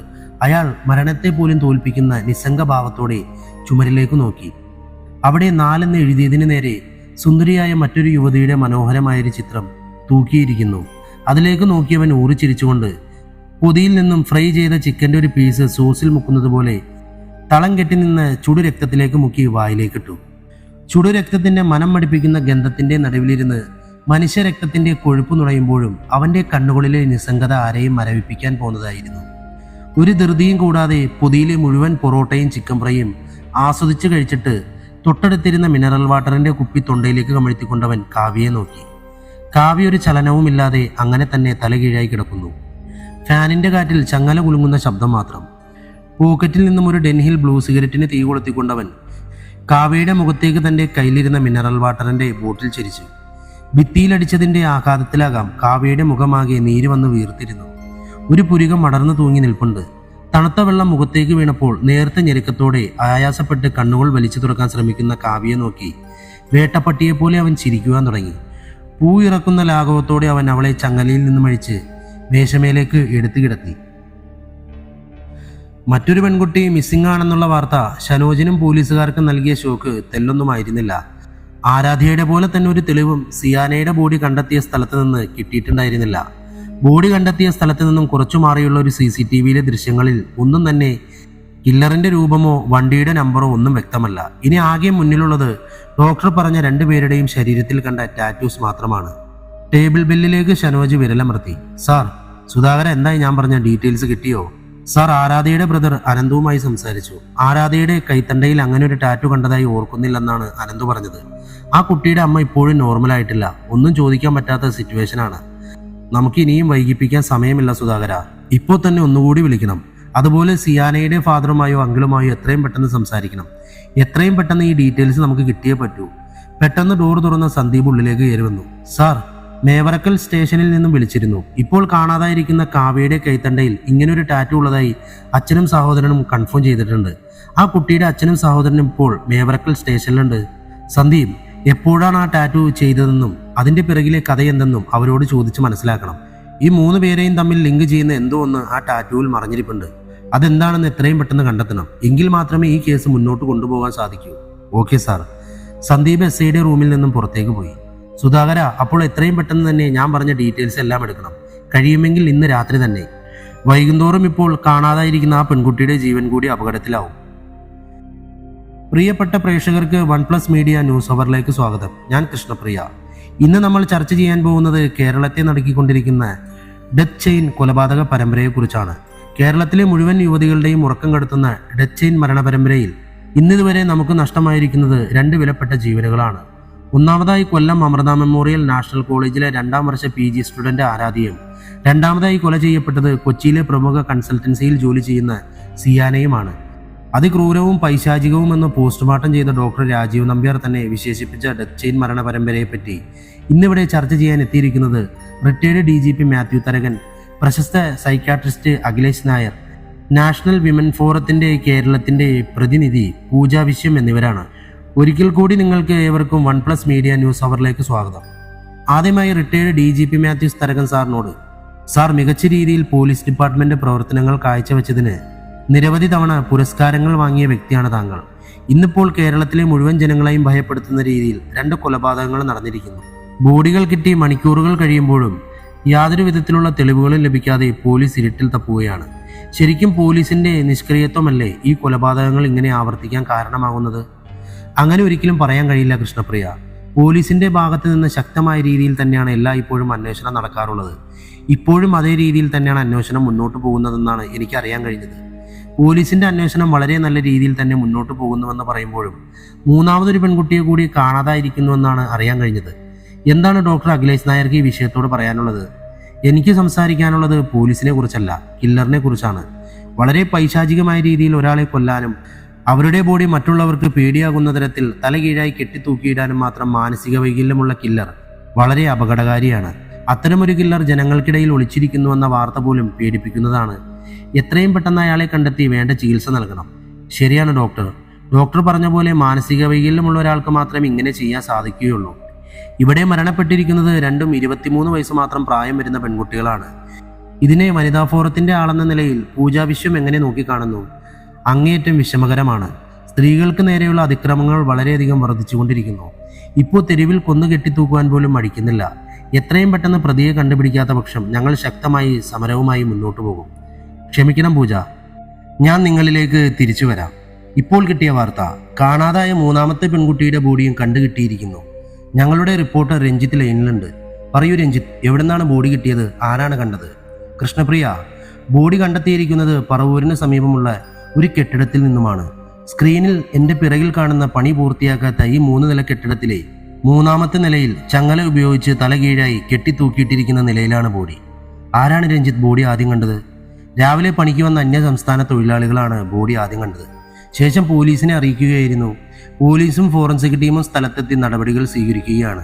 അയാൾ മരണത്തെ പോലും തോൽപ്പിക്കുന്ന നിസ്സംഗഭാവത്തോടെ ചുമരിലേക്ക് നോക്കി. അവിടെ 4 എഴുതിയതിന് നേരെ സുന്ദരിയായ മറ്റൊരു യുവതിയുടെ മനോഹരമായൊരു ചിത്രം തൂക്കിയിരിക്കുന്നു. അതിലേക്ക് നോക്കിയവൻ ഊറിച്ചിരിച്ചുകൊണ്ട് പൊതിയിൽ നിന്നും ഫ്രൈ ചെയ്ത ചിക്കൻ്റെ ഒരു പീസ് സോസിൽ മുക്കുന്നത് പോലെ തളം കെട്ടി നിന്ന് ചുടുരക്തത്തിലേക്ക് മുക്കി വായിലേക്കിട്ടു. ചുടുരക്തത്തിന്റെ മനം മടിപ്പിക്കുന്ന ഗന്ധത്തിന്റെ നടുവിലിരുന്ന് മനുഷ്യരക്തത്തിന്റെ കൊഴുപ്പ് നുണയുമ്പോഴും അവന്റെ കണ്ണുകളിലെ നിസ്സംഗത ആരെയും മരവിപ്പിക്കാൻ പോന്നതായിരുന്നു. ഒരു ധൃതിയും കൂടാതെ പൊതിയിലെ മുഴുവൻ പൊറോട്ടയും ചിക്കൻ ഫ്രൈയും ആസ്വദിച്ച് കഴിച്ചിട്ട് തൊട്ടടുത്തിരുന്ന മിനറൽ വാട്ടറിന്റെ കുപ്പി തൊണ്ടയിലേക്ക് കമഴ്ത്തിക്കൊണ്ടവൻ കാവ്യയെ നോക്കി. കാവ്യ ഒരു ചലനവുമില്ലാതെ അങ്ങനെ തന്നെ തലകീഴായി കിടക്കുന്നു. ഫാനിന്റെ കാറ്റിൽ ചങ്ങല കുലുങ്ങുന്ന ശബ്ദം മാത്രം. പോക്കറ്റിൽ നിന്നും ഒരു ഡെൻഹിൽ ബ്ലൂ സിഗരറ്റിന് തീ കൊളുത്തിക്കൊണ്ടവൻ കാവ്യയുടെ മുഖത്തേക്ക് തന്റെ കയ്യിലിരുന്ന മിനറൽ വാട്ടറിന്റെ ബോട്ടിൽ ചരിച്ചു. ഭിത്തിയിലടിച്ചതിന്റെ ആഘാതത്തിലാകാം കാവ്യയുടെ മുഖമാകെ നീര് വന്ന് വീർത്തിരുന്നു. ഒരു പുരികം അടർന്നു തൂങ്ങി നിൽപ്പുണ്ട്. തണുത്ത വെള്ളം മുഖത്തേക്ക് വീണപ്പോൾ നേർത്ത ഞെരുക്കത്തോടെ ആയാസപ്പെട്ട് കണ്ണുകൾ വലിച്ചു തുറക്കാൻ ശ്രമിക്കുന്ന കാവ്യയെ നോക്കി വേട്ടപ്പട്ടിയെപ്പോലെ അവൻ ചിരിക്കുവാൻ തുടങ്ങി. പൂ ഇറക്കുന്ന ലാഘവത്തോടെ അവൻ അവളെ ചങ്ങലയിൽ നിന്നും അഴിച്ച് മേശമേലേക്ക് എടുത്തു കിടത്തി. മറ്റൊരു പെൺകുട്ടി മിസ്സിംഗ് ആണെന്നുള്ള വാർത്ത ഷനോജിനും പോലീസുകാർക്കും നൽകിയ ഷോക്ക് തെല്ലൊന്നുമായിരുന്നില്ല. ആരാധ്യയുടെ പോലെ തന്നെ ഒരു തെളിവും സിയാനയുടെ ബോഡി കണ്ടെത്തിയ സ്ഥലത്ത് നിന്ന് കിട്ടിയിട്ടുണ്ടായിരുന്നില്ല. ബോഡി കണ്ടെത്തിയ സ്ഥലത്ത് നിന്നും കുറച്ചു മാറിയുള്ള ഒരു CCTVയിലെ ദൃശ്യങ്ങളിൽ ഒന്നും തന്നെ കില്ലറിന്റെ രൂപമോ വണ്ടിയുടെ നമ്പറോ ഒന്നും വ്യക്തമല്ല. ഇനി ആകെ മുന്നിലുള്ളത് ഡോക്ടർ പറഞ്ഞ 2 പേരുടെയും ശരീരത്തിൽ കണ്ട ടാറ്റൂസ് മാത്രമാണ്. ടേബിൾ ബെല്ലിലേക്ക് ഷനോജ് വിരലമർത്തി. സാർ, സുധാകരൻ എന്തായി ഞാൻ പറഞ്ഞ ഡീറ്റെയിൽസ് കിട്ടിയോ? സാർ, ആരാധ്യയുടെ ബ്രദർ അനന്തുവുമായി സംസാരിച്ചു. ആരാധ്യയുടെ കൈത്തണ്ടയിൽ അങ്ങനെ ഒരു ടാറ്റു കണ്ടതായി ഓർക്കുന്നില്ലെന്നാണ് അനന്തു പറഞ്ഞത്. ആ കുട്ടിയുടെ അമ്മ ഇപ്പോഴും നോർമലായിട്ടില്ല. ഒന്നും ചോദിക്കാൻ പറ്റാത്ത സിറ്റുവേഷനാണ്. നമുക്ക് ഇനിയും വൈകിപ്പിക്കാൻ സമയമില്ല സുധാകര. ഇപ്പോൾ തന്നെ ഒന്നുകൂടി വിളിക്കണം. അതുപോലെ സിയാനയുടെ ഫാദറുമായോ അങ്കിളുമായോ എത്രയും പെട്ടെന്ന് സംസാരിക്കണം. എത്രയും പെട്ടെന്ന് ഈ ഡീറ്റെയിൽസ് നമുക്ക് കിട്ടിയേ പറ്റൂ. പെട്ടെന്ന് ഡോർ തുറന്ന സന്ദീപ് ഉള്ളിലേക്ക് കയറി വന്നു. സാർ, മേവറക്കൽ സ്റ്റേഷനിൽ നിന്നും വിളിച്ചിരുന്നു. ഇപ്പോൾ കാണാതായിരിക്കുന്ന കാവ്യയുടെ കൈത്തണ്ടയിൽ ഇങ്ങനൊരു ടാറ്റു ഉള്ളതായി അച്ഛനും സഹോദരനും കൺഫേം ചെയ്തിട്ടുണ്ട്. ആ കുട്ടിയുടെ അച്ഛനും സഹോദരനും ഇപ്പോൾ മേവറക്കൽ സ്റ്റേഷനിലുണ്ട്. സന്ദീപ്, എപ്പോഴാണ് ആ ടാറ്റു ചെയ്തതെന്നും അതിന്റെ പിറകിലെ കഥ എന്തെന്നും അവരോട് ചോദിച്ച് മനസ്സിലാക്കണം. ഈ 3 പേരെയും തമ്മിൽ ലിങ്ക് ചെയ്യുന്ന എന്തോ ഒന്ന് ആ ടാറ്റുവിൽ മറഞ്ഞിരിപ്പുണ്ട്. അതെന്താണെന്ന് എത്രയും പെട്ടെന്ന് കണ്ടെത്തണം. എങ്കിൽ മാത്രമേ ഈ കേസ് മുന്നോട്ട് കൊണ്ടുപോകാൻ സാധിക്കൂ. Okay sir. സന്ദീപ് SIയുടെ റൂമിൽ നിന്നും പുറത്തേക്ക് പോയി. സുധാകര, അപ്പോൾ എത്രയും പെട്ടെന്ന് തന്നെ ഞാൻ പറഞ്ഞ ഡീറ്റെയിൽസ് എല്ലാം എടുക്കണം. കഴിയുമെങ്കിൽ ഇന്ന് രാത്രി തന്നെ. വൈകുന്നോറും ഇപ്പോൾ കാണാതായിരിക്കുന്ന ആ പെൺകുട്ടിയുടെ ജീവൻ കൂടി അപകടത്തിലാവും. പ്രിയപ്പെട്ട പ്രേക്ഷകർക്ക് 1+ മീഡിയ ന്യൂസ് അവറിലേക്ക് സ്വാഗതം. ഞാൻ കൃഷ്ണപ്രിയ. ഇന്ന് നമ്മൾ ചർച്ച ചെയ്യാൻ പോകുന്നത് കേരളത്തെ നടുക്കിക്കൊണ്ടിരിക്കുന്ന ഡെത്ത് ചെയിൻ കൊലപാതക പരമ്പരയെക്കുറിച്ചാണ്. കേരളത്തിലെ മുഴുവൻ യുവതികളുടെയും ഉറക്കം കെടുത്തുന്ന ഡെത്ത് ചെയിൻ മരണപരമ്പരയിൽ ഇന്നിതുവരെ നമുക്ക് നഷ്ടമായിരിക്കുന്നത് 2 വിലപ്പെട്ട ജീവനുകളാണ്. ഒന്നാമതായി കൊല്ലം അമൃത മെമ്മോറിയൽ നാഷണൽ കോളേജിലെ 2ാം വർഷ PG സ്റ്റുഡന്റ് ആരാധ്യയും, രണ്ടാമതായി കൊല ചെയ്യപ്പെട്ടത് കൊച്ചിയിലെ പ്രമുഖ കൺസൾട്ടൻസിയിൽ ജോലി ചെയ്യുന്ന സിയാനയുമാണ്. അതിക്രൂരവും പൈശാചികവും എന്ന് പോസ്റ്റ്മോർട്ടം ചെയ്ത ഡോക്ടർ രാജീവ് നമ്പ്യാർ തന്നെ വിശേഷിപ്പിച്ച ഡെത്ത് ചെയിൻ മരണ പരമ്പരയെപ്പറ്റി ഇന്നിവിടെ ചർച്ച ചെയ്യാൻ എത്തിയിരിക്കുന്നത് റിട്ടയർഡ് DGP മാത്യു തരകൻ, പ്രശസ്ത psychiatrist Akhilesh Nair, national women ഫോറത്തിന്റെ കേരളത്തിന്റെ പ്രതിനിധി പൂജ വിശ്വം എന്നിവരാണ്. ഒരിക്കൽ കൂടി നിങ്ങൾക്ക് ഏവർക്കും 1+ മീഡിയ ന്യൂസ് അവറിലേക്ക് സ്വാഗതം. ആദ്യമായി റിട്ടയർഡ് DGP മാത്യു തരകൻ സാറിനോട്, സാർ, മികച്ച രീതിയിൽ പോലീസ് ഡിപ്പാർട്ട്മെന്റ് പ്രവർത്തനങ്ങൾ കാഴ്ചവെച്ചതിന് നിരവധി തവണ പുരസ്കാരങ്ങൾ വാങ്ങിയ വ്യക്തിയാണ് താങ്കൾ. ഇന്നിപ്പോൾ കേരളത്തിലെ മുഴുവൻ ജനങ്ങളെയും ഭയപ്പെടുത്തുന്ന രീതിയിൽ 2 കൊലപാതകങ്ങൾ നടന്നിരിക്കുന്നു. ബോഡികൾ കിട്ടി മണിക്കൂറുകൾ കഴിയുമ്പോഴും യാതൊരു വിധത്തിലുള്ള തെളിവുകളും ലഭിക്കാതെ പോലീസ് ഇരുട്ടിൽ തപ്പുകയാണ്. ശരിക്കും പോലീസിന്റെ നിഷ്ക്രിയത്വമല്ലേ ഈ കൊലപാതകങ്ങൾ ഇങ്ങനെ ആവർത്തിക്കാൻ കാരണമാകുന്നത്? അങ്ങനെ ഒരിക്കലും പറയാൻ കഴിയില്ല കൃഷ്ണപ്രിയ. പോലീസിന്റെ ഭാഗത്ത് നിന്ന് ശക്തമായ രീതിയിൽ തന്നെയാണ് എല്ലായ്പ്പോഴും അന്വേഷണം നടക്കാറുള്ളത്. ഇപ്പോഴും അതേ രീതിയിൽ തന്നെയാണ് അന്വേഷണം മുന്നോട്ട് പോകുന്നതെന്നാണ് എനിക്കറിയാൻ കഴിഞ്ഞത്. പോലീസിന്റെ അന്വേഷണം വളരെ നല്ല രീതിയിൽ തന്നെ മുന്നോട്ട് പോകുന്നുവെന്ന് പറയുമ്പോഴും 3ാമതൊരു പെൺകുട്ടിയെ കൂടി കാണാതായിരിക്കുന്നുവെന്നാണ് അറിയാൻ കഴിഞ്ഞത്. എന്താണ് ഡോക്ടർ അഖിലേഷ് നായർക്ക് ഈ വിഷയത്തോട് പറയാനുള്ളത്? എനിക്ക് സംസാരിക്കാനുള്ളത് പോലീസിനെ കുറിച്ചല്ല, കില്ലറിനെ കുറിച്ചാണ്. വളരെ പൈശാചികമായ രീതിയിൽ ഒരാളെ കൊല്ലാനും അവരുടെ ബോഡി മറ്റുള്ളവർക്ക് പേടിയാകുന്ന തരത്തിൽ തലകീഴായി കെട്ടിത്തൂക്കിയിടാനും മാത്രം മാനസിക വൈകല്യമുള്ള കില്ലർ വളരെ അപകടകാരിയാണ്. അത്തരമൊരു കില്ലർ ജനങ്ങൾക്കിടയിൽ ഒളിച്ചിരിക്കുന്നുവെന്ന വാർത്ത പോലും പേടിപ്പിക്കുന്നതാണ്. എത്രയും പെട്ടെന്ന് അയാളെ കണ്ടെത്തി വേണ്ട ചികിത്സ നൽകണം. ശരിയാണ് ഡോക്ടർ. ഡോക്ടർ പറഞ്ഞ പോലെ മാനസിക വൈകല്യമുള്ള ഒരാൾക്ക് മാത്രമേ ഇങ്ങനെ ചെയ്യാൻ സാധിക്കുകയുള്ളൂ. ഇവിടെ മരണപ്പെട്ടിരിക്കുന്നത് 2ഉം 23 വയസ്സ് മാത്രം പ്രായം വരുന്ന പെൺകുട്ടികളാണ്. ഇതിനെ വനിതാ ഫോറത്തിന്റെ ആളെന്ന നിലയിൽ പൂജാ വിശ്വം എങ്ങനെ നോക്കിക്കാണുന്നു? അങ്ങേയറ്റം വിഷമകരമാണ്. സ്ത്രീകൾക്ക് നേരെയുള്ള അതിക്രമങ്ങൾ വളരെയധികം വർദ്ധിച്ചുകൊണ്ടിരിക്കുന്നു. ഇപ്പോൾ തെരുവിൽ കൊന്നു കെട്ടിത്തൂക്കുവാൻ പോലും മടിക്കുന്നില്ല. എത്രയും പെട്ടെന്ന് പ്രതിയെ കണ്ടുപിടിക്കാത്ത പക്ഷം ഞങ്ങൾ ശക്തമായി സമരവുമായി മുന്നോട്ട് പോകും. ക്ഷമിക്കണം പൂജ, ഞാൻ നിങ്ങളിലേക്ക് തിരിച്ചു വരാം. ഇപ്പോൾ കിട്ടിയ വാർത്ത, കാണാതായ 3ാമത്തെ പെൺകുട്ടിയുടെ ബോഡിയും കണ്ടുകിട്ടിയിരിക്കുന്നു. ഞങ്ങളുടെ റിപ്പോർട്ടർ രഞ്ജിത്ത് ലൈനിലുണ്ട്. പറയൂ രഞ്ജിത്ത്, എവിടുന്നാണ് ബോഡി കിട്ടിയത്? ആരാണ് കണ്ടത്? കൃഷ്ണപ്രിയ, ബോഡി കണ്ടെത്തിയിരിക്കുന്നത് പറവൂരിന് സമീപമുള്ള ഒരു കെട്ടിടത്തിൽ നിന്നുമാണ്. സ്ക്രീനിൽ എൻ്റെ പിറകിൽ കാണുന്ന പണി പൂർത്തിയാക്കാത്ത ഈ 3 നില കെട്ടിടത്തിലെ 3ാമത്തെ നിലയിൽ ചങ്ങല ഉപയോഗിച്ച് തലകീഴായി കെട്ടിത്തൂക്കിയിട്ടിരിക്കുന്ന നിലയിലാണ് ബോഡി. ആരാണ് രഞ്ജിത്ത് ബോഡി ആദ്യം കണ്ടത്? രാവിലെ പണിക്ക് വന്ന അന്യ സംസ്ഥാന തൊഴിലാളികളാണ് ബോഡി ആദ്യം കണ്ടത്. ശേഷം പോലീസിനെ അറിയിക്കുകയായിരുന്നു. പോലീസും ഫോറൻസിക് ടീമും സ്ഥലത്തെത്തി നടപടികൾ സ്വീകരിക്കുകയാണ്.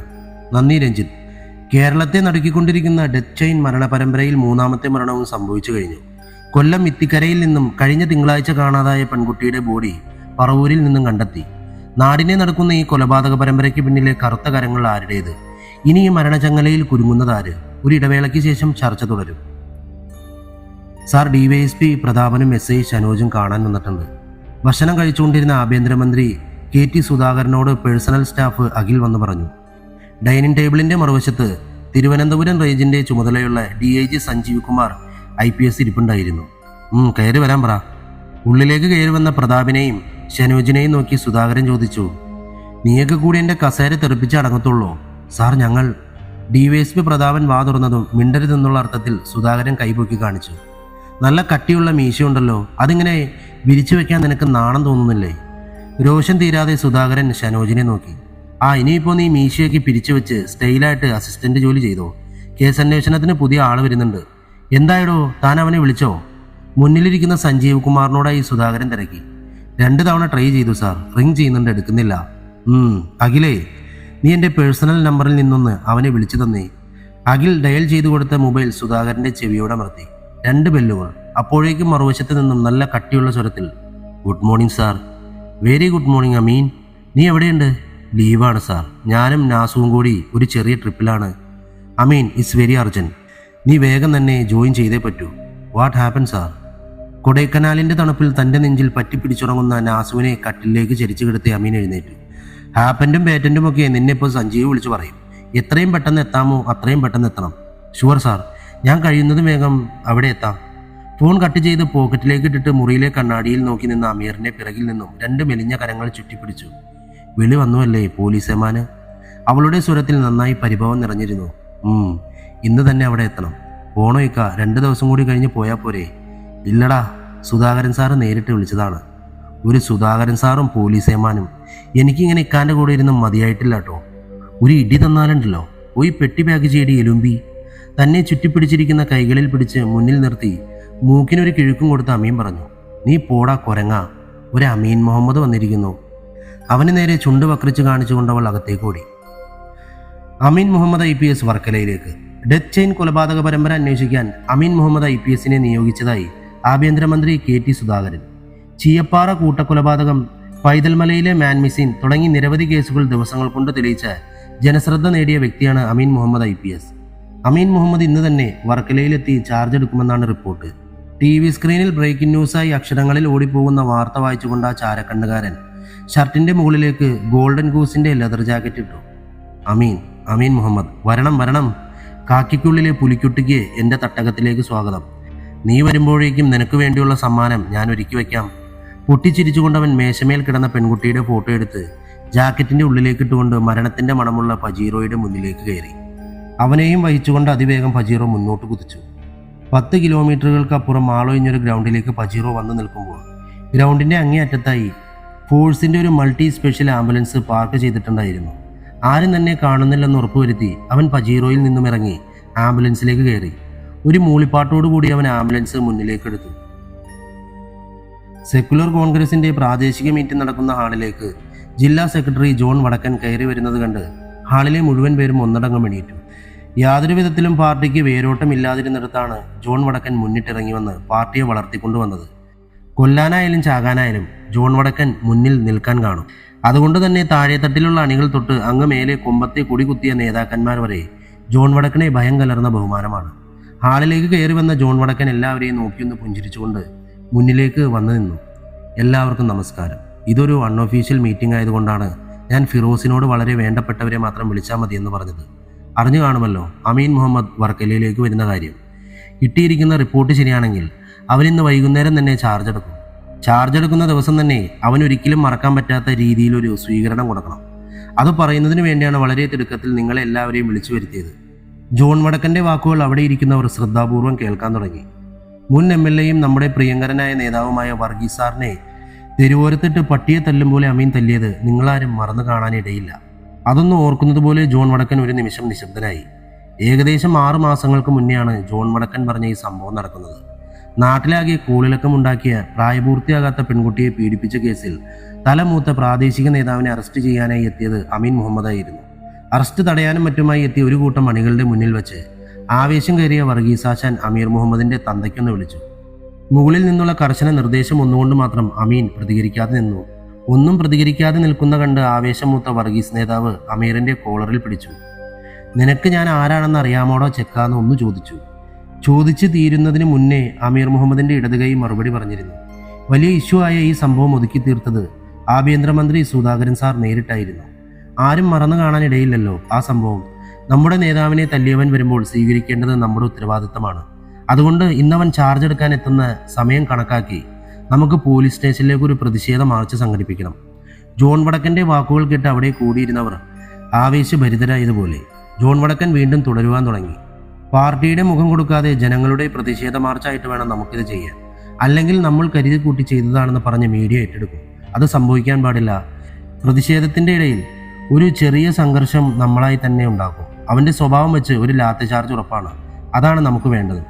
നന്ദി രഞ്ജിത്ത്. കേരളത്തെ നടുക്കിക്കൊണ്ടിരിക്കുന്ന ഡെത്ത് ചെയിൻ മരണപരമ്പരയിൽ 3ാമത്തെ മരണവും സംഭവിച്ചു കഴിഞ്ഞു. കൊല്ലം ഇത്തിക്കരയിൽ നിന്നും കഴിഞ്ഞ തിങ്കളാഴ്ച കാണാതായ പെൺകുട്ടിയുടെ ബോഡി പറവൂരിൽ നിന്നും കണ്ടെത്തി. നാടിനെ നടക്കുന്ന ഈ കൊലപാതക പരമ്പരയ്ക്ക് പിന്നിലെ കറുത്ത കരങ്ങൾ ആരുടേത്? ഇനി ഈ മരണചങ്ങലയിൽ കുരുങ്ങുന്നതാര്? ഒരു ഇടവേളയ്ക്ക് ശേഷം ചർച്ച തുടരും. സാർ, DYSP പ്രതാപനും SI ഷനോജും കാണാൻ വന്നിട്ടുണ്ട്. ഭക്ഷണം കഴിച്ചുകൊണ്ടിരുന്ന ആഭ്യന്തരമന്ത്രി KT സുധാകരനോട് പേഴ്സണൽ സ്റ്റാഫ് അഖിൽ വന്ന് പറഞ്ഞു. ഡൈനിങ് ടേബിളിന്റെ മറുവശത്ത് തിരുവനന്തപുരം റേഞ്ചിന്റെ ചുമതലയുള്ള DIG സഞ്ജീവ് കുമാർ IPS ഇരിപ്പുണ്ടായിരുന്നു. കയറി വരാൻ പറ. ഉള്ളിലേക്ക് കയറി വന്ന പ്രതാപിനെയും ഷനോജിനെയും നോക്കി സുധാകരൻ ചോദിച്ചു, നീയൊക്കെ കൂടി എൻ്റെ കസേര തെറിപ്പിച്ച് അടങ്ങത്തുള്ളൂ? സാർ, ഞങ്ങൾ. DYSP പ്രതാപൻ വാ തുറന്നതും മിണ്ടരുതെന്നുള്ള അർത്ഥത്തിൽ സുധാകരൻ കൈപൊക്കി കാണിച്ചു. നല്ല കട്ടിയുള്ള മീശയുണ്ടല്ലോ, അതിങ്ങനെ വിരിച്ചു വെക്കാൻ നിനക്ക് നാണം തോന്നുന്നില്ലേ? രോഷം തീരാതെ സുധാകരൻ ഷനോജിനെ നോക്കി. ഇനിയിപ്പോൾ നീ മീശയൊക്കെ പിരിച്ചു വെച്ച് സ്റ്റൈലായിട്ട് അസിസ്റ്റന്റ് ജോലി ചെയ്തോ? കേസ് അന്വേഷണത്തിന് പുതിയ ആൾ വരുന്നുണ്ട്. എന്തായടോ, താൻ അവനെ വിളിച്ചോ? മുന്നിലിരിക്കുന്ന സഞ്ജീവ് കുമാറിനോടായി സുധാകരൻ തിരക്കി. 2 തവണ ട്രൈ ചെയ്തു സാർ, റിങ് ചെയ്യുന്നുണ്ട്, എടുക്കുന്നില്ല. അഖിലേ, നീ എൻ്റെ പേഴ്സണൽ നമ്പറിൽ നിന്നൊന്ന് അവനെ വിളിച്ചു തന്നേ. അഖിൽ ഡയൽ ചെയ്തു കൊടുത്ത മൊബൈൽ സുധാകരൻ്റെ ചെവിയോടമർത്തി. 2 ബെല്ലുകൾ. അപ്പോഴേക്കും മറുവശത്ത് നിന്നും നല്ല കട്ടിയുള്ള സ്വരത്തിൽ, good morning sir. Very good morning Ameen. നീ എവിടെയുണ്ട്? ലീവാണ് സാർ. ഞാനും നാസുവും കൂടി ഒരു ചെറിയ ട്രിപ്പിലാണ്. Ameen, it's very urgent. നീ വേഗം തന്നെ ജോയിൻ ചെയ്തേ പറ്റൂ. What happen sir? കൊടൈക്കനാലിൻ്റെ തണുപ്പിൽ തൻ്റെ നെഞ്ചിൽ പറ്റിപ്പിടിച്ചുറങ്ങുന്ന നാസുവിനെ കട്ടിലേക്ക് ചരിച്ചു കിടത്തി അമീൻ എഴുന്നേറ്റു. ഹാപ്പൻറ്റും പേറ്റൻറ്റും ഒക്കെ നിന്നെ ഇപ്പോൾ സഞ്ജീവ് വിളിച്ചു പറയും. എത്രയും പെട്ടെന്ന് എത്താമോ അത്രയും പെട്ടെന്ന് എത്തണം. ഷുവർ സാർ, ഞാൻ കഴിയുന്നതും വേഗം അവിടെ എത്താം. ഫോൺ കട്ട് ചെയ്ത് പോക്കറ്റിലേക്ക് ഇട്ടിട്ട് മുറിയിലെ കണ്ണാടിയിൽ നോക്കി നിന്ന അമീറിന്റെ പിറകിൽ നിന്നും 2 മെലിഞ്ഞ കരങ്ങൾ ചുറ്റിപ്പിടിച്ചു. വിളി വന്നുവല്ലേ പോലീസേമാന്? അവളുടെ സ്വരത്തിൽ നന്നായി പരിഭവം നിറഞ്ഞിരുന്നു. ഇന്ന് തന്നെ അവിടെ എത്തണം. പോണോ ഇക്ക? 2 ദിവസം കൂടി കഴിഞ്ഞ് പോയാൽ പോരെ? ഇല്ലടാ, സുധാകരൻ സാറ് നേരിട്ട് വിളിച്ചതാണ്. ഒരു സുധാകരൻ സാറും പോലീസേമാനും എനിക്കിങ്ങനെ ഇക്കാൻ്റെ കൂടെ ഇരുന്ന് മതിയായിട്ടില്ല കേട്ടോ. ഒരു ഇടി തന്നാലുണ്ടല്ലോ, പോയി പെട്ടി പാക്ക് ചെയ്തി എലുമ്പി. തന്നെ ചുറ്റിപ്പിടിച്ചിരിക്കുന്ന കൈകളിൽ പിടിച്ച് മുന്നിൽ നിർത്തി മൂക്കിനൊരു കിഴുക്കും കൊടുത്ത് അമീൻ പറഞ്ഞു, നീ പോടാ കൊരങ്ങ, ഒരു അമീൻ മുഹമ്മദ് വന്നിരിക്കുന്നു. അവന് നേരെ ചുണ്ട് വക്രിച്ച് കാണിച്ചുകൊണ്ടവൾ അകത്തേക്ക് ഓടി. അമീൻ മുഹമ്മദ് IPS വർക്കലയിലേക്ക്. ഡെത്ത് ചെയിൻ കൊലപാതക പരമ്പര അന്വേഷിക്കാൻ അമീൻ മുഹമ്മദ് IPSനെ നിയോഗിച്ചതായി ആഭ്യന്തരമന്ത്രി KT സുധാകരൻ. ചീയപ്പാറ കൂട്ടക്കൊലപാതകം, പൈതൽമലയിലെ മാൻ മിസ്സിംഗ് തുടങ്ങി നിരവധി കേസുകൾ ദിവസങ്ങൾ കൊണ്ട് തെളിയിച്ച ജനശ്രദ്ധ നേടിയ വ്യക്തിയാണ് അമീൻ മുഹമ്മദ് IPS. അമീൻ മുഹമ്മദ് ഇന്ന് തന്നെ വർക്കലയിലെത്തി ചാർജ് എടുക്കുമെന്നാണ് റിപ്പോർട്ട്. TV സ്ക്രീനിൽ ബ്രേക്കിംഗ് ന്യൂസായി അക്ഷരങ്ങളിൽ ഓടിപ്പോകുന്ന വാർത്ത വായിച്ചുകൊണ്ട് ആ ചാരക്കണ്ണുകാരൻ ഷർട്ടിന്റെ മുകളിലേക്ക് ഗോൾഡൻ ഗൂസിന്റെ ലെതർ ജാക്കറ്റ് ഇട്ടു. അമീൻ മുഹമ്മദ്, വരണം. കാക്കിക്കുള്ളിലെ പുലിക്കുട്ടിക്ക് എൻ്റെ തട്ടകത്തിലേക്ക് സ്വാഗതം. നീ വരുമ്പോഴേക്കും നിനക്ക് വേണ്ടിയുള്ള സമ്മാനം ഞാൻ ഒരുക്കി വയ്ക്കാം. പൊട്ടിച്ചിരിച്ചുകൊണ്ടവൻ മേശമേൽ കിടന്ന പെൺകുട്ടിയുടെ ഫോട്ടോ എടുത്ത് ജാക്കറ്റിന്റെ ഉള്ളിലേക്ക് ഇട്ടുകൊണ്ട് മരണത്തിന്റെ മണമുള്ള പജീറോയുടെ മുന്നിലേക്ക് കയറി. അവനെയും വഹിച്ചുകൊണ്ട് അതിവേഗം പജീറോ മുന്നോട്ട് കുതിച്ചു. 10 കിലോമീറ്ററുകൾക്കപ്പുറം ആളൊഴിഞ്ഞൊരു ഗ്രൗണ്ടിലേക്ക് പജീറോ വന്നു നിൽക്കുമ്പോൾ ഗ്രൗണ്ടിന്റെ അങ്ങേയറ്റത്തായി ഫോഴ്സിന്റെ ഒരു മൾട്ടി സ്പെഷ്യൽ ആംബുലൻസ് പാർക്ക് ചെയ്തിട്ടുണ്ടായിരുന്നു. ആരും തന്നെ കാണുന്നില്ലെന്ന് ഉറപ്പുവരുത്തി അവൻ പജീറോയിൽ നിന്നും ഇറങ്ങി ആംബുലൻസിലേക്ക് കയറി. ഒരു മൂളിപ്പാട്ടോടുകൂടി അവൻ ആംബുലൻസ് മുന്നിലേക്ക് എടുത്തു. സെക്കുലർ കോൺഗ്രസിന്റെ പ്രാദേശിക മീറ്റിംഗ് നടക്കുന്ന ഹാളിലേക്ക് ജില്ലാ സെക്രട്ടറി ജോൺ വടക്കൻ കയറി വരുന്നത് കണ്ട് ഹാളിലെ മുഴുവൻ പേരും ഒന്നടങ്കം എണീറ്റു. യാതൊരു വിധത്തിലും പാർട്ടിക്ക് വേരോട്ടമില്ലാതിരുന്നിടത്താണ് ജോൺ വടക്കൻ മുന്നിട്ടിറങ്ങി വന്ന് പാർട്ടിയെ വളർത്തിക്കൊണ്ടുവന്നത്. കൊല്ലാനായാലും ചാകാനായാലും ജോൺ വടക്കൻ മുന്നിൽ നിൽക്കാൻ കാണും. അതുകൊണ്ട് തന്നെ താഴെത്തട്ടിലുള്ള അണികൾ തൊട്ട് അങ്ങ് മേലെ കൊമ്പത്തെ കുടികുത്തിയ നേതാക്കന്മാർ വരെ ജോൺ വടക്കനെ ഭയം കലർന്ന ബഹുമാനമാണ്. ഹാളിലേക്ക് കയറി വന്ന ജോൺ വടക്കൻ എല്ലാവരെയും നോക്കിയൊന്ന് പുഞ്ചിരിച്ചുകൊണ്ട് മുന്നിലേക്ക് വന്നു നിന്നു. എല്ലാവർക്കും നമസ്കാരം. ഇതൊരു അൺഒഫീഷ്യൽ മീറ്റിംഗ് ആയതുകൊണ്ടാണ് ഞാൻ ഫിറോസിനോട് വളരെ വേണ്ടപ്പെട്ടവരെ മാത്രം വിളിച്ചാൽ മതി എന്ന് പറഞ്ഞത്. അറിഞ്ഞു കാണുമല്ലോ അമീൻ മുഹമ്മദ് വർക്കലയിലേക്ക് വരുന്ന കാര്യം. കിട്ടിയിരിക്കുന്ന റിപ്പോർട്ട് ശരിയാണെങ്കിൽ അവനിന്ന് വൈകുന്നേരം തന്നെ ചാർജ് എടുക്കുന്ന ദിവസം തന്നെ അവൻ ഒരിക്കലും മറക്കാൻ പറ്റാത്ത രീതിയിലൊരു സ്വീകരണം കൊടുക്കണം. അത് പറയുന്നതിന് വേണ്ടിയാണ് വളരെ തിടുക്കത്തിൽ നിങ്ങളെല്ലാവരെയും വിളിച്ചു വരുത്തിയത്. ജോൺ വടക്കൻ്റെ വാക്കുകൾ അവിടെ ഇരിക്കുന്നവർ ശ്രദ്ധാപൂർവം കേൾക്കാൻ തുടങ്ങി. മുൻ MLAയും നമ്മുടെ പ്രിയങ്കരനായ നേതാവുമായ വർഗീസ് സാറിനെ തെരുവോരത്തിട്ട് പട്ടിയെ തല്ലും പോലെ അമീൻ തല്ലിയത് നിങ്ങളാരും മറന്നു കാണാനിടയില്ല. അതൊന്നും ഓർക്കുന്നത് പോലെ ജോൺ വടക്കൻ ഒരു നിമിഷം നിശബ്ദനായി. ഏകദേശം 6 മാസങ്ങൾക്ക് മുന്നെയാണ് ജോൺ വടക്കൻ പറഞ്ഞ ഈ സംഭവം നടക്കുന്നത്. നാട്ടിലാകെ കൂളിളക്കമുണ്ടാക്കിയ പ്രായപൂർത്തിയാകാത്ത പെൺകുട്ടിയെ പീഡിപ്പിച്ച കേസിൽ തലമൂത്ത പ്രാദേശിക നേതാവിനെ അറസ്റ്റ് ചെയ്യാനായി എത്തിയത് അമീൻ മുഹമ്മദായിരുന്നു. അറസ്റ്റ് തടയാനും മറ്റുമായി എത്തിയ ഒരു കൂട്ടം അണികളുടെ മുന്നിൽ വെച്ച് ആവേശം കയറിയ വർഗീസാശാൻ അമീർ മുഹമ്മദിന്റെ തന്തയ്ക്കൊന്ന് വിളിച്ചു. മുകളിൽ നിന്നുള്ള കർശന നിർദ്ദേശം ഒന്നുകൊണ്ട് മാത്രം അമീൻ പ്രതികരിക്കാതെ നിന്നു. ഒന്നും പ്രതികരിക്കാതെ നിൽക്കുന്ന കണ്ട് ആവേശം മൂത്ത വർഗീസ് നേതാവ് അമീറിന്റെ കോളറിൽ പിടിച്ചു. നിനക്ക് ഞാൻ ആരാണെന്ന് അറിയാമോടോ ചെക്കാന്ന് ഒന്ന് ചോദിച്ചു തീരുന്നതിന് മുന്നേ അമീർ മുഹമ്മദിന്റെ ഇടതുകൈ മറുപടി പറഞ്ഞിരുന്നു. വലിയ ഇഷ്യൂ ആയ ഈ സംഭവം ഒതുക്കി തീർത്തത് ആഭ്യന്തരമന്ത്രി സുധാകരൻ സാർ നേരിട്ടായിരുന്നു. ആരും മറന്നു കാണാനിടയില്ലല്ലോ ആ സംഭവം. നമ്മുടെ നേതാവിനെ തല്ലിയവൻ വരുമ്പോൾ സ്വീകരിക്കേണ്ടത് നമ്മുടെ ഉത്തരവാദിത്തമാണ്. അതുകൊണ്ട് ഇന്നവൻ ചാർജ് എടുക്കാൻ എത്തുന്ന സമയം കണക്കാക്കി നമുക്ക് പോലീസ് സ്റ്റേഷനിലേക്ക് ഒരു പ്രതിഷേധ മാർച്ച് സംഘടിപ്പിക്കണം. ജോൺ വടക്കൻ്റെ വാക്കുകൾ കേട്ട് അവിടെ കൂടിയിരുന്നവർ ആവേശഭരിതരായതുപോലെ ജോൺ വടക്കൻ വീണ്ടും തുടരുവാൻ തുടങ്ങി. പാർട്ടിയുടെ മുഖം കൊടുക്കാതെ ജനങ്ങളുടെ പ്രതിഷേധ മാർച്ചായിട്ട് വേണം നമുക്കിത് ചെയ്യാൻ. അല്ലെങ്കിൽ നമ്മൾ കരുതി കൂട്ടി ചെയ്തതാണെന്ന് പറഞ്ഞ് മീഡിയ ഏറ്റെടുക്കും. അത് സംഭവിക്കാൻ പാടില്ല. പ്രതിഷേധത്തിൻ്റെ ഇടയിൽ ഒരു ചെറിയ സംഘർഷം നമ്മളായി തന്നെ ഉണ്ടാക്കും. അവൻ്റെ സ്വഭാവം വെച്ച് ഒരു ലാത്തി ചാർജ് ഉറപ്പാണ്. അതാണ് നമുക്ക് വേണ്ടത്.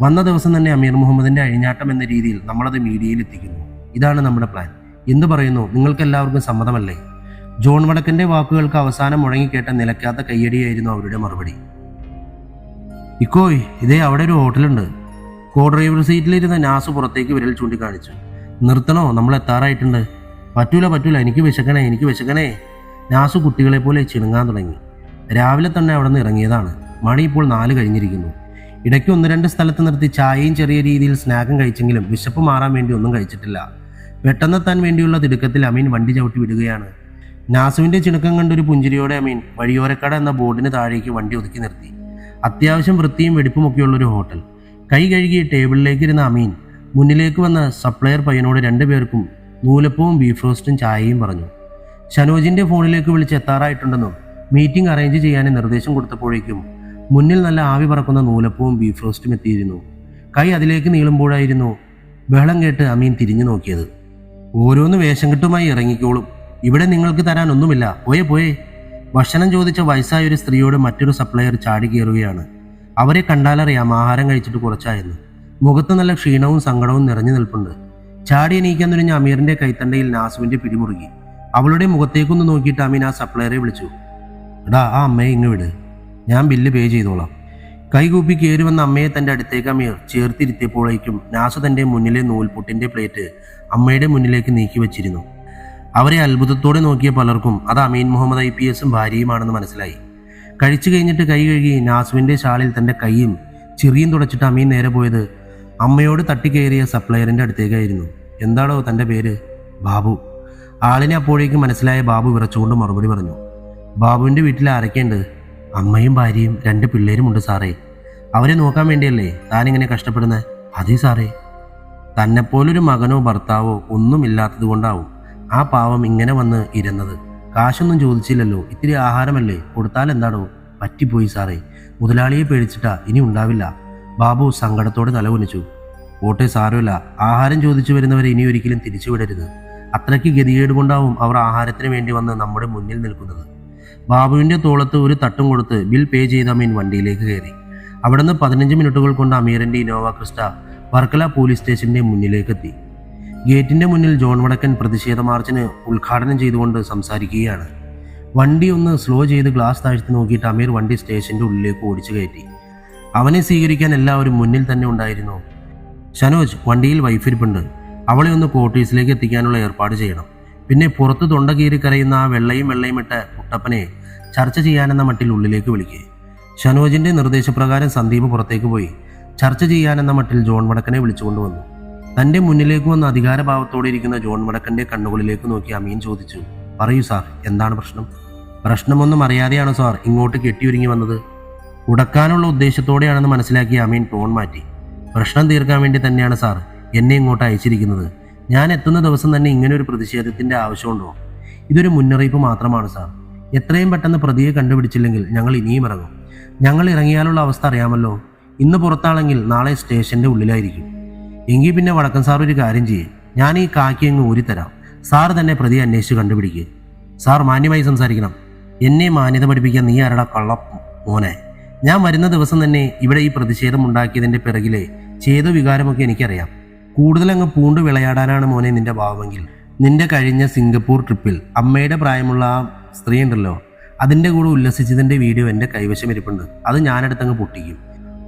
വന്ന ദിവസം തന്നെ അമീർ മുഹമ്മദിന്റെ അഴിഞ്ഞാട്ടം എന്ന രീതിയിൽ നമ്മളത് മീഡിയയിൽ എത്തിക്കുന്നു. ഇതാണ് നമ്മുടെ പ്ലാൻ. എന്തു പറയുന്നു? നിങ്ങൾക്ക് എല്ലാവർക്കും സമ്മതമല്ലേ? ജോൺ വടക്കന്റെ വാക്കുകൾക്ക് അവസാനം മുഴങ്ങിക്കേട്ട നിലയ്ക്കാത്ത കയ്യടിയായിരുന്നു അവരുടെ മറുപടി. ഇക്കോയ്, ഇതേ അവിടെ ഒരു ഹോട്ടലുണ്ട്. കോ ഡ്രൈവർ സീറ്റിലിരുന്ന നാസു പുറത്തേക്ക് വിരൽ ചൂണ്ടിക്കാണിച്ചു. നിർത്തണോ? നമ്മൾ എത്താറായിട്ടുണ്ട്. പറ്റൂല, എനിക്ക് വിശക്കണേ. നാസു കുട്ടികളെ പോലെ ചിണുങ്ങാൻ തുടങ്ങി. രാവിലെ തന്നെ അവിടെ നിന്ന് ഇറങ്ങിയതാണ്. മണി ഇപ്പോൾ 4 കഴിഞ്ഞിരിക്കുന്നു. ഇടയ്ക്ക് 1-2 സ്ഥലത്ത് നിർത്തി ചായയും ചെറിയ രീതിയിൽ സ്നാക്കും കഴിച്ചെങ്കിലും വിശപ്പ് മാറാൻ വേണ്ടി ഒന്നും കഴിച്ചിട്ടില്ല. പെട്ടെന്നെത്താൻ വേണ്ടിയുള്ള തിടുക്കത്തിൽ അമീൻ വണ്ടി ചവിട്ടി വിടുകയാണ്. നാസുവിന്റെ ചിണുക്കം കണ്ടൊരു പുഞ്ചിരിയോടെ അമീൻ വഴിയോരക്കട എന്ന ബോർഡിന് താഴേക്ക് വണ്ടി ഒതുക്കി നിർത്തി. അത്യാവശ്യം വൃത്തിയും വെടിപ്പുമൊക്കെയുള്ളൊരു ഹോട്ടൽ. കൈ കഴുകി ടേബിളിലേക്ക് ഇരുന്ന അമീൻ മുന്നിലേക്ക് വന്ന സപ്ലയർ പയ്യനോട് 2 പേർക്കും നൂലപ്പവും ബീഫ് റോസ്റ്റും ചായയും പറഞ്ഞു. ഷനോജിന്റെ ഫോണിലേക്ക് വിളിച്ച് എത്താറായിട്ടുണ്ടെന്നും മീറ്റിംഗ് അറേഞ്ച് ചെയ്യാൻ നിർദ്ദേശം കൊടുത്തപ്പോഴേക്കും മുന്നിൽ നല്ല ആവി പറക്കുന്ന നൂലപ്പവും ബീഫ് റോസ്റ്റും എത്തിയിരുന്നു. കൈ അതിലേക്ക് നീളുമ്പോഴായിരുന്നു ബഹളം കേട്ട് അമീൻ തിരിഞ്ഞു നോക്കിയത്. ഓരോന്ന് വേഷം കെട്ടുമായി ഇറങ്ങിക്കോളും, ഇവിടെ നിങ്ങൾക്ക് തരാൻ ഒന്നുമില്ല, പോയേ. ഭക്ഷണം ചോദിച്ച വയസ്സായൊരു സ്ത്രീയോട് മറ്റൊരു സപ്ലയർ ചാടി കയറുകയാണ്. അവരെ കണ്ടാലറിയാം ആഹാരം കഴിച്ചിട്ട് കുറച്ചായെന്ന്. മുഖത്ത് നല്ല ക്ഷീണവും സങ്കടവും നിറഞ്ഞു നിൽപ്പുണ്ട്. ചാടി എണീക്കാൻ തുനിഞ്ഞ അമീറിന്റെ കൈത്തണ്ടയിൽ നാസുവിന്റെ പിടിമുറുകി. അവളുടെ മുഖത്തേക്കൊന്ന് നോക്കിയിട്ട് അമീൻ ആ സപ്ലയറെ വിളിച്ചു. എടാ, ആ അമ്മയെ ഇങ്ങ് വിട്, ഞാൻ ബില്ല് പേ ചെയ്തോളാം. കൈകൂപ്പി കയറി വന്ന അമ്മയെ തന്റെ അടുത്തേക്ക് അമീർ ചേർത്തിരുത്തിയപ്പോഴേക്കും നാസു തന്റെ മുന്നിലെ നൂൽപുട്ടിന്റെ പ്ലേറ്റ് അമ്മയുടെ മുന്നിലേക്ക് നീക്കി വെച്ചിരുന്നു. അവരെ അത്ഭുതത്തോടെ നോക്കിയ പലർക്കും അത് അമീൻ മുഹമ്മദ് IPS ഭാര്യയുമാണെന്ന് മനസ്സിലായി. കഴിച്ചു കഴിഞ്ഞിട്ട് കൈ കഴുകി നാസുവിന്റെ ഷാളിൽ തന്റെ കൈയും ചിറിയും തുടച്ചിട്ട് അമീൻ നേരെ പോയത് അമ്മയോട് തട്ടിക്കയറിയ സപ്ലയറിന്റെ അടുത്തേക്കായിരുന്നു. എന്താണോ തന്റെ പേര്? ബാബു. ആളിനെ അപ്പോഴേക്കും മനസ്സിലായ ബാബു വിറച്ചുകൊണ്ട് മറുപടി പറഞ്ഞു. ബാബുവിന്റെ വീട്ടിൽ ആരൊക്കെയുണ്ട്? അമ്മയും ഭാര്യയും 2 പിള്ളേരുമുണ്ട് സാറേ. അവരെ നോക്കാൻ വേണ്ടിയല്ലേ താനിങ്ങനെ കഷ്ടപ്പെടുന്നത്? അതെ സാറേ. തന്നെപ്പോലൊരു മകനോ ഭർത്താവോ ഒന്നുമില്ലാത്തത് കൊണ്ടാവും ആ പാവം ഇങ്ങനെ വന്ന് ഇരുന്നത്. കാശൊന്നും ചോദിച്ചില്ലല്ലോ, ഇത്തിരി ആഹാരമല്ലേ കൊടുത്താൽ എന്താണോ? പറ്റിപ്പോയി സാറേ, മുതലാളിയെ പേടിച്ചിട്ടാ, ഇനി ഉണ്ടാവില്ല. ബാബു സങ്കടത്തോടെ തലകുനിച്ചു. ഓട്ടെ, സാരമില്ല. ആഹാരം ചോദിച്ചു വരുന്നവരെ ഇനി ഒരിക്കലും തിരിച്ചുവിടരുത്. അത്രയ്ക്ക് ഗതികേട് കൊണ്ടാവും അവർ ആഹാരത്തിന് വേണ്ടി വന്ന് നമ്മുടെ മുന്നിൽ നിൽക്കുന്നത്. ബാബുവിന്റെ തോളത്ത് ഒരു തട്ടും കൊടുത്ത് ബിൽ പേ ചെയ്ത അമീൻ വണ്ടിയിലേക്ക് കയറി. അവിടുന്ന് 15 മിനിറ്റുകൾ കൊണ്ട് അമീറിന്റെ ഇന്നോവ ക്രിസ്റ്റ വർക്കല പോലീസ് സ്റ്റേഷന്റെ മുന്നിലേക്കെത്തി. ഗേറ്റിന്റെ മുന്നിൽ ജോൺ വടക്കൻ പ്രതിഷേധ മാർച്ചിന് ഉദ്ഘാടനം ചെയ്തുകൊണ്ട് സംസാരിക്കുകയാണ്. വണ്ടി ഒന്ന് സ്ലോ ചെയ്ത് ഗ്ലാസ് താഴ്ത്തി നോക്കിയിട്ട് അമീർ വണ്ടി സ്റ്റേഷന്റെ ഉള്ളിലേക്ക് ഓടിച്ചു കയറ്റി. അവനെ സ്വീകരിക്കാൻ എല്ലാവരും മുന്നിൽ തന്നെ ഉണ്ടായിരുന്നു. ഷനോജ്, വണ്ടിയിൽ വൈഫ് ഇരിപ്പുണ്ട്, അവളെ ഒന്ന് ക്വാർട്ടേഴ്സിലേക്ക് എത്തിക്കാനുള്ള ഏർപ്പാട് ചെയ്യണം. പിന്നെ പുറത്ത് തൊണ്ട കീറി കരയുന്ന ആ വെള്ളയും ഇട്ട കുട്ടപ്പനെ ചർച്ച ചെയ്യാനെന്ന മട്ടിൽ ഉള്ളിലേക്ക് വിളിക്കുക. ഷനോജിന്റെ നിർദ്ദേശപ്രകാരം സന്ദീപ് പുറത്തേക്ക് പോയി ചർച്ച ചെയ്യാനെന്ന മട്ടിൽ ജോൺ വടക്കനെ വിളിച്ചുകൊണ്ടുവന്നു. തന്റെ മുന്നിലേക്ക് വന്ന അധികാരഭാവത്തോടെ ഇരിക്കുന്ന ജോൺ വടക്കന്റെ കണ്ണുകളിലേക്ക് നോക്കി അമീൻ ചോദിച്ചു. പറയൂ സാർ, എന്താണ് പ്രശ്നം? പ്രശ്നമൊന്നും അറിയാതെയാണോ സാർ ഇങ്ങോട്ട് കെട്ടിയൊരുങ്ങി വന്നത്? ഉടക്കാനുള്ള ഉദ്ദേശത്തോടെയാണെന്ന് മനസ്സിലാക്കിയ അമീൻ ടോൺ മാറ്റി. പ്രശ്നം തീർക്കാൻ വേണ്ടി തന്നെയാണ് സാർ എന്നെ ഇങ്ങോട്ട് അയച്ചിരിക്കുന്നത്. ഞാൻ എത്തുന്ന ദിവസം തന്നെ ഇങ്ങനെ ഒരു പ്രതിഷേധത്തിന്റെ ആവശ്യമുണ്ടോ? ഇതൊരു മുന്നറിയിപ്പ് മാത്രമാണ് സാർ. എത്രയും പെട്ടെന്ന് പ്രതിയെ കണ്ടുപിടിച്ചില്ലെങ്കിൽ ഞങ്ങൾ ഇനിയും ഇറങ്ങും. ഞങ്ങൾ ഇറങ്ങിയാലുള്ള അവസ്ഥ അറിയാമല്ലോ. ഇന്ന് പുറത്താണെങ്കിൽ നാളെ സ്റ്റേഷന്റെ ഉള്ളിലായിരിക്കും. എങ്കിൽ പിന്നെ വടക്കൻ സാർ ഒരു കാര്യം ചെയ്യേ, ഞാൻ ഈ കാക്കി അങ്ങ് ഊരിത്തരാം. സാർ തന്നെ പ്രതിയെ അന്വേഷിച്ച് കണ്ടുപിടിക്കുക. സാർ, മാന്യമായി സംസാരിക്കണം. എന്നെ മാന്യത പഠിപ്പിക്കാൻ നീ ആരടാ കള്ള മോനെ? ഞാൻ വരുന്ന ദിവസം തന്നെ ഇവിടെ ഈ പ്രതിഷേധം ഉണ്ടാക്കിയതിന്റെ പിറകിലെ ചേതോ വികാരമൊക്കെ എനിക്കറിയാം. കൂടുതലങ്ങ് പൂണ്ട് വിളയാടാനാണ് മോനെ നിന്റെ ഭാവമെങ്കിൽ നിന്റെ കഴിഞ്ഞ സിംഗപ്പൂർ ട്രിപ്പിൽ അമ്മയുടെ പ്രായമുള്ള ആ സ്ത്രീ ഉണ്ടല്ലോ, അതിൻ്റെ കൂടെ ഉല്ലസിച്ചതിൻ്റെ വീഡിയോ എൻ്റെ കൈവശം ഇരിപ്പുണ്ട്. അത് ഞാനെടുത്തങ്ങ് പൊട്ടിക്കും.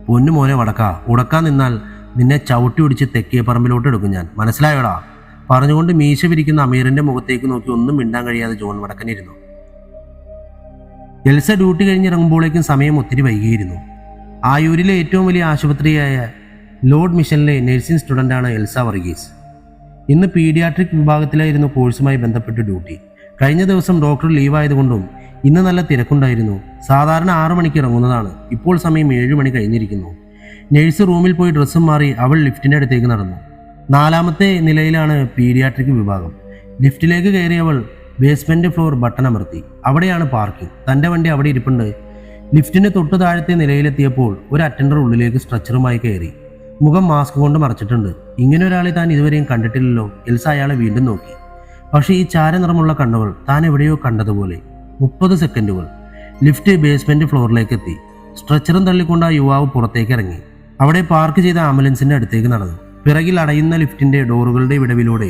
പൊന്നു മോനെ വടക്കാ, ഉടക്കാൻ നിന്നാൽ നിന്നെ ചവിട്ടി ഒടിച്ച് തെക്കേ പറമ്പിലോട്ട് എടുക്കും ഞാൻ, മനസ്സിലായോടാ? പറഞ്ഞുകൊണ്ട് മീശ പിരിക്കുന്ന അമീറിന്റെ മുഖത്തേക്ക് നോക്കി ഒന്നും മിണ്ടാൻ കഴിയാതെ ജോൺ വടക്കനിരുന്നു. എൽസ ഡ്യൂട്ടി കഴിഞ്ഞിറങ്ങുമ്പോഴേക്കും സമയം ഒത്തിരി വൈകിയിരുന്നു. ആയൂരിലെ ഏറ്റവും വലിയ ആശുപത്രിയായ ലോർഡ് മിഷനിലെ നഴ്സിംഗ് സ്റ്റുഡൻ്റാണ് എൽസ വർഗീസ്. ഇന്ന് പീഡിയാട്രിക് വിഭാഗത്തിലായിരുന്നു കോഴ്സുമായി ബന്ധപ്പെട്ട് ഡ്യൂട്ടി. കഴിഞ്ഞ ദിവസം ഡോക്ടർ ലീവായതുകൊണ്ടും ഇന്ന് നല്ല തിരക്കുണ്ടായിരുന്നു. സാധാരണ 6 മണിക്ക് ഇറങ്ങുന്നതാണ്. ഇപ്പോൾ സമയം 7 മണി കഴിഞ്ഞിരിക്കുന്നു. നഴ്സ് റൂമിൽ പോയി ഡ്രസ്സും മാറി അവൾ ലിഫ്റ്റിൻ്റെ അടുത്തേക്ക് നടന്നു. 4ാമത്തെ നിലയിലാണ് പീഡിയാട്രിക് വിഭാഗം. ലിഫ്റ്റിലേക്ക് കയറിയവൾ ബേസ്മെന്റ് ഫ്ലോർ ബട്ടൺ അമർത്തി. അവിടെയാണ് പാർക്കിംഗ്. തൻ്റെ വണ്ടി അവിടെ ഇരിപ്പുണ്ട്. ലിഫ്റ്റിന് തൊട്ടു താഴത്തെ നിലയിലെത്തിയപ്പോൾ ഒരു അറ്റൻഡർ ഉള്ളിലേക്ക് സ്ട്രെച്ചറുമായി കയറി. മുഖം മാസ്ക് കൊണ്ട് മറച്ചിട്ടുണ്ട്. ഇങ്ങനെ ഒരാളെ താൻ ഇതുവരെയും കണ്ടിട്ടില്ലല്ലോ. എൽസ അയാളെ വീണ്ടും നോക്കി. പക്ഷേ ഈ ചാരനിറമുള്ള കണ്ണുകൾ താൻ എവിടെയോ കണ്ടതുപോലെ. 30 സെക്കൻഡുകൾ. ലിഫ്റ്റ് ബേസ്മെന്റ് ഫ്ലോറിലേക്ക് എത്തി. സ്ട്രെച്ചറും തള്ളിക്കൊണ്ട് ആ യുവാവ് പുറത്തേക്ക് ഇറങ്ങി. അവിടെ പാർക്ക് ചെയ്ത ആംബുലൻസിന്റെ അടുത്തേക്ക് നടന്നു. പിറകിൽ അടയുന്ന ലിഫ്റ്റിന്റെ ഡോറുകളുടെ വിടവിലൂടെ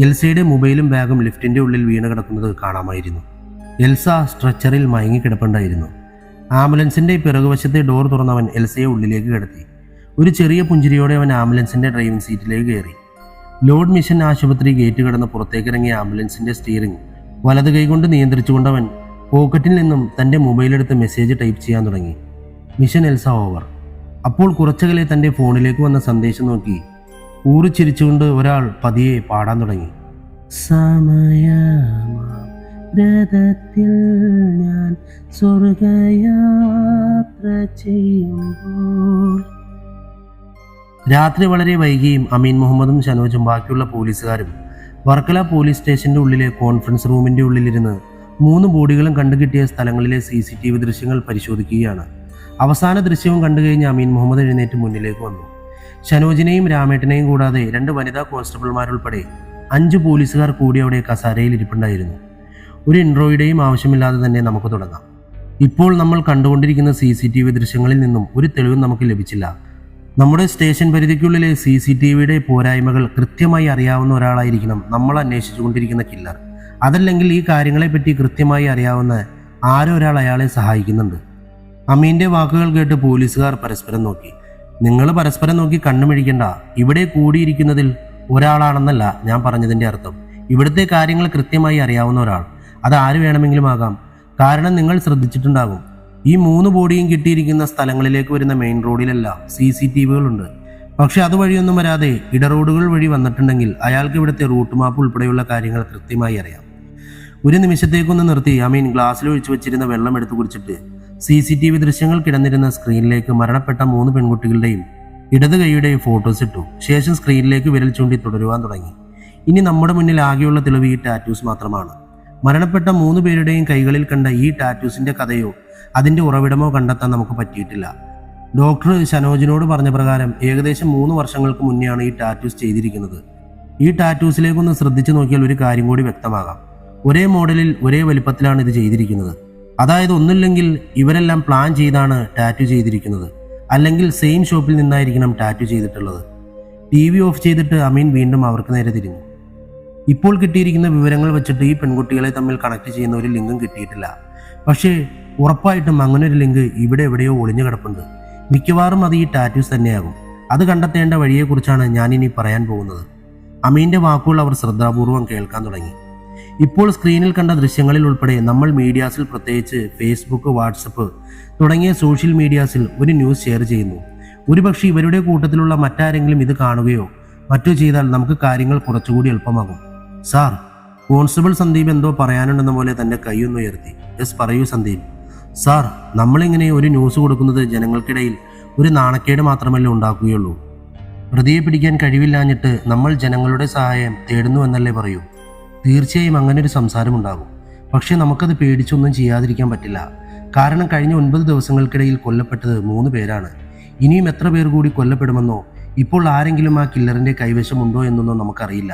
എൽസയുടെ മൊബൈലും ബാഗും ലിഫ്റ്റിന്റെ ഉള്ളിൽ വീണ് കിടക്കുന്നത് കാണാമായിരുന്നു. എൽസ സ്ട്രെച്ചറിൽ മയങ്ങിക്കിടപ്പുണ്ടായിരുന്നു. ആംബുലൻസിന്റെ പിറകുവശത്തെ ഡോർ തുറന്നവൻ എൽസയെ ഉള്ളിലേക്ക് കിടത്തി. ഒരു ചെറിയ പുഞ്ചിരിയോടെ അവൻ ആംബുലൻസിന്റെ ഡ്രൈവിംഗ് സീറ്റിലേക്ക് കയറി. ലോർഡ് മിഷൻ ആശുപത്രി ഗേറ്റ് കടന്ന് പുറത്തേക്കിറങ്ങിയ ആംബുലൻസിന്റെ സ്റ്റിയറിംഗ് വലത് കൈകൊണ്ട് നിയന്ത്രിച്ചുകൊണ്ടവൻ പോക്കറ്റിൽ നിന്നും തന്റെ മൊബൈലെടുത്ത് മെസ്സേജ് ടൈപ്പ് ചെയ്യാൻ തുടങ്ങി. Mission Elsa over. അപ്പോൾ കുറച്ചകലെ തന്റെ ഫോണിലേക്ക് വന്ന സന്ദേശം നോക്കി ഊറിച്ചിരിച്ചുകൊണ്ട് ഒരാൾ പതിയെ പാടാൻ തുടങ്ങി. സമയത്തിൽ ഞാൻ സ്വർഗയാത്ര ചെയ്യുമ്പോൾ. രാത്രി വളരെ വൈകിയും അമീൻ മുഹമ്മദും ഷനോജും ബാക്കിയുള്ള പോലീസുകാരും വർക്കല പോലീസ് സ്റ്റേഷന്റെ ഉള്ളിലെ കോൺഫറൻസ് റൂമിന്റെ ഉള്ളിലിരുന്ന് 3 ബോഡികളും കണ്ടുകിട്ടിയ സ്ഥലങ്ങളിലെ CCTV ദൃശ്യങ്ങൾ പരിശോധിക്കുകയാണ്. അവസാന ദൃശ്യവും കണ്ടുകഴിഞ്ഞ് അമീൻ മുഹമ്മദ് എഴുന്നേറ്റ് മുന്നിലേക്ക് വന്നു. ഷനോജിനെയും രാമേട്ടനെയും കൂടാതെ 2 വനിതാ കോൺസ്റ്റബിൾമാരുൾപ്പെടെ 5 പോലീസുകാർ കൂടി അവിടെ കസാരയിൽ ഇരിപ്പുണ്ടായിരുന്നു. ഒരു ഇൻട്രോയുടെയും ആവശ്യമില്ലാതെ തന്നെ നമുക്ക് തുടങ്ങാം. ഇപ്പോൾ നമ്മൾ കണ്ടുകൊണ്ടിരിക്കുന്ന CCTV ദൃശ്യങ്ങളിൽ നിന്നും ഒരു തെളിവും നമുക്ക് ലഭിച്ചില്ല. നമ്മുടെ സ്റ്റേഷൻ പരിധിക്കുള്ളിലെ CCTVയുടെ പോരായ്മകൾ കൃത്യമായി അറിയാവുന്ന ഒരാളായിരിക്കണം നമ്മൾ അന്വേഷിച്ചുകൊണ്ടിരിക്കുന്ന കില്ലർ. അതല്ലെങ്കിൽ ഈ കാര്യങ്ങളെപ്പറ്റി കൃത്യമായി അറിയാവുന്ന ആരോ ഒരാൾ അയാളെ സഹായിക്കുന്നുണ്ട്. അമീന്റെ വാക്കുകൾ കേട്ട് പോലീസുകാർ പരസ്പരം നോക്കി. നിങ്ങൾ പരസ്പരം നോക്കി കണ്ണുമിഴിക്കണ്ട. ഇവിടെ കൂടിയിരിക്കുന്നതിൽ ഒരാളാണെന്നല്ല ഞാൻ പറഞ്ഞതിന്റെ അർത്ഥം. ഇവിടുത്തെ കാര്യങ്ങൾ കൃത്യമായി അറിയാവുന്ന ഒരാൾ. അത് ആര് വേണമെങ്കിലും ആകാം. കാരണം നിങ്ങൾ ശ്രദ്ധിച്ചിട്ടുണ്ടാകും, ഈ 3 ബോഡിയും കിട്ടിയിരിക്കുന്ന സ്ഥലങ്ങളിലേക്ക് വരുന്ന മെയിൻ റോഡിലെല്ലാം CCTVകളുണ്ട്. പക്ഷെ അതുവഴിയൊന്നും വരാതെ ഇടറോഡുകൾ വഴി വന്നിട്ടുണ്ടെങ്കിൽ അയാൾക്ക് ഇവിടുത്തെ റൂട്ട് മാപ്പ് ഉൾപ്പെടെയുള്ള കാര്യങ്ങൾ കൃത്യമായി അറിയാം. ഒരു നിമിഷത്തേക്കൊന്ന് നിർത്തി അമീൻ ഗ്ലാസ്സിൽ ഒഴിച്ചു വെച്ചിരുന്ന വെള്ളം എടുത്തു കുടിച്ചിട്ട് CCTV ദൃശ്യങ്ങൾ കിടന്നിരുന്ന സ്ക്രീനിലേക്ക് മരണപ്പെട്ട 3 പെൺകുട്ടികളുടെയും ഇടത് കൈയുടെയും ഫോട്ടോസ് ഇട്ടു. ശേഷം സ്ക്രീനിലേക്ക് വിരൽ ചൂണ്ടി തുടരുവാൻ തുടങ്ങി. ഇനി നമ്മുടെ മുന്നിൽ ആകെയുള്ള തെളിവ് ഈ ടാറ്റൂസ് മാത്രമാണ്. മരണപ്പെട്ട 3 പേരുടെയും കൈകളിൽ കണ്ട ഈ ടാറ്റൂസിന്റെ കഥയോ അതിന്റെ ഉറവിടമോ കണ്ടെത്താൻ നമുക്ക് പറ്റിയിട്ടില്ല. ഡോക്ടർ ഷനോജിനോട് പറഞ്ഞ പ്രകാരം ഏകദേശം 3 വർഷങ്ങൾക്ക് മുന്നെയാണ് ഈ ടാറ്റൂസ് ചെയ്തിരിക്കുന്നത്. ഈ ടാറ്റൂസിലേക്കൊന്ന് ശ്രദ്ധിച്ചു നോക്കിയാൽ ഒരു കാര്യം കൂടി വ്യക്തമാകാം. ഒരേ മോഡലിൽ ഒരേ വലിപ്പത്തിലാണ് ഇത് ചെയ്തിരിക്കുന്നത്. അതായത് ഒന്നുമില്ലെങ്കിൽ ഇവരെല്ലാം പ്ലാൻ ചെയ്താണ് ടാറ്റു ചെയ്തിരിക്കുന്നത്, അല്ലെങ്കിൽ സെയിം ഷോപ്പിൽ നിന്നായിരിക്കണം ടാറ്റു ചെയ്തിട്ടുള്ളത്. TV ഓഫ് ചെയ്തിട്ട് അമീൻ വീണ്ടും അവർക്ക് നേരെ തിരിഞ്ഞു. ഇപ്പോൾ കിട്ടിയിരിക്കുന്ന വിവരങ്ങൾ വെച്ചിട്ട് ഈ പെൺകുട്ടികളെ തമ്മിൽ കണക്ട് ചെയ്യുന്ന ഒരു ലിങ്കും കിട്ടിയിട്ടില്ല. പക്ഷേ ഉറപ്പായിട്ടും അങ്ങനെ ഒരു ലിങ്ക് ഇവിടെ എവിടെയോ ഒളിഞ്ഞു കിടപ്പുണ്ട്. മിക്കവാറും അത് ഈ ടാറ്റൂസ് തന്നെയാകും. അത് കണ്ടെത്തേണ്ട വഴിയെക്കുറിച്ചാണ് ഞാനിനി പറയാൻ പോകുന്നത്. അമീന്റെ വാക്കുകൾ അവർ ശ്രദ്ധാപൂർവം കേൾക്കാൻ തുടങ്ങി. ഇപ്പോൾ സ്ക്രീനിൽ കണ്ട ദൃശ്യങ്ങളിൽ ഉൾപ്പെടെ നമ്മൾ മീഡിയാസിൽ, പ്രത്യേകിച്ച് ഫേസ്ബുക്ക്, വാട്സപ്പ് തുടങ്ങിയ സോഷ്യൽ മീഡിയാസിൽ ഒരു ന്യൂസ് ഷെയർ ചെയ്യുന്നു. ഒരുപക്ഷെ ഇവരുടെ കൂട്ടത്തിലുള്ള മറ്റാരെങ്കിലും ഇത് കാണുകയോ മറ്റോ ചെയ്താൽ നമുക്ക് കാര്യങ്ങൾ കുറച്ചുകൂടി എളുപ്പമാകും. സാർ, കോൺസ്റ്റബിൾ സന്ദീപ് എന്തോ പറയാനുണ്ടെന്ന പോലെ തന്റെ കൈയൊന്നുയർത്തി. യെസ്, പറയൂ സന്ദീപ്. സാർ, നമ്മളിങ്ങനെ ഒരു ന്യൂസ് കൊടുക്കുന്നത് ജനങ്ങൾക്കിടയിൽ ഒരു നാണക്കേട് മാത്രമല്ലേ ഉണ്ടാക്കുകയുള്ളൂ. പ്രതിയെ പിടിക്കാൻ കഴിവില്ലാഞ്ഞിട്ട് നമ്മൾ ജനങ്ങളുടെ സഹായം തേടുന്നു എന്നല്ലേ പറയൂ. തീർച്ചയായും അങ്ങനെ ഒരു സംസാരമുണ്ടാകും. പക്ഷെ നമുക്കത് പേടിച്ചൊന്നും ചെയ്യാതിരിക്കാൻ പറ്റില്ല. കാരണം കഴിഞ്ഞ 9 ദിവസങ്ങൾക്കിടയിൽ കൊല്ലപ്പെട്ടത് 3 പേരാണ്. ഇനിയും എത്ര പേർ കൂടി കൊല്ലപ്പെടുമെന്നോ ഇപ്പോൾ ആരെങ്കിലും ആ കില്ലറിന്റെ കൈവശമുണ്ടോ എന്നൊന്നും നമുക്കറിയില്ല.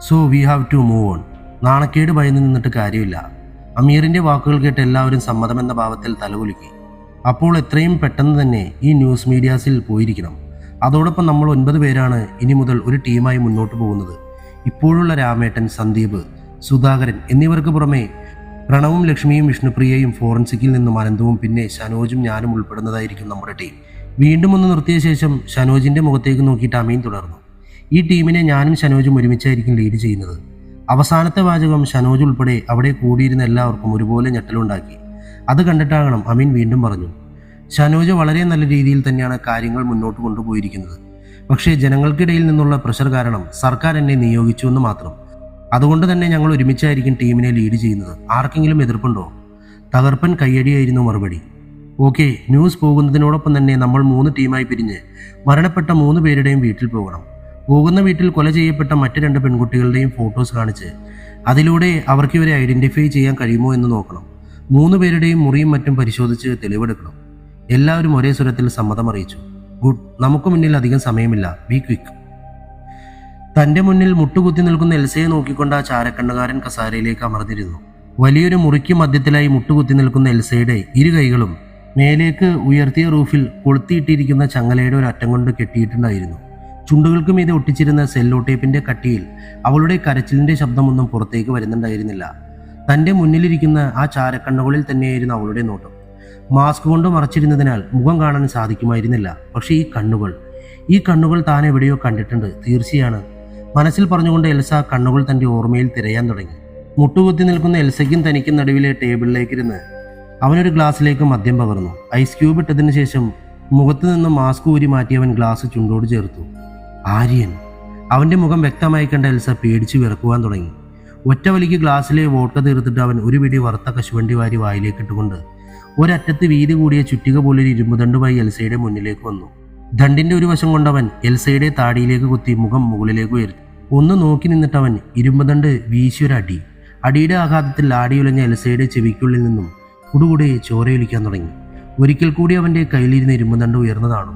So we have to move on. നാണക്കേട് ഭയന്ന് നിന്നിട്ട് കാര്യമില്ല. അമീറിന്റെ വാക്കുകൾ കേട്ട് എല്ലാവരും സമ്മതമെന്ന ഭാവത്തിൽ തലകുലുക്കി. അപ്പോൾ എത്രയും പെട്ടെന്ന് തന്നെ ഈ ന്യൂസ് മീഡിയാസിൽ പോയിരിക്കണം. അതോടൊപ്പം നമ്മൾ 9 പേരാണ് ഇനി മുതൽ ഒരു ടീമായി മുന്നോട്ട് പോകുന്നത്. ഇപ്പോഴുള്ള രാമേട്ടൻ, സന്ദീപ്, സുധാകരൻ എന്നിവർക്ക് പുറമെ പ്രണവും, ലക്ഷ്മിയും, വിഷ്ണുപ്രിയയും, ഫോറൻസിക്കിൽ നിന്നും അനന്തവും, പിന്നെ ഷനോജും ഞാനും ഉൾപ്പെടുന്നതായിരിക്കും നമ്മുടെ ടീം. വീണ്ടും ഒന്ന് നിർത്തിയ ശേഷം ഷനോജിന്റെ മുഖത്തേക്ക് നോക്കിയിട്ട് അമീൻ തുടർന്നു. ഈ ടീമിനെ ഞാനും ഷനോജും ഒരുമിച്ചായിരിക്കും ലീഡ് ചെയ്യുന്നത്. അവസാനത്തെ വാചകം ഷനോജ് ഉൾപ്പെടെ അവിടെ കൂടിയിരുന്ന എല്ലാവർക്കും ഒരുപോലെ ഞെട്ടലുണ്ടാക്കി. അത് കണ്ടിട്ടാകണം അമീൻ വീണ്ടും പറഞ്ഞു. ഷനോജ് വളരെ നല്ല രീതിയിൽ തന്നെയാണ് കാര്യങ്ങൾ മുന്നോട്ട് കൊണ്ടുപോയിരിക്കുന്നത്. പക്ഷേ ജനങ്ങൾക്കിടയിൽ നിന്നുള്ള പ്രഷർ കാരണം സർക്കാർ എന്നെ നിയോഗിച്ചു എന്ന് മാത്രം. അതുകൊണ്ട് തന്നെ ഞങ്ങൾ ഒരുമിച്ചായിരിക്കും ടീമിനെ ലീഡ് ചെയ്യുന്നത്. ആർക്കെങ്കിലും എതിർപ്പുണ്ടോ? തകർപ്പൻ കയ്യടിയായിരുന്നു മറുപടി. ഓക്കെ, ന്യൂസ് പോകുന്നതിനോടൊപ്പം തന്നെ നമ്മൾ 3 ടീമായി പിരിഞ്ഞ് മരണപ്പെട്ട 3 പേരുടെയും വീട്ടിൽ പോകണം. പോകുന്ന വീട്ടിൽ കൊല ചെയ്യപ്പെട്ട മറ്റ് 2 പെൺകുട്ടികളുടെയും ഫോട്ടോസ് കാണിച്ച് അതിലൂടെ അവർക്ക് ഇവരെ ഐഡന്റിഫൈ ചെയ്യാൻ കഴിയുമോ എന്ന് നോക്കണം. 3 പേരുടെയും മുറിയും മറ്റും പരിശോധിച്ച് തെളിവെടുക്കണം. എല്ലാവരും ഒരേ സ്വരത്തിൽ സമ്മതം അറിയിച്ചു. ഗുഡ്, നമുക്ക് മുന്നിൽ അധികം സമയമില്ല. Be quick. തന്റെ മുന്നിൽ മുട്ടുകുത്തി നിൽക്കുന്ന എൽസയെ നോക്കിക്കൊണ്ട് ആ ചാരക്കണ്ണുകാരൻ കസാരയിലേക്ക് അമർന്നിരുന്നു. വലിയൊരു മുറിക്ക് മധ്യത്തിലായി മുട്ടുകുത്തി നിൽക്കുന്ന എൽസയുടെ 2 കൈകളും മേലേക്ക് ഉയർത്തിയ റൂഫിൽ കൊളുത്തിയിട്ടിരിക്കുന്ന ചങ്ങലയുടെ ഒരു അറ്റം കൊണ്ട് കെട്ടിയിട്ടുണ്ടായിരുന്നു. ചുണ്ടുകൾക്ക് മീതെ ഒട്ടിച്ചിരുന്ന സെല്ലോ ടേപ്പിന്റെ കട്ടിയിൽ അവളുടെ കരച്ചിലിന്റെ ശബ്ദമൊന്നും പുറത്തേക്ക് വരുന്നുണ്ടായിരുന്നില്ല. തൻ്റെ മുന്നിലിരിക്കുന്ന ആ ചാരക്കണ്ണുകളിൽ തന്നെയായിരുന്നു അവളുടെ നോട്ടം. മാസ്ക് കൊണ്ട് മറച്ചിരുന്നതിനാൽ മുഖം കാണാൻ സാധിക്കുമായിരുന്നില്ല. പക്ഷേ ഈ കണ്ണുകൾ താൻ എവിടെയോ കണ്ടിട്ടുണ്ട്, തീർച്ചയാണ്. മനസ്സിൽ പറഞ്ഞുകൊണ്ട് എൽസ കണ്ണുകൾ തൻ്റെ ഓർമ്മയിൽ തിരയാൻ തുടങ്ങി. മുട്ടുകുത്തി നിൽക്കുന്ന എൽസയ്ക്കും തനിക്കും നടുവിലെ ടേബിളിലേക്കിരുന്ന് അവനൊരു ഗ്ലാസ്സിലേക്ക് മദ്യം പകർന്നു. ഐസ് ക്യൂബ് ഇട്ടതിന് ശേഷം മുഖത്ത് നിന്ന് മാസ്ക് ഊരി മാറ്റി അവൻ ഗ്ലാസ് ചുണ്ടോട് ചേർത്തു. ആര്യൻ. അവൻ്റെ മുഖം വ്യക്തമായി കണ്ട എൽസ പേടിച്ച് വിറക്കുവാൻ തുടങ്ങി. ഒറ്റ വലിക്ക് ഗ്ലാസ്സിലെ വോഡ്ക തീർത്തിട്ട് അവൻ ഒരു പിടി വറുത്ത കശുവണ്ടി വാരി വായിലേക്ക് ഇട്ടുകൊണ്ട് ഒരറ്റത്ത് വീതി കൂടിയ ചുറ്റിക പോലൊരു ഇരുമ്പ് ദണ്ടുമായി എൽസയുടെ മുന്നിലേക്ക് വന്നു. ദണ്ടിന്റെ ഒരു വശം കൊണ്ടവൻ എൽസയുടെ താടിയിലേക്ക് കുത്തി മുഖം മുകളിലേക്ക് ഉയർത്തി. ഒന്ന് നോക്കി നിന്നിട്ടവൻ ഇരുമ്പ് ദണ്ട് വീശിയൊരടി. അടിയുടെ ആഘാതത്തിൽ ആടിയുലഞ്ഞ എൽസയുടെ ചെവിക്കുള്ളിൽ നിന്നും കുടുകൂടെ ചോരയൊലിക്കാൻ തുടങ്ങി. ഒരിക്കൽ കൂടി അവൻ്റെ കയ്യിലിരുന്ന ഇരുമ്പ് ദണ്ട് ഉയർന്നതാണ്.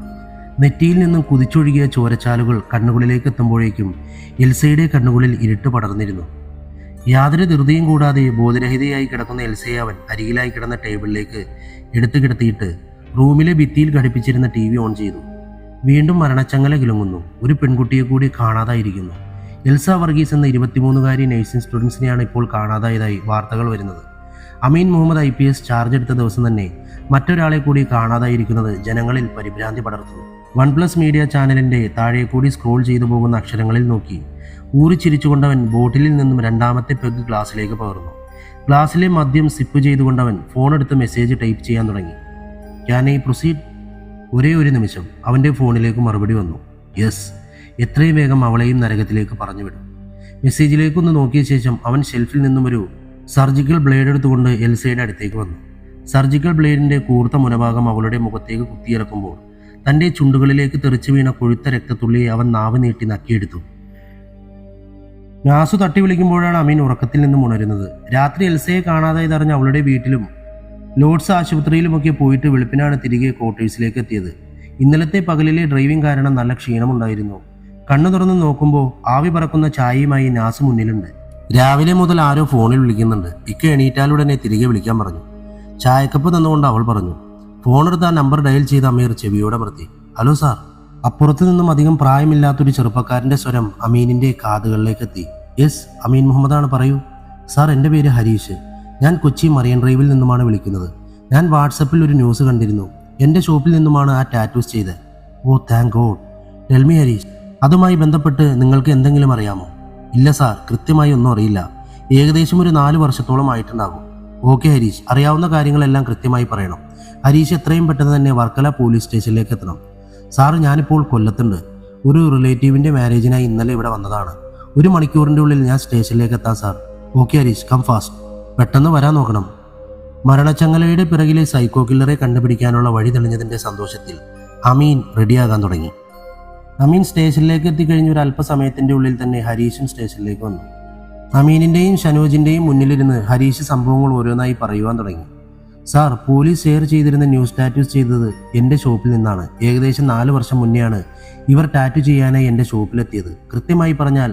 നെറ്റിയിൽ നിന്നും കുതിച്ചൊഴുകിയ ചോരച്ചാലുകൾ കണ്ണുകളിലേക്ക് എത്തുമ്പോഴേക്കും എൽസയുടെ കണ്ണുകളിൽ ഇരുട്ട് പടർന്നിരുന്നു. യാതൊരു ധൃതിയും കൂടാതെ ബോധരഹിതയായി കിടക്കുന്ന എൽസയെ അവൻ അരികിലായി കിടന്ന ടേബിളിലേക്ക് എടുത്തു കിടത്തിയിട്ട് റൂമിലെ ഭിത്തിയിൽ ഘടിപ്പിച്ചിരുന്ന TV ഓൺ ചെയ്തു. വീണ്ടും മരണച്ചങ്ങല കിലുങ്ങുന്നു. ഒരു പെൺകുട്ടിയെ കൂടി കാണാതായിരിക്കുന്നു. എൽസ വർഗീസ് എന്ന 23-കാരി നഴ്സിംഗ് സ്റ്റുഡൻസിനെയാണ് ഇപ്പോൾ കാണാതായതായി വാർത്തകൾ വരുന്നത്. അമീൻ മുഹമ്മദ് IPS ചാർജ് എടുത്ത ദിവസം തന്നെ മറ്റൊരാളെ കൂടി കാണാതായിരിക്കുന്നത് ജനങ്ങളിൽ പരിഭ്രാന്തി പടർത്തുന്നു. OnePlus മീഡിയ ചാനലിൻ്റെ താഴെ കൂടി സ്ക്രോൾ ചെയ്തു പോകുന്ന അക്ഷരങ്ങളിൽ നോക്കി ഊറിച്ചിരിച്ചുകൊണ്ടവൻ ബോട്ടിലിൽ നിന്നും രണ്ടാമത്തെ പെഗ് ഗ്ലാസ്സിലേക്ക് പകർന്നു. ഗ്ലാസ്സിലെ മദ്യം സിപ്പ് ചെയ്തുകൊണ്ടവൻ ഫോൺ എടുത്ത് മെസ്സേജ് ടൈപ്പ് ചെയ്യാൻ തുടങ്ങി. Can I proceed? ഒരേ ഒരു നിമിഷം അവൻ്റെ ഫോണിലേക്ക് മറുപടി വന്നു. യെസ്. എത്രയും വേഗം അവളെയും നരകത്തിലേക്ക് പറഞ്ഞുവിടും. മെസ്സേജിലേക്കൊന്ന് നോക്കിയ ശേഷം അവൻ ഷെൽഫിൽ നിന്നും ഒരു സർജിക്കൽ ബ്ലേഡ് എടുത്തുകൊണ്ട് എൽസയുടെ അടുത്തേക്ക് വന്നു. സർജിക്കൽ ബ്ലേഡിൻ്റെ കൂർത്ത മുനഭാഗം അവളുടെ മുഖത്തേക്ക് കുത്തിയിറക്കുമ്പോൾ തൻ്റെ ചുണ്ടുകളിലേക്ക് തെറിച്ചു വീണ കൊഴുത്ത രക്തത്തുള്ളിയെ അവൻ നാവ് നീട്ടി നക്കിയെടുത്തു. നാസു തട്ടി വിളിക്കുമ്പോഴാണ് അമീൻ ഉറക്കത്തിൽ നിന്നും ഉണരുന്നത്. രാത്രി എൽസയെ കാണാതായതറിഞ്ഞ് അവളുടെ വീട്ടിലും ലോർഡ്സ് ആശുപത്രിയിലുമൊക്കെ പോയിട്ട് വെളുപ്പിനാണ് തിരികെ ക്വാർട്ടേഴ്സിലേക്ക് എത്തിയത്. ഇന്നലത്തെ പകലിലെ ഡ്രൈവിംഗ് കാരണം നല്ല ക്ഷീണമുണ്ടായിരുന്നു. കണ്ണു തുറന്ന് നോക്കുമ്പോൾ ആവി പറക്കുന്ന ചായയുമായി നാസ് മുന്നിലുണ്ട്. രാവിലെ മുതൽ ആരോ ഫോണിൽ വിളിക്കുന്നുണ്ട്. ഇക്ക എണീറ്റാലുടനെ തിരികെ വിളിക്കാൻ പറഞ്ഞു. ചായക്കപ്പ് തന്നുകൊണ്ട് അവൾ പറഞ്ഞു. ഫോണെടുത്ത് ആ നമ്പർ ഡയൽ ചെയ്ത് അമീർ ചെവിയോടെ നിർത്തി. Hello sir. അപ്പുറത്തു നിന്നും അധികം പ്രായമില്ലാത്തൊരു ചെറുപ്പക്കാരൻ്റെ സ്വരം അമീനിൻ്റെ കാതുകളിലേക്ക് എത്തി. യെസ്, അമീൻ മുഹമ്മദാണ്, പറയൂ. സാർ, എൻ്റെ പേര് ഹരീഷ്. ഞാൻ കൊച്ചി മറിയൻ ഡ്രൈവിൽ നിന്നുമാണ് വിളിക്കുന്നത്. ഞാൻ വാട്സപ്പിൽ ഒരു ന്യൂസ് കണ്ടിരുന്നു. എൻ്റെ ഷോപ്പിൽ നിന്നുമാണ് ആ ടാറ്റൂസ് ചെയ്തത്. Oh thank God. Tell me Harish, അതുമായി ബന്ധപ്പെട്ട് നിങ്ങൾക്ക് എന്തെങ്കിലും അറിയാമോ? ഇല്ല സാർ, കൃത്യമായി ഒന്നും അറിയില്ല. ഏകദേശം ഒരു 4 വർഷത്തോളം ആയിട്ടുണ്ടാകും. ഓക്കെ ഹരീഷ്, അറിയാവുന്ന കാര്യങ്ങളെല്ലാം കൃത്യമായി പറയണം. ഹരീഷ് എത്രയും പെട്ടെന്ന് തന്നെ വർക്കല പോലീസ് സ്റ്റേഷനിലേക്ക് എത്തണം. സാർ, ഞാനിപ്പോൾ കൊല്ലത്തുണ്ട്. ഒരു റിലേറ്റീവിൻ്റെ മാരേജിനായി ഇന്നലെ ഇവിടെ വന്നതാണ്. 1 മണിക്കൂറിൻ്റെ ഉള്ളിൽ ഞാൻ സ്റ്റേഷനിലേക്ക് എത്താം sir. Okay Harish, come fast. പെട്ടെന്ന് വരാൻ നോക്കണം. മരണച്ചങ്ങലയുടെ പിറകിലെ സൈക്കോ കില്ലറെ കണ്ടുപിടിക്കാനുള്ള വഴി തെളിഞ്ഞതിൻ്റെ സന്തോഷത്തിൽ അമീൻ റെഡിയാകാൻ തുടങ്ങി. അമീൻ സ്റ്റേഷനിലേക്ക് എത്തിക്കഴിഞ്ഞ ഒരു അല്പസമയത്തിൻ്റെ ഉള്ളിൽ തന്നെ ഹരീഷും സ്റ്റേഷനിലേക്ക് വന്നു. അമീനിൻ്റെയും ഷനോജിൻ്റെയും മുന്നിലിരുന്ന് ഹരീഷ് സംഭവങ്ങൾ ഓരോന്നായി പറയുവാൻ തുടങ്ങി. സാർ, പോലീസ് ഷെയർ ചെയ്തിരുന്ന ന്യൂസ് ടാറ്റൂസ് ചെയ്തത് എൻ്റെ ഷോപ്പിൽ നിന്നാണ്. ഏകദേശം 4 വർഷം മുന്നെയാണ് ഇവർ ടാറ്റു ചെയ്യാനായി എൻ്റെ ഷോപ്പിലെത്തിയത്. കൃത്യമായി പറഞ്ഞാൽ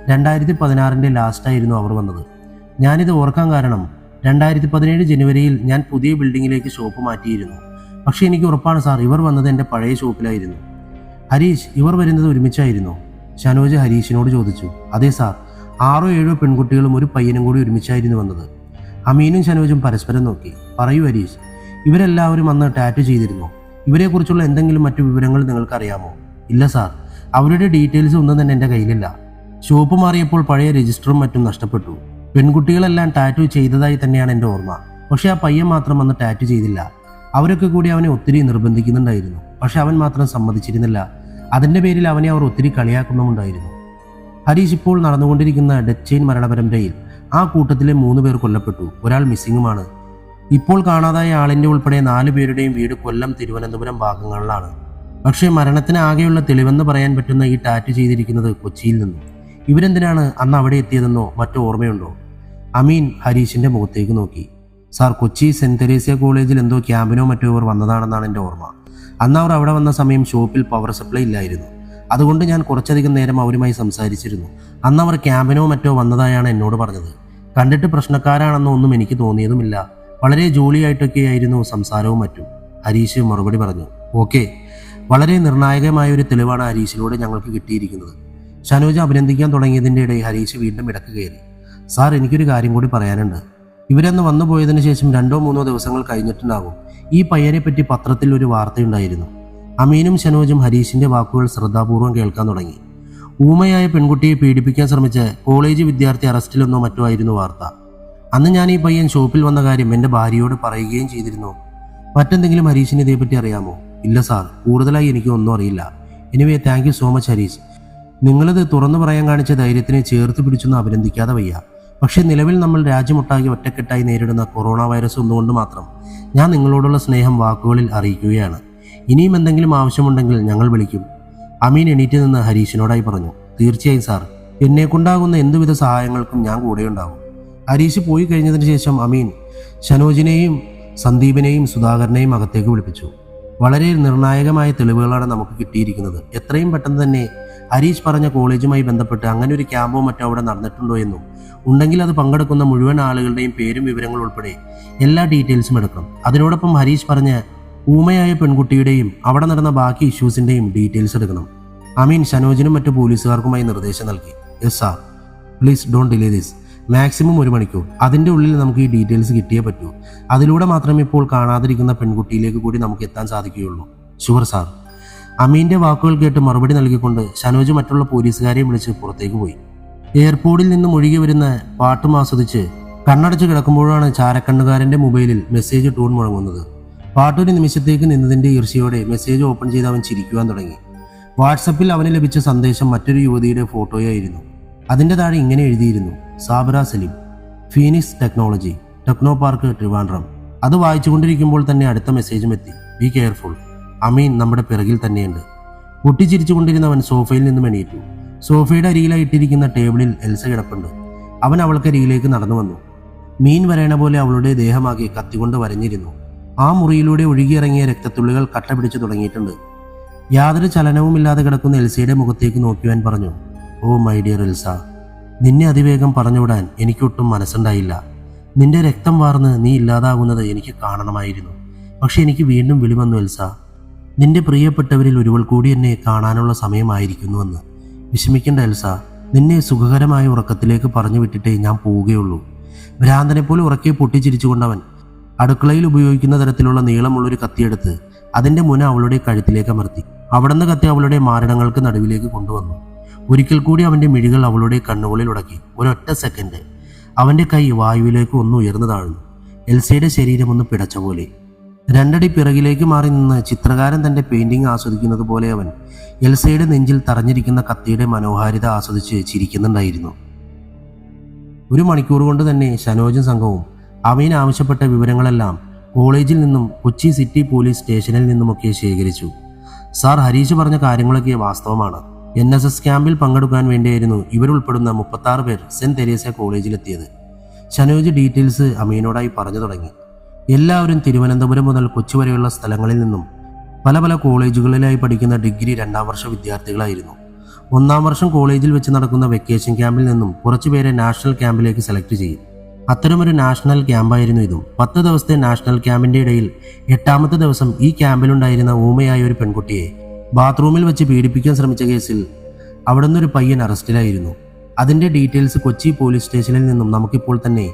2016 ലാസ്റ്റായിരുന്നു അവർ വന്നത്. ഞാനിത് ഓർക്കാൻ കാരണം 2017 ജനുവരിയിൽ ഞാൻ പുതിയ ബിൽഡിങ്ങിലേക്ക് ഷോപ്പ് മാറ്റിയിരുന്നു. പക്ഷേ എനിക്ക് ഉറപ്പാണ് സാർ, ഇവർ വന്നത് എൻ്റെ പഴയ ഷോപ്പിലായിരുന്നു. ഹരീഷ്, ഇവർ വരുന്നത് ഒരുമിച്ചായിരുന്നോ? ഷനോജ് ഹരീഷിനോട് ചോദിച്ചു. അതെ സാർ, 6 7 പെൺകുട്ടികളും ഒരു പയ്യനും കൂടി ഒരുമിച്ചായിരുന്നു വന്നത്. അമീനും ഷനോജും പരസ്പരം നോക്കി. പറയൂ ഹരീഷ്, ഇവരെല്ലാവരും അന്ന് ടാറ്റു ചെയ്തിരുന്നോ? ഇവരെക്കുറിച്ചുള്ള എന്തെങ്കിലും മറ്റു വിവരങ്ങൾ നിങ്ങൾക്ക് അറിയാമോ? ഇല്ല സാർ, അവരുടെ ഡീറ്റെയിൽസ് ഒന്നും തന്നെ എൻ്റെ കയ്യിലില്ല. ഷോപ്പ് മാറിയപ്പോൾ പഴയ രജിസ്റ്ററും മറ്റും നഷ്ടപ്പെട്ടു. പെൺകുട്ടികളെല്ലാം ടാറ്റു ചെയ്തതായി തന്നെയാണ് എൻ്റെ ഓർമ്മ. പക്ഷേ ആ പയ്യൻ മാത്രം അന്ന് ടാറ്റു ചെയ്തില്ല. അവരൊക്കെ കൂടി അവനെ ഒത്തിരി നിർബന്ധിക്കുന്നുണ്ടായിരുന്നു. പക്ഷെ അവൻ മാത്രം സമ്മതിച്ചിരുന്നില്ല. അതിൻ്റെ പേരിൽ അവനെ അവർ ഒത്തിരി കളിയാക്കുന്നുമുണ്ടായിരുന്നു. ഹരീഷ്, ഇപ്പോൾ നടന്നുകൊണ്ടിരിക്കുന്ന ഡെത്ത് ചെയിൻ മരണപരമ്പരയിൽ ആ കൂട്ടത്തിലെ 3 പേർ കൊല്ലപ്പെട്ടു. ഒരാൾ മിസ്സിങ്ങുമാണ്. ഇപ്പോൾ കാണാതായ ആളിൻ്റെ ഉൾപ്പെടെ 4 പേരുടെയും വീട് കൊല്ലം, തിരുവനന്തപുരം ഭാഗങ്ങളിലാണ്. പക്ഷേ മരണത്തിന് ആകെയുള്ള തെളിവെന്ന് പറയാൻ പറ്റുന്ന ഈ ടാറ്റു ചെയ്തിരിക്കുന്നത് കൊച്ചിയിൽ നിന്നും. ഇവരെന്തിനാണ് അന്ന് അവിടെ എത്തിയതെന്നോ മറ്റോ ഓർമ്മയുണ്ടോ? അമീൻ ഹരീഷിൻ്റെ മുഖത്തേക്ക് നോക്കി. സാർ, കൊച്ചി സെൻറ് തെരേസ്യ കോളേജിൽ എന്തോ ക്യാമ്പിനോ മറ്റോ ഇവർ വന്നതാണെന്നാണ് എൻ്റെ ഓർമ്മ. അന്ന് അവർ അവിടെ വന്ന സമയം ഷോപ്പിൽ പവർ സപ്ലൈ ഇല്ലായിരുന്നു. അതുകൊണ്ട് ഞാൻ കുറച്ചധികം നേരം അവരുമായി സംസാരിച്ചിരുന്നു. അന്ന് അവർ ക്യാമ്പിനോ മറ്റോ വന്നതായാണ് എന്നോട് പറഞ്ഞത്. കണ്ടിട്ട് പ്രശ്നക്കാരാണെന്നോ ഒന്നും എനിക്ക് തോന്നിയതുമില്ല. വളരെ ജോളിയായിട്ടൊക്കെയായിരുന്നു സംസാരവും മറ്റും. ഹരീഷ് മറുപടി പറഞ്ഞു. ഓക്കെ, വളരെ നിർണായകമായ ഒരു തെളിവാണ് ഹരീഷിലൂടെ ഞങ്ങൾക്ക് കിട്ടിയിരിക്കുന്നത്. ഷനോജ് അഭിനന്ദിക്കാൻ തുടങ്ങിയതിൻ്റെ ഇടയിൽ ഹരീഷ് വീണ്ടും ഇടക്ക് കയറി. സാർ, എനിക്കൊരു കാര്യം കൂടി പറയാനുണ്ട്. ഇവരന്ന് വന്നു പോയതിനു ശേഷം 2-3 ദിവസങ്ങൾ കഴിഞ്ഞിട്ടുണ്ടാകും ഈ പയ്യനെ പറ്റി പത്രത്തിൽ ഒരു വാർത്തയുണ്ടായിരുന്നു. അമീനും ഷനോജും ഹരീഷിന്റെ വാക്കുകൾ ശ്രദ്ധാപൂർവം കേൾക്കാൻ തുടങ്ങി. ഊമയായ പെൺകുട്ടിയെ പീഡിപ്പിക്കാൻ ശ്രമിച്ച കോളേജ് വിദ്യാർത്ഥി അറസ്റ്റിലെന്നോ മറ്റോ ആയിരുന്നു വാർത്ത. അന്ന് ഞാൻ ഈ പയ്യൻ ഷോപ്പിൽ വന്ന കാര്യം എൻ്റെ ഭാര്യയോട് പറയുകയും ചെയ്തിരുന്നു. മറ്റെന്തെങ്കിലും ഹരീഷിന് ഇതേപ്പറ്റി അറിയാമോ? ഇല്ല സാർ, കൂടുതലായി എനിക്ക് ഒന്നും അറിയില്ല. Anyway, thank you so much Harish. നിങ്ങളിത് തുറന്നു പറയാൻ കാണിച്ച ധൈര്യത്തിനെ ചേർത്ത് പിടിച്ചൊന്നും അഭിനന്ദിക്കാതെ വയ്യ. പക്ഷേ നിലവിൽ നമ്മൾ രാജ്യമൊട്ടാകെ ഒറ്റക്കെട്ടായി നേരിടുന്ന കൊറോണ വൈറസ് ഒന്നുകൊണ്ട് മാത്രം ഞാൻ നിങ്ങളോടുള്ള സ്നേഹം വാക്കുകളിൽ അറിയിക്കുകയാണ്. ഇനിയും എന്തെങ്കിലും ആവശ്യമുണ്ടെങ്കിൽ ഞങ്ങൾ വിളിക്കും. അമീൻ എണീറ്റ് നിന്ന് ഹരീഷിനോടായി പറഞ്ഞു. തീർച്ചയായും സാർ, എന്നെക്കൊണ്ടാകുന്ന എന്തുവിധ സഹായങ്ങൾക്കും ഞാൻ കൂടെയുണ്ടാകും. ഹരീഷ് പോയി കഴിഞ്ഞതിന് ശേഷം അമീൻ ഷനോജിനെയും സന്ദീപിനെയും സുധാകരനെയും അകത്തേക്ക് വിളിപ്പിച്ചു. വളരെ നിർണായകമായ തെളിവുകളാണ് നമുക്ക് കിട്ടിയിരിക്കുന്നത്. എത്രയും പെട്ടെന്ന് തന്നെ ഹരീഷ് പറഞ്ഞ കോളേജുമായി ബന്ധപ്പെട്ട് അങ്ങനെ ഒരു ക്യാമ്പോ മറ്റോ അവിടെ നടന്നിട്ടുണ്ടോ എന്നും ഉണ്ടെങ്കിൽ അത് പങ്കെടുക്കുന്ന മുഴുവൻ ആളുകളുടെയും പേരും വിവരങ്ങളും ഉൾപ്പെടെ എല്ലാ ഡീറ്റെയിൽസും എടുക്കണം. അതിനോടൊപ്പം ഹരീഷ് പറഞ്ഞ ഊമയായ പെൺകുട്ടിയുടെയും അവിടെ നടന്ന ബാക്കി ഇഷ്യൂസിൻ്റെയും ഡീറ്റെയിൽസ് എടുക്കണം. അമീൻ ഷനോജിനും മറ്റു പോലീസുകാർക്കുമായി നിർദ്ദേശം നൽകി. Yes sir, please don't delay this. Maximum 1 മണിക്കൂർ. അതിൻ്റെ ഉള്ളിൽ നമുക്ക് ഈ ഡീറ്റെയിൽസ് കിട്ടിയേ പറ്റൂ. അതിലൂടെ മാത്രമേ ഇപ്പോൾ കാണാതിരിക്കുന്ന പെൺകുട്ടിയിലേക്ക് കൂടി നമുക്ക് എത്താൻ സാധിക്കുകയുള്ളൂ. Sure sir. അമീൻ്റെ വാക്കുകൾ കേട്ട് മറുപടി നൽകിക്കൊണ്ട് ഷനോജ് മറ്റുള്ള പോലീസുകാരെയും വിളിച്ച് പുറത്തേക്ക് പോയി. എയർപോർട്ടിൽ നിന്നും ഒഴുകി വരുന്ന പാട്ടും ആസ്വദിച്ച് കണ്ണടച്ച് കിടക്കുമ്പോഴാണ് ചാരക്കണ്ണുകാരൻ്റെ മൊബൈലിൽ മെസ്സേജ് ടൂൺ മുഴങ്ങുന്നത്. പാട്ടൊരു നിമിഷത്തേക്ക് നിന്നതിൻ്റെ ഈർഷ്യയോടെ മെസ്സേജ് ഓപ്പൺ ചെയ്ത് അവൻ ചിരിക്കുവാൻ തുടങ്ങി. വാട്സപ്പിൽ അവന് ലഭിച്ച സന്ദേശം മറ്റൊരു യുവതിയുടെ ഫോട്ടോയായിരുന്നു. അതിൻ്റെ താഴെ ഇങ്ങനെ എഴുതിയിരുന്നു: Sabira Saleem, Phoenix technology, techno park, Trivandrum. അത് വായിച്ചുകൊണ്ടിരിക്കുമ്പോൾ തന്നെ അടുത്ത മെസ്സേജും എത്തി. ബി കെയർഫുൾ, അമീൻ നമ്മുടെ പിറകിൽ തന്നെയുണ്ട്. പൊട്ടിച്ചിരിച്ചുകൊണ്ടിരുന്നവൻ സോഫയിൽ നിന്നും എണീറ്റു. സോഫയുടെ അരികിലായി ഇട്ടിരിക്കുന്ന ടേബിളിൽ എൽസ കിടപ്പുണ്ട്. അവൻ അവൾക്ക് അരികിലേക്ക് നടന്നു വന്നു. മീൻ വരയണ പോലെ അവളുടെ ദേഹമാകെ കത്തികൊണ്ട് വരഞ്ഞിരുന്നു. ആ മുറിയിലൂടെ ഒഴുകിയിറങ്ങിയ രക്തത്തുള്ളികൾ കട്ട പിടിച്ചു തുടങ്ങിയിട്ടുണ്ട്. യാതൊരു ചലനവുമില്ലാതെ കിടക്കുന്ന എൽസയുടെ മുഖത്തേക്ക് നോക്കിയവൻ പറഞ്ഞു: ഓ മൈ ഡിയർ എൽസ, നിന്നെ അതിവേഗം പറഞ്ഞുവിടാൻ എനിക്കൊട്ടും മനസ്സുണ്ടായില്ല. നിന്റെ രക്തം വാർന്ന് നീ ഇല്ലാതാകുന്നത് എനിക്ക് കാണണമായിരുന്നു. പക്ഷെ എനിക്ക് വീണ്ടും വിളി വന്നു എൽസ. നിന്റെ പ്രിയപ്പെട്ടവരിൽ ഒരുവൾ കൂടി എന്നെ കാണാനുള്ള സമയമായിരിക്കുന്നുവെന്ന്. വിഷമിക്കേണ്ട എൽസ, നിന്നെ സുഖകരമായ ഉറക്കത്തിലേക്ക് പറഞ്ഞു വിട്ടിട്ടേ ഞാൻ പോവുകയുള്ളൂ. ഭ്രാന്തനെ പോലെ ഉറക്കെ പൊട്ടിച്ചിരിച്ചുകൊണ്ടവൻ അടുക്കളയിൽ ഉപയോഗിക്കുന്ന തരത്തിലുള്ള നീളമുള്ളൊരു കത്തിയെടുത്ത് അതിൻ്റെ മുന അവളുടെ കഴുത്തിലേക്ക് അമർത്തി. അവിടുന്ന് കത്തി അവളുടെ മാരടങ്ങൾക്ക് നടുവിലേക്ക് കൊണ്ടുവന്നു. ഒരിക്കൽ കൂടി അവൻ്റെ മിഴികൾ അവളുടെ കണ്ണുകളിൽ ഉടക്കി. ഒരൊറ്റ സെക്കൻഡ് അവൻ്റെ കൈ വായുവിലേക്ക് ഒന്ന് ഉയർന്നു താഴ്ന്നു. എൽസയുടെ ശരീരം ഒന്ന് പിടച്ച പോലെ. 2 അടി പിറകിലേക്ക് മാറി നിന്ന് ചിത്രകാരൻ തൻ്റെ പെയിന്റിംഗ് ആസ്വദിക്കുന്നത് പോലെ അവൻ എൽസയുടെ നെഞ്ചിൽ തറഞ്ഞിരിക്കുന്ന കത്തിയുടെ മനോഹാരിത ആസ്വദിച്ച് ചിരിക്കുന്നുണ്ടായിരുന്നു. 1 മണിക്കൂർ കൊണ്ട് തന്നെ ഷനോജും സംഘവും അമീൻ ആവശ്യപ്പെട്ട വിവരങ്ങളെല്ലാം കോളേജിൽ നിന്നും കൊച്ചി സിറ്റി പോലീസ് സ്റ്റേഷനിൽ നിന്നുമൊക്കെ ശേഖരിച്ചു. സാർ, ഹരീഷ് പറഞ്ഞ കാര്യങ്ങളൊക്കെ വാസ്തവമാണ്. NSS ക്യാമ്പിൽ പങ്കെടുക്കാൻ വേണ്ടിയായിരുന്നു ഇവരുൾപ്പെടുന്ന 36 പേർ സെന്റ് തെരേസ കോളേജിലെത്തിയത്. ഷനോജ് ഡീറ്റെയിൽസ് അമീനോടായി പറഞ്ഞു തുടങ്ങി. എല്ലാവരും തിരുവനന്തപുരം മുതൽ കൊച്ചി വരെയുള്ള സ്ഥലങ്ങളിൽ നിന്നും പല പല കോളേജുകളിലായി പഠിക്കുന്ന ഡിഗ്രി 2ാം വർഷ വിദ്യാർത്ഥികളായിരുന്നു. 1ാം വർഷം കോളേജിൽ വെച്ച് നടക്കുന്ന വെക്കേഷൻ ക്യാമ്പിൽ നിന്നും കുറച്ചുപേരെ നാഷണൽ ക്യാമ്പിലേക്ക് സെലക്ട് ചെയ്യും. അത്തരമൊരു നാഷണൽ ക്യാമ്പായിരുന്നു ഇതും. 10 ദിവസത്തെ നാഷണൽ ക്യാമ്പിൻ്റെ ഇടയിൽ 8ാമത്തെ ദിവസം ഈ ക്യാമ്പിലുണ്ടായിരുന്ന ഊമയായ ഒരു പെൺകുട്ടിയെ ബാത്റൂമിൽ വെച്ച് പീഡിപ്പിക്കാൻ ശ്രമിച്ച കേസിൽ അവിടുന്ന് ഒരു പയ്യൻ അറസ്റ്റിലായിരുന്നു. അതിൻ്റെ ഡീറ്റെയിൽസ് കൊച്ചി പോലീസ് സ്റ്റേഷനിൽ നിന്നും നമുക്കിപ്പോൾ തന്നെ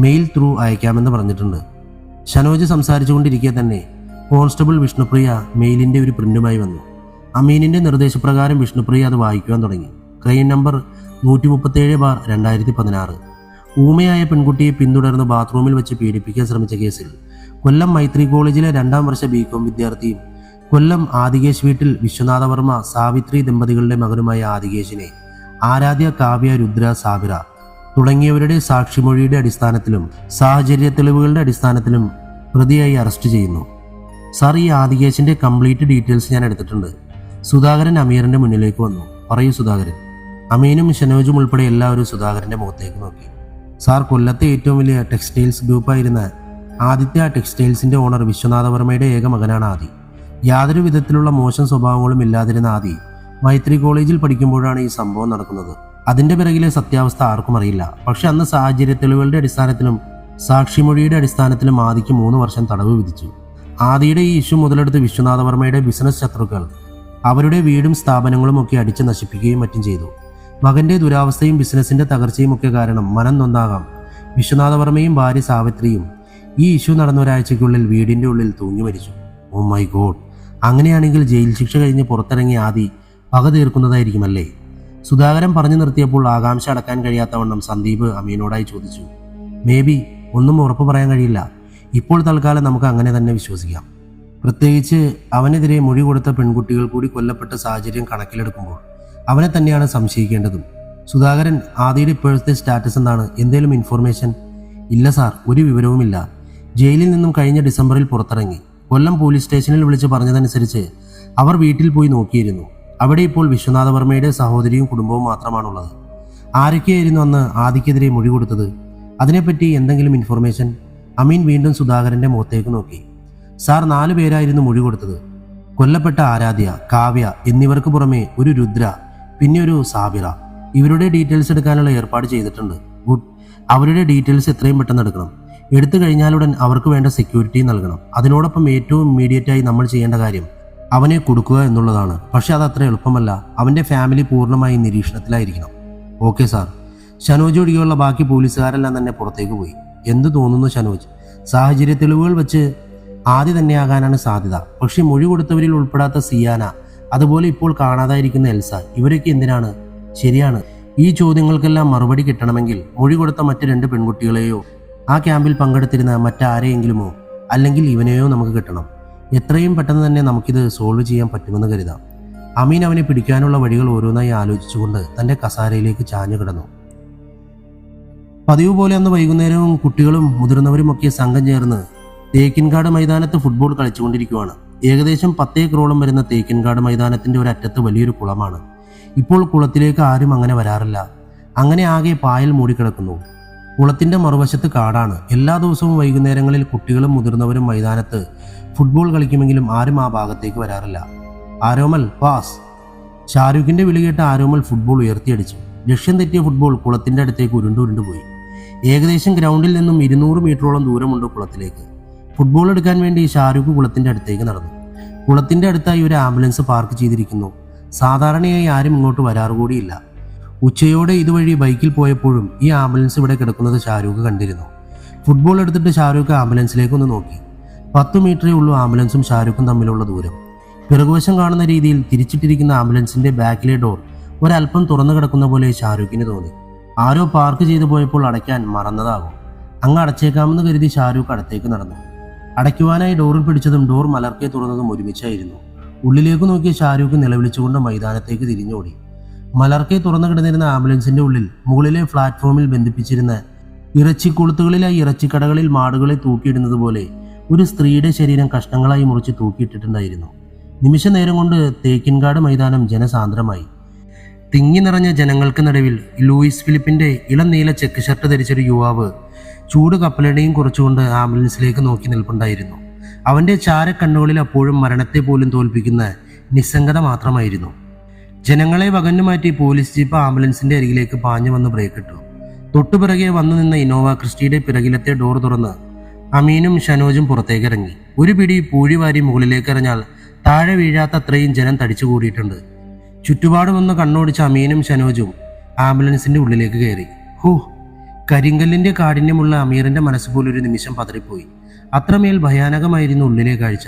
മെയിൽ ത്രൂ അയക്കാമെന്ന് പറഞ്ഞിട്ടുണ്ട്. ഷനോജ് സംസാരിച്ചുകൊണ്ടിരിക്കെ തന്നെ കോൺസ്റ്റബിൾ വിഷ്ണുപ്രിയ മെയിലിൻ്റെ ഒരു പ്രിന്റുമായി വന്നു. അമീനിൻ്റെ നിർദ്ദേശപ്രകാരം വിഷ്ണുപ്രിയ അത് വായിക്കുവാൻ തുടങ്ങി. Crime number 137/2016. ഊമയായ പെൺകുട്ടിയെ പിന്തുടർന്ന് ബാത്റൂമിൽ വെച്ച് പീഡിപ്പിക്കാൻ ശ്രമിച്ച കേസിൽ കൊല്ലം മൈത്രി കോളേജിലെ 2ാം വർഷ ബികോം വിദ്യാർത്ഥിയും കൊല്ലം ആദികേശ് വീട്ടിൽ വിശ്വനാഥവർമ്മ സാവിത്രി ദമ്പതികളുടെ മകനുമായ ആദികേശിനെ ആരാധ്യ, കാവ്യ, രുദ്ര, സാബിറ തുടങ്ങിയവരുടെ സാക്ഷിമൊഴിയുടെ അടിസ്ഥാനത്തിലും സാഹചര്യ തെളിവുകളുടെ അടിസ്ഥാനത്തിലും പ്രതിയായി അറസ്റ്റ് ചെയ്യുന്നു. സാർ, ഈ ആദികേശിൻ്റെ കംപ്ലീറ്റ് ഡീറ്റെയിൽസ് ഞാൻ എടുത്തിട്ടുണ്ട്. സുധാകരൻ അമീറിൻ്റെ മുന്നിലേക്ക് വന്നു. പറയൂ സുധാകരൻ. അമീനും ഷനോജും ഉൾപ്പെടെ എല്ലാവരും സുധാകരൻ്റെ മുഖത്തേക്ക് നോക്കി. സാർ, കൊല്ലത്തെ ഏറ്റവും വലിയ ടെക്സ്റ്റൈൽസ് ഗ്രൂപ്പായിരുന്ന ആദിത്യ ടെക്സ്റ്റൈൽസിൻ്റെ ഓണർ വിശ്വനാഥവർമ്മയുടെ ഏക മകനാണ് ആദി. യാതൊരു വിധത്തിലുള്ള മോശം സ്വഭാവങ്ങളും ഇല്ലാതിരുന്ന ആദി മൈത്രി കോളേജിൽ പഠിക്കുമ്പോഴാണ് ഈ സംഭവം നടക്കുന്നത്. അതിൻ്റെ പിറകിലെ സത്യാവസ്ഥ ആർക്കും അറിയില്ല. പക്ഷെ അന്ന് സാഹചര്യ തെളിവുകളുടെ അടിസ്ഥാനത്തിലും സാക്ഷിമൊഴിയുടെ അടിസ്ഥാനത്തിലും ആദിക്ക് 3 വർഷം തടവ് വിധിച്ചു. ആദിയുടെ ഈ ഇഷ്യൂ മുതലെടുത്ത് വിശ്വനാഥ വർമ്മയുടെ ബിസിനസ് ശത്രുക്കൾ അവരുടെ വീടും സ്ഥാപനങ്ങളും ഒക്കെ അടിച്ചു നശിപ്പിക്കുകയും മറ്റും ചെയ്തു. മകന്റെ ദുരാവസ്ഥയും ബിസിനസിന്റെ തകർച്ചയും ഒക്കെ കാരണം മനം നൊന്നാകാം വിശ്വനാഥ വർമ്മയും ഭാര്യ സാവിത്രിയും ഈ ഇഷ്യൂ നടന്ന ഒരാഴ്ചയ്ക്കുള്ളിൽ വീടിന്റെ ഉള്ളിൽ തൂങ്ങി മരിച്ചു. ഓ മൈ ഗോഡ്, അങ്ങനെയാണെങ്കിൽ ജയിൽ ശിക്ഷ കഴിഞ്ഞ് പുറത്തിറങ്ങിയ ആദി പക തീർക്കുന്നതായിരിക്കുമല്ലേ? സുധാകരൻ പറഞ്ഞു നിർത്തിയപ്പോൾ ആകാംക്ഷ അടക്കാൻ കഴിയാത്തവണ്ണം സന്ദീപ് അമീനോടായി ചോദിച്ചു. മേ ബി, ഒന്നും ഉറപ്പ് പറയാൻ കഴിയില്ല. ഇപ്പോൾ തൽക്കാലം നമുക്ക് അങ്ങനെ തന്നെ വിശ്വസിക്കാം. പ്രത്യേകിച്ച് അവനെതിരെ മൊഴി കൊടുത്ത പെൺകുട്ടികൾ കൂടി കൊല്ലപ്പെട്ട സാഹചര്യം കണക്കിലെടുക്കുമ്പോൾ അവനെ തന്നെയാണ് സംശയിക്കേണ്ടതും. സുധാകരൻ, ആദിയുടെ ഇപ്പോഴത്തെ സ്റ്റാറ്റസ് എന്താണ്? എന്തേലും ഇൻഫർമേഷൻ? ഇല്ല സാർ, ഒരു വിവരവുമില്ല. ജയിലിൽ നിന്നും കഴിഞ്ഞ ഡിസംബറിൽ പുറത്തിറങ്ങി. കൊല്ലം പോലീസ് സ്റ്റേഷനിൽ വിളിച്ച് പറഞ്ഞതനുസരിച്ച് അവർ വീട്ടിൽ പോയി നോക്കിയിരുന്നു. അവിടെ ഇപ്പോൾ വിശ്വനാഥ വർമ്മയുടെ സഹോദരിയും കുടുംബവും മാത്രമാണുള്ളത്. ആരൊക്കെയായിരുന്നു അന്ന് ആദിക്കെതിരെ മൊഴി കൊടുത്തത്? അതിനെപ്പറ്റി എന്തെങ്കിലും ഇൻഫർമേഷൻ? അമീൻ വീണ്ടും സുധാകരന്റെ മുഖത്തേക്ക് നോക്കി. സാർ, 4 പേരായിരുന്നു മൊഴി കൊടുത്തത്. കൊല്ലപ്പെട്ട ആരാധ്യ, കാവ്യ എന്നിവർക്ക് പുറമെ ഒരു രുദ്ര, പിന്നെ ഒരു സാബിറ. ഇവരുടെ ഡീറ്റെയിൽസ് എടുക്കാനുള്ള ഏർപ്പാട് ചെയ്തിട്ടുണ്ട്. ഗുഡ്. അവരുടെ ഡീറ്റെയിൽസ് എത്രയും പെട്ടെന്ന് എടുക്കണം. എടുത്തു കഴിഞ്ഞാലുടൻ അവർക്ക് വേണ്ട സെക്യൂരിറ്റി നൽകണം. അതിനോടൊപ്പം ഏറ്റവും ഇമ്മീഡിയറ്റായി നമ്മൾ ചെയ്യേണ്ട കാര്യം അവനെ കൊടുക്കുക എന്നുള്ളതാണ്. പക്ഷെ അത് അത്ര എളുപ്പമല്ല. അവൻ്റെ ഫാമിലി പൂർണ്ണമായി നിരീക്ഷണത്തിലായിരിക്കണം. Okay sir. ഷനോജ് ഒഴികെയുള്ള ബാക്കി പോലീസുകാരെല്ലാം തന്നെ പുറത്തേക്ക് പോയി. എന്തു തോന്നുന്നു ഷനോജ്? സാഹചര്യ തെളിവുകൾ വെച്ച് ആദ്യ തന്നെയാകാനാണ് സാധ്യത. പക്ഷെ മൊഴി കൊടുത്തവരിൽ ഉൾപ്പെടാത്ത സിയാന, അതുപോലെ ഇപ്പോൾ കാണാതായിരിക്കുന്ന എൽസ, ഇവരൊക്കെ എന്തിനാണ്? ശരിയാണ്, ഈ ചോദ്യങ്ങൾക്കെല്ലാം മറുപടി കിട്ടണമെങ്കിൽ മൊഴി കൊടുത്ത മറ്റ് 2 പെൺകുട്ടികളെയോ ആ ക്യാമ്പിൽ പങ്കെടുത്തിരുന്ന മറ്റാരെയെങ്കിലുമോ അല്ലെങ്കിൽ ഇവനെയോ നമുക്ക് കിട്ടണം. എത്രയും പെട്ടെന്ന് തന്നെ നമുക്കിത് സോൾവ് ചെയ്യാൻ പറ്റുമെന്ന് കരുതാം. അമീൻ അവനെ പിടിക്കാനുള്ള വഴികൾ ഓരോന്നായി ആലോചിച്ചുകൊണ്ട് തൻ്റെ കസാരയിലേക്ക് ചാഞ്ഞു കിടന്നു. പതിവ് പോലെ അന്ന് വൈകുന്നേരവും കുട്ടികളും മുതിർന്നവരും ഒക്കെ സംഘം ചേർന്ന് തേക്കിൻകാട് മൈതാനത്ത് ഫുട്ബോൾ കളിച്ചുകൊണ്ടിരിക്കുകയാണ്. ഏകദേശം 10 ഏക്കറോളം വരുന്ന തേക്കിൻകാട് മൈതാനത്തിന്റെ ഒരറ്റത്ത് വലിയൊരു കുളമാണ്. ഇപ്പോൾ കുളത്തിലേക്ക് ആരും അങ്ങനെ വരാറില്ല. അങ്ങനെ ആകെ പായൽ മൂടിക്കിടക്കുന്നു. കുളത്തിന്റെ മറുവശത്ത് കാടാണ്. എല്ലാ ദിവസവും വൈകുന്നേരങ്ങളിൽ കുട്ടികളും മുതിർന്നവരും മൈതാനത്ത് ഫുട്ബോൾ കളിക്കുമെങ്കിലും ആരും ആ ഭാഗത്തേക്ക് വരാറില്ല. ആരോമൽ പാസ്. ഷാരൂഖിന്റെ വിളി കേട്ട് ആരോമൽ ഫുട്ബോൾ ഉയർത്തിയടിച്ചു. ലക്ഷ്യം തെറ്റിയ ഫുട്ബോൾ കുളത്തിന്റെ അടുത്തേക്ക് ഉരുണ്ടുപോയി. ഏകദേശം ഗ്രൗണ്ടിൽ നിന്നും 200 മീറ്ററോളം ദൂരമുണ്ട് കുളത്തിലേക്ക്. ഫുട്ബോൾ എടുക്കാൻ വേണ്ടി ഷാരൂഖ് കുളത്തിന്റെ അടുത്തേക്ക് നടന്നു. കുളത്തിന്റെ അടുത്തായി ഒരു ആംബുലൻസ് പാർക്ക് ചെയ്തിരിക്കുന്നു. സാധാരണയായി ആരും ഇങ്ങോട്ട് വരാറുകൂടിയില്ല. ഉച്ചയോടെ ഇതുവഴി ബൈക്കിൽ പോയപ്പോഴും ഈ ആംബുലൻസ് ഇവിടെ കിടക്കുന്നത് ഷാരൂഖ് കണ്ടിരുന്നു. ഫുട്ബോൾ എടുത്തിട്ട് ഷാരൂഖ് ആംബുലൻസിലേക്ക് ഒന്ന് നോക്കി. 10 മീറ്ററേ ഉള്ളൂ ആംബുലൻസും ഷാരൂഖും തമ്മിലുള്ള ദൂരം. പിറകുവശം കാണുന്ന രീതിയിൽ തിരിച്ചിട്ടിരിക്കുന്ന ആംബുലൻസിന്റെ ബാക്കിലെ ഡോർ ഒരല്പം തുറന്നു കിടക്കുന്ന പോലെ ഷാരൂഖിന് തോന്നി. ആരോ പാർക്ക് ചെയ്തു പോയപ്പോൾ അടയ്ക്കാൻ മറന്നതാകും. അങ്ങ് അടച്ചേക്കാമെന്ന് കരുതി ഷാരൂഖ് അടുത്തേക്ക് നടന്നു. അടയ്ക്കുവാനായി ഡോറിൽ പിടിച്ചതും ഡോർ മലർക്കെ തുറന്നതും ഒരുമിച്ചായിരുന്നു. ഉള്ളിലേക്ക് നോക്കിയ ഷാരൂഖ് നിലവിളിച്ചുകൊണ്ട് മൈതാനത്തേക്ക് തിരിഞ്ഞോടി. മലർക്കെ തുറന്നു കിടന്നിരുന്ന ആംബുലൻസിന്റെ ഉള്ളിൽ മുകളിലെ പ്ലാറ്റ്ഫോമിൽ ബന്ധിപ്പിച്ചിരുന്ന ഇറച്ചിക്കൊളുത്തുകളിലായി ഇറച്ചിക്കടകളിൽ മാടുകളെ തൂക്കിയിടുന്നത് പോലെ ഒരു സ്ത്രീയുടെ ശരീരം കഷ്ണങ്ങളായി മുറിച്ച് തൂക്കിയിട്ടിട്ടുണ്ടായിരുന്നു. നിമിഷ നേരം കൊണ്ട് തേക്കിൻകാട് മൈതാനം ജനസാന്ദ്രമായി. തിങ്ങി നിറഞ്ഞ ജനങ്ങൾക്ക് നടുവിൽ ലൂയിസ് ഫിലിപ്പിന്റെ ഇളം നീല ചെക്ക് ഷർട്ട് ധരിച്ചൊരു യുവാവ് ചൂട് കപ്പലടയും കുറച്ചുകൊണ്ട് ആംബുലൻസിലേക്ക് നോക്കി നിൽപ്പുണ്ടായിരുന്നു. അവന്റെ ചാരക്കണ്ണുകളിൽ അപ്പോഴും മരണത്തെ പോലും തോൽപ്പിക്കുന്ന നിസ്സംഗത മാത്രമായിരുന്നു. ജനങ്ങളെ വകഞ്ഞുമാറ്റി പോലീസ് ജീപ്പ് ആംബുലൻസിന്റെ അരികിലേക്ക് പാഞ്ഞു വന്ന് ബ്രേക്കിട്ടു. തൊട്ടുപിറകെ വന്നു നിന്ന ഇന്നോവ ക്രിസ്റ്റിയുടെ പിറകിലത്തെ ഡോർ തുറന്ന് അമീനും ഷനോജും പുറത്തേക്കിറങ്ങി. ഒരു പിടി പൂഴി വാരി മുകളിലേക്ക് എറിഞ്ഞാൽ താഴെ വീഴാത്ത അത്രയും ജനം തടിച്ചുകൂടിയിട്ടുണ്ട്. ചുറ്റുപാടുമൊന്ന് കണ്ണോടിച്ച അമീനും ഷനോജും ആംബുലൻസിന്റെ ഉള്ളിലേക്ക് കയറി. ഹോ, കരിങ്കല്ലിന്റെ കാഠിന്യമുള്ള അമീറിന്റെ മനസ്സ് പോലൊരു നിമിഷം പതറിപ്പോയി. അത്രമേൽ ഭയാനകമായിരുന്നു ഉള്ളിലെ കാഴ്ച.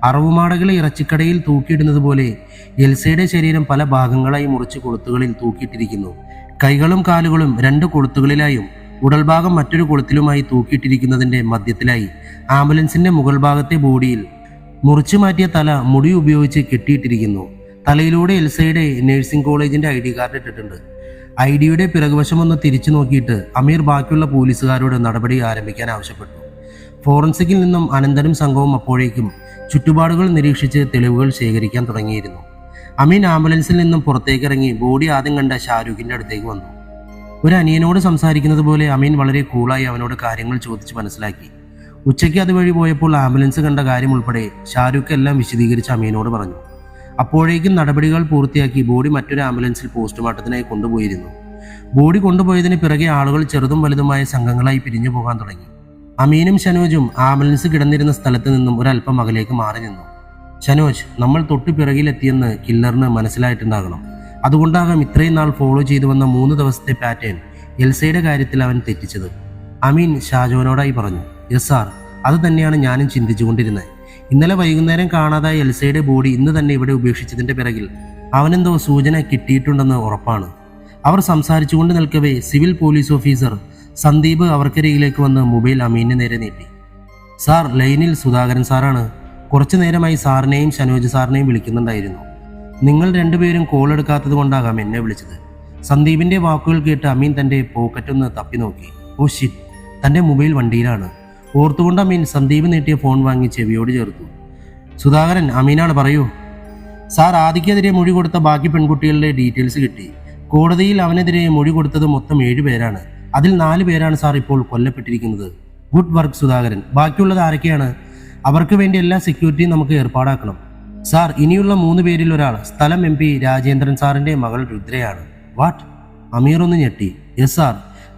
അറവുമാടകളെ ഇറച്ചിക്കടയിൽ തൂക്കിയിടുന്നത് പോലെ എൽസയുടെ ശരീരം പല ഭാഗങ്ങളായി മുറിച്ച് കൊളുത്തുകളിൽ തൂക്കിയിട്ടിരിക്കുന്നു. കൈകളും കാലുകളും 2 കൊളുത്തുകളിലായും ഉടൽഭാഗം മറ്റൊരു കൊളുത്തിലുമായി തൂക്കിയിട്ടിരിക്കുന്നതിന്റെ മധ്യത്തിലായി ആംബുലൻസിന്റെ മുകൾ ഭാഗത്തെ ബോഡിയിൽ മുറിച്ചു മാറ്റിയ തല മുടി ഉപയോഗിച്ച് കെട്ടിയിട്ടിരിക്കുന്നു. തലയിലൂടെ എൽസയുടെ നഴ്സിംഗ് കോളേജിന്റെ ID കാർഡ് ഇട്ടിട്ടുണ്ട്. IDയുടെ പിറകുവശം ഒന്ന് തിരിച്ചു നോക്കിയിട്ട് അമീർ ബാക്കിയുള്ള പോലീസുകാരോട് നടപടി ആരംഭിക്കാൻ ആവശ്യപ്പെട്ടു. ഫോറൻസിക്കിൽ നിന്നും അനന്തനും സംഘവും അപ്പോഴേക്കും ചുറ്റുപാടുകൾ നിരീക്ഷിച്ച് തെളിവുകൾ ശേഖരിക്കാൻ തുടങ്ങിയിരുന്നു. അമീൻ ആംബുലൻസിൽ നിന്നും പുറത്തേക്കിറങ്ങി ബോഡി ആദ്യം കണ്ട ഷാരൂഖിന്റെ അടുത്തേക്ക് വന്നു. ഒരു അനിയനോട് സംസാരിക്കുന്നത് പോലെ അമീൻ വളരെ കൂളായി അവനോട് കാര്യങ്ങൾ ചോദിച്ച് മനസ്സിലാക്കി. ഉച്ചയ്ക്ക് അതുവഴി പോയപ്പോൾ ആംബുലൻസ് കണ്ട കാര്യം ഉൾപ്പെടെ ഷാരൂഖ് എല്ലാം വിശദീകരിച്ച് അമീനോട് പറഞ്ഞു. അപ്പോഴേക്കും നടപടികൾ പൂർത്തിയാക്കി ബോഡി മറ്റൊരു ആംബുലൻസിൽ പോസ്റ്റ്മോർട്ടത്തിനായി കൊണ്ടുപോയിരുന്നു. ബോഡി കൊണ്ടുപോയതിന് പിറകെ ആളുകൾ ചെറുതും വലുതുമായ സംഘങ്ങളായി പിരിഞ്ഞു പോകാൻ തുടങ്ങി. അമീനും ഷനോജും ആംബുലൻസ് കിടന്നിരുന്ന സ്ഥലത്ത് നിന്നും ഒരല്പം അകലേക്ക് മാറി നിന്നു. ഷനോജ്, നമ്മൾ തൊട്ടു പിറകിലെത്തിയെന്ന് കില്ലറിന് മനസ്സിലായിട്ടുണ്ടാകണം. അതുകൊണ്ടാകാം ഇത്രയും നാൾ ഫോളോ ചെയ്തു വന്ന 3 ദിവസത്തെ പാറ്റേൺ എൽസയുടെ കാര്യത്തിൽ അവൻ തെറ്റിച്ചത്. അമീൻ ഷാജോനോടായി പറഞ്ഞു. യെസ് സാർ, അത് തന്നെയാണ് ഞാനും ചിന്തിച്ചുകൊണ്ടിരുന്നത്. ഇന്നലെ വൈകുന്നേരം കാണാതായ എൽസയുടെ ബോഡി ഇന്ന് തന്നെ ഇവിടെ ഉപേക്ഷിച്ചതിന്റെ പിറകിൽ അവനെന്തോ സൂചന കിട്ടിയിട്ടുണ്ടെന്ന് ഉറപ്പാണ്. അവർ സംസാരിച്ചുകൊണ്ട് നിൽക്കവേ സിവിൽ പോലീസ് ഓഫീസർ സന്ദീപ് അവർക്കരികിലേക്ക് വന്ന് മൊബൈൽ അമീനിന് നേരെ നീട്ടി. സാർ, ലൈനിൽ സുധാകരൻ സാറാണ്. കുറച്ചു നേരമായി സാറിനെയും ഷനോജ് സാറിനെയും വിളിക്കുന്നുണ്ടായിരുന്നു. നിങ്ങൾ രണ്ടുപേരും കോൾ എടുക്കാത്തത് കൊണ്ടാകാം എന്നെ വിളിച്ചത്. സന്ദീപിന്റെ വാക്കുകൾ കേട്ട് അമീൻ തന്റെ പോക്കറ്റൊന്ന് തപ്പി നോക്കി. ഓ ഷിറ്റ്, തന്റെ മൊബൈൽ വണ്ടിയിലാണ്. ഓർത്തുകൊണ്ട് അമീൻ സന്ദീപ് നീട്ടിയ ഫോൺ വാങ്ങി ചെവിയോട് ചേർത്തു. സുധാകരൻ, അമീനാണ്, പറയൂ. സാർ, ആദിക്കെതിരെ മൊഴി കൊടുത്ത ബാക്കി പെൺകുട്ടികളുടെ ഡീറ്റെയിൽസ് കിട്ടി. കോടതിയിൽ അവനെതിരെ മൊഴി കൊടുത്തത് മൊത്തം 7 പേരാണ്. അതിൽ 4 പേരാണ് സാർ ഇപ്പോൾ കൊല്ലപ്പെട്ടിരിക്കുന്നത്. Good work Sudhakaran. ബാക്കിയുള്ളത് ആരൊക്കെയാണ്? അവർക്ക് വേണ്ടി എല്ലാ സെക്യൂരിറ്റിയും നമുക്ക് ഏർപ്പാടാക്കണം. സാർ, ഇനിയുള്ള 3 പേരിൽ ഒരാൾ സ്ഥലം MP രാജേന്ദ്രൻ സാറിന്റെ മകൾ രുദ്രയാണ്. വാട്ട്? അമീർ ഒന്ന് ഞെട്ടി. യെസ് സാർ,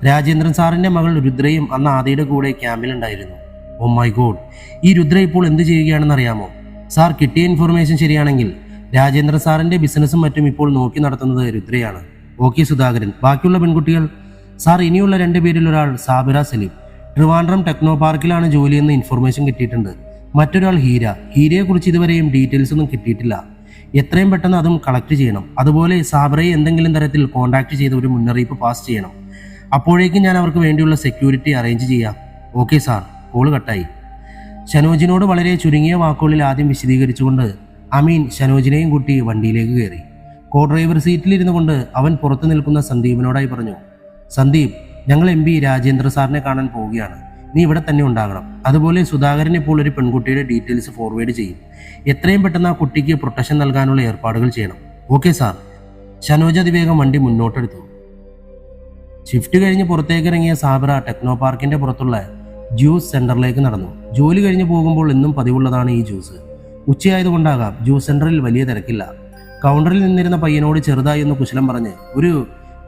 രാജേന്ദ്രൻ സാറിന്റെ മകൾ രുദ്രയും അന്ന് ആദിയുടെ കൂടെ ക്യാമ്പിലുണ്ടായിരുന്നു. ഓ മൈ ഗോഡ്, ഈ രുദ്ര ഇപ്പോൾ എന്ത് ചെയ്യുകയാണെന്ന് അറിയാമോ? സാർ, കിട്ടിയ ഇൻഫർമേഷൻ ശരിയാണെങ്കിൽ രാജേന്ദ്രൻ സാറിന്റെ ബിസിനസ്സും മറ്റും ഇപ്പോൾ നോക്കി നടത്തുന്നത് രുദ്രയാണ്. ഓക്കെ സുധാകരൻ, ബാക്കിയുള്ള പെൺകുട്ടികൾ? സാർ, ഇനിയുള്ള 2 പേരിൽ ഒരാൾ സാബിറ സലീം. ട്രിവാൻഡ്രം ടെക്നോ പാർക്കിലാണ് ജോലിയെന്ന് ഇൻഫർമേഷൻ കിട്ടിയിട്ടുണ്ട്. മറ്റൊരാൾ ഹീര. ഹീരയെക്കുറിച്ച് ഇതുവരെയും ഡീറ്റെയിൽസ് ഒന്നും കിട്ടിയിട്ടില്ല. എത്രയും പെട്ടെന്ന് അതും കളക്ട് ചെയ്യണം. അതുപോലെ സാബിറയെ എന്തെങ്കിലും തരത്തിൽ കോൺടാക്ട് ചെയ്ത് ഒരു മുന്നറിയിപ്പ് പാസ് ചെയ്യണം. അപ്പോഴേക്കും ഞാൻ അവർക്ക് വേണ്ടിയുള്ള സെക്യൂരിറ്റി അറേഞ്ച് ചെയ്യാം. Okay sir. കോള് കട്ടായി. ഷനോജിനോട് വളരെ ചുരുങ്ങിയ വാക്കുകളിൽ ആദ്യം വിശദീകരിച്ചുകൊണ്ട് അമീൻ ഷനോജിനെയും കൂട്ടി വണ്ടിയിലേക്ക് കയറി. കോ ഡ്രൈവർ സീറ്റിലിരുന്നു കൊണ്ട് അവൻ പുറത്തു നിൽക്കുന്ന സന്ദീപിനോടായി പറഞ്ഞു. സന്ദീപ്, ഞങ്ങൾ MP രാജേന്ദ്ര സാറിനെ കാണാൻ പോവുകയാണ്. നീ ഇവിടെ തന്നെ ഉണ്ടാകണം. അതുപോലെ സുധാകരൻ ഇപ്പോൾ ഒരു പെൺകുട്ടിയുടെ ഡീറ്റെയിൽസ് ഫോർവേഡ് ചെയ്യും. എത്രയും പെട്ടെന്ന് ആ കുട്ടിക്ക് പ്രൊട്ടക്ഷൻ നൽകാനുള്ള ഏർപ്പാടുകൾ ചെയ്യണം. Okay sir. ഷനോജ് അതിവേഗം വണ്ടി മുന്നോട്ടെടുത്തു. ഷിഫ്റ്റ് കഴിഞ്ഞ് പുറത്തേക്കിറങ്ങിയ സാബിറ ടെക്നോ പാർക്കിന്റെ പുറത്തുള്ള ജ്യൂസ് സെന്ററിലേക്ക് നടന്നു. ജോലി കഴിഞ്ഞ് പോകുമ്പോൾ എന്നും പതിവുള്ളതാണ് ഈ ജ്യൂസ്. ഉച്ചയായതുകൊണ്ടാകാം ജ്യൂസ് സെന്ററിൽ വലിയ തിരക്കില്ല. കൗണ്ടറിൽ നിന്നിരുന്ന പയ്യനോട് ചെറുതായി ഒന്ന് കുശലം പറഞ്ഞ് ഒരു